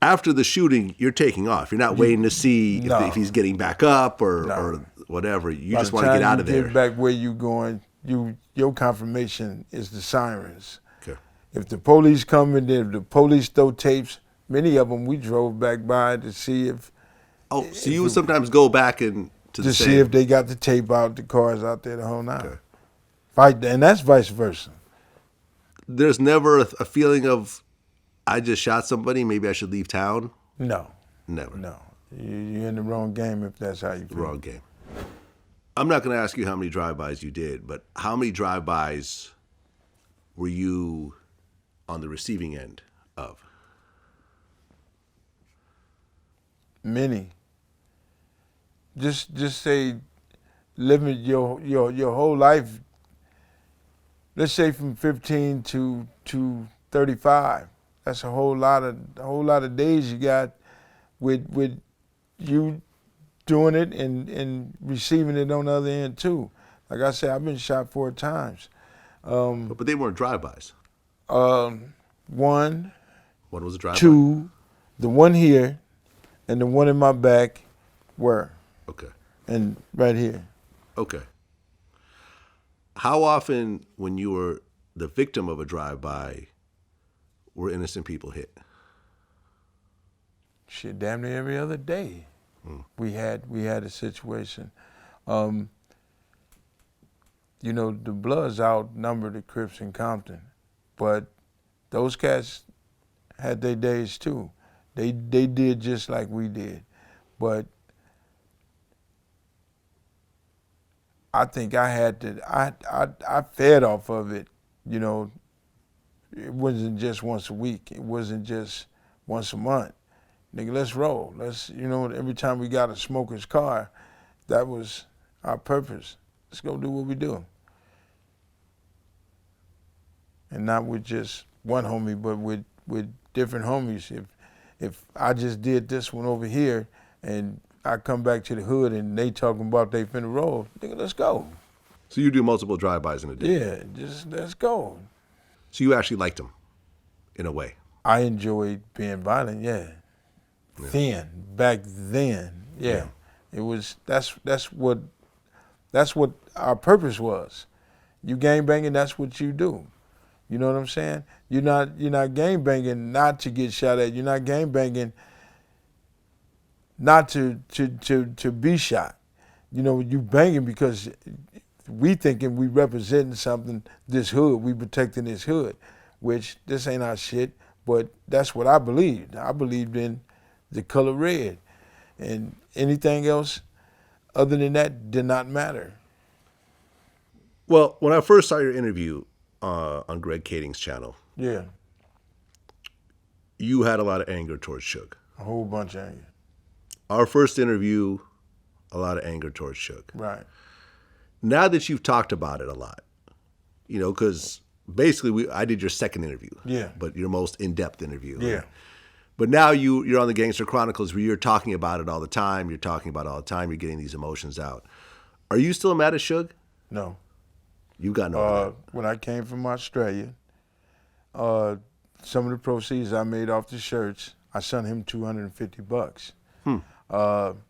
After the shooting, you're taking off. You're not waiting to see if he's getting back up or whatever. You just want to get out of there. Get back where you going, your confirmation is the sirens. Okay. If the police come and if the police throw tapes, many of them we drove back by to see if. Oh, so you would sometimes go back and to see if they got the tape out, the cars out there the whole night. Okay. Fight, and that's vice versa. There's never a feeling of, I just shot somebody, maybe I should leave town? No. Never. No. You're in the wrong game if that's how you feel. Wrong game. I'm not going to ask you how many drive-bys you did, but how many drive-bys were you on the receiving end of? Many. Just say living your whole life, let's say from 15 to 35. That's a whole lot of days you got with you doing it and receiving it on the other end too. Like I said, I've been shot 4 times. But they weren't drive-bys. One. One was a drive-by. 2, the one here, and the one in my back were. Okay. And right here. Okay. How often, when you were the victim of a drive-by, were innocent people hit? Shit, damn near every other day. We had a situation. You know, the Bloods outnumbered the Crips in Compton, but those cats had their days too. They did just like we did, but I think I had to. I fed off of it. You know, it wasn't just once a week. It wasn't just once a month. Nigga, let's roll. Let's, you know, every time we got a smoker's car, that was our purpose. Let's go do what we do. And not with just one homie, but with different homies. If I just did this one over here and I come back to the hood and they talking about they finna roll, nigga, let's go. So you do multiple drive-bys in a day? Yeah, just let's go. So you actually liked them, in a way? I enjoyed being violent, yeah. Back then, yeah. It was, that's what our purpose was. You gang banging, that's what you do. You know what I'm saying? You're not gang banging not to get shot at. You're not gang banging not to be shot. You know, you banging because we thinking we representing something, this hood, we protecting this hood, which this ain't our shit, but that's what I believed. I believed in the color red, and anything else other than that did not matter. Well, when I first saw your interview on Greg Kading's channel, yeah, you had a lot of anger towards Suge. A whole bunch of anger. Our first interview, a lot of anger towards Suge. Right. Now that you've talked about it a lot, you know, because basically I did your second interview. Yeah. But your most in-depth interview. Yeah. Right? But now you're on the Gangster Chronicles where you're talking about it all the time. You're talking about it all the time. You're getting these emotions out. Are you still mad at Suge? No. You got no. When I came from Australia, some of the proceeds I made off the shirts, I sent him $250.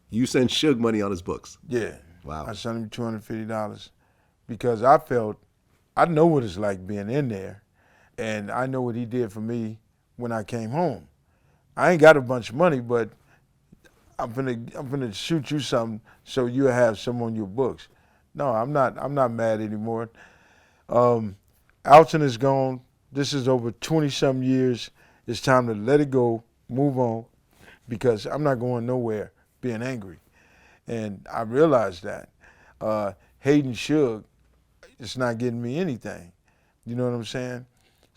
You sent Suge money on his books? Yeah. Wow. I sent him $250 because I felt, I know what it's like being in there, and I know what he did for me when I came home. I ain't got a bunch of money, but I'm finna shoot you something so you'll have some on your books. No, I'm not mad anymore. Alton is gone. This is over 20-something years. It's time to let it go, move on, because I'm not going nowhere being angry. And I realized that. Hating Suge, it's not getting me anything. You know what I'm saying?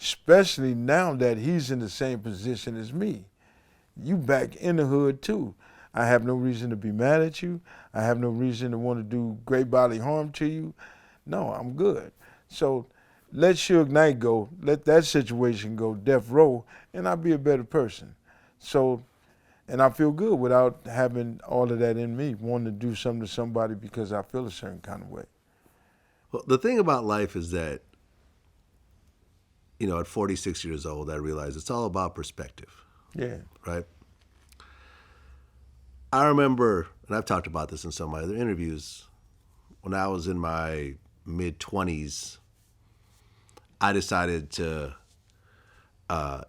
Especially now that he's in the same position as me. You back in the hood too. I have no reason to be mad at you. I have no reason to want to do great bodily harm to you. No, I'm good. So let Suge Knight go, let that situation go, death row, and I'll be a better person. So, and I feel good without having all of that in me, wanting to do something to somebody because I feel a certain kind of way. Well, the thing about life is that, you know, at 46 years old, I realized it's all about perspective. Yeah. Right? I remember, and I've talked about this in some of my other interviews, when I was in my mid-20s, I decided to buy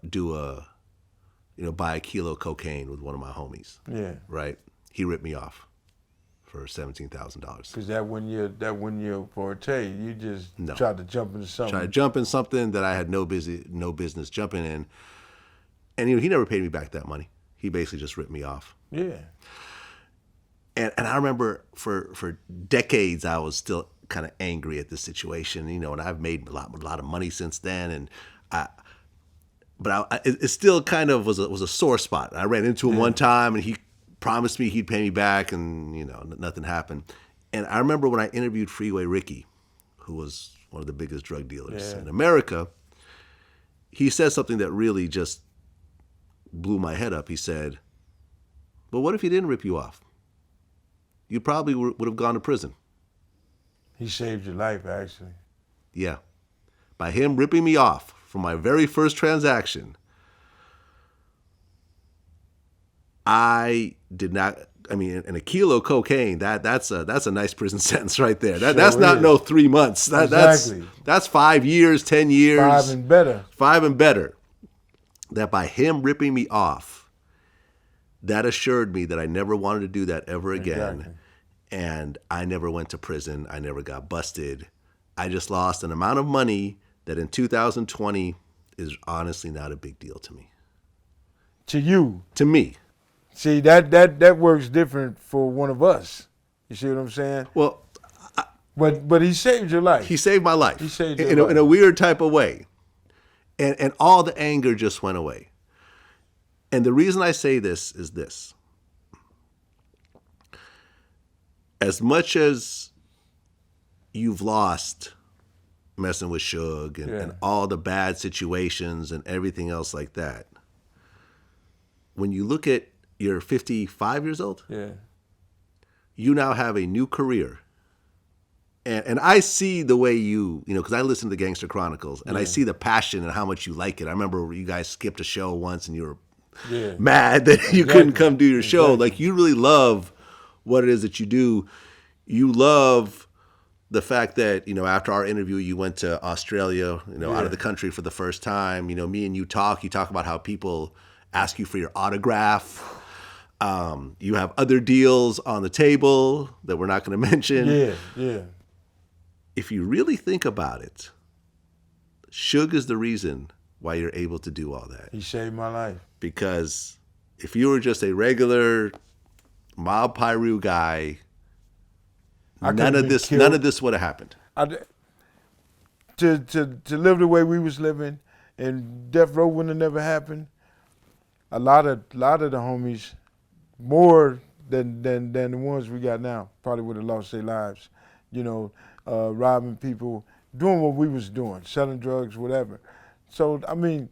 a kilo of cocaine with one of my homies. Yeah. Right? He ripped me off for $17,000. Because that wasn't your forte. You just tried to jump into something. Tried to jump in something that I had no business jumping in. And he never paid me back that money. He basically just ripped me off. Yeah. And I remember for decades I was still kind of angry at this situation, you know, and I've made a lot of money since then, and it still kind of was a sore spot. I ran into him one time, and he promised me he'd pay me back, and you know, nothing happened. And I remember when I interviewed Freeway Ricky, who was one of the biggest drug dealers in America, he said something that really just blew my head up. He said, "But what if he didn't rip you off? you probably would have gone to prison. He saved your life, actually. Yeah. By him ripping me off from my very first transaction, I did not. I mean, and a kilo of cocaine, that's a nice prison sentence right there. That's not no 3 months. Exactly. That's 5 years, 10 years. 5 and better. 5 and better. That by him ripping me off, that assured me that I never wanted to do that ever again. Exactly. And I never went to prison. I never got busted. I just lost an amount of money that in 2020 is honestly not a big deal to me. To you. To me. See, that works different for one of us. You see what I'm saying? Well, but he saved your life. He saved my life. He saved your life. In a weird type of way. And all the anger just went away. And the reason I say this is this. As much as you've lost messing with Suge and all the bad situations and everything else like that, when you look at you're 55 years old, you now have a new career. And I see the way because I listen to the Gangster Chronicles, and I see the passion and how much you like it. I remember you guys skipped a show once, and you were mad that you couldn't come do your show. Like, you really love what it is that you do. You love the fact that, after our interview, you went to Australia, out of the country for the first time. Me and you talk about how people ask you for your autograph. You have other deals on the table that we're not going to mention. Yeah. If you really think about it, Suge is the reason why you're able to do all that. He saved my life. Because if you were just a regular Mob Piru guy, none of this would have happened. To live the way we was living, and death row wouldn't have never happened. A lot of the homies, more than the ones we got now, probably would have lost their lives. Robbing people, doing what we was doing, selling drugs, whatever. So, I mean,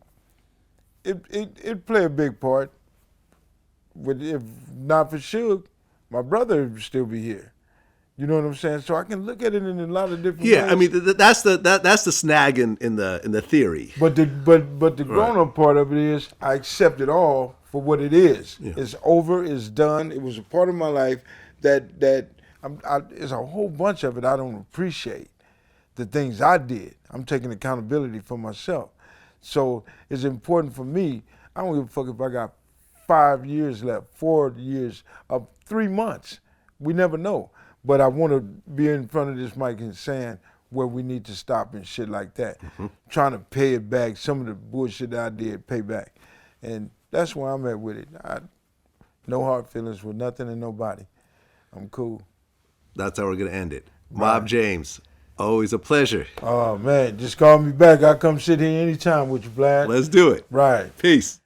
it play a big part. But if not for Suge, my brother would still be here. You know what I'm saying? So I can look at it in a lot of different ways. Yeah, I mean that's the snag in the theory. But the grown up part of it is I accept it all for what it is. Yeah. It's over. It's done. It was a part of my life that there's a whole bunch of it I don't appreciate. The things I did, I'm taking accountability for myself. So it's important for me. I don't give a fuck if I got 5 years left, 4 years, 3 months. We never know. But I want to be in front of this mic and saying where we need to stop and shit like that. Mm-hmm. Trying to pay it back, some of the bullshit that I did, pay back. And that's where I'm at with it. No hard feelings with nothing and nobody. I'm cool. That's how we're going to end it. Mob James, always a pleasure. Oh, man, just call me back. I'll come sit here anytime with you, Vlad. Let's do it. Right. Peace.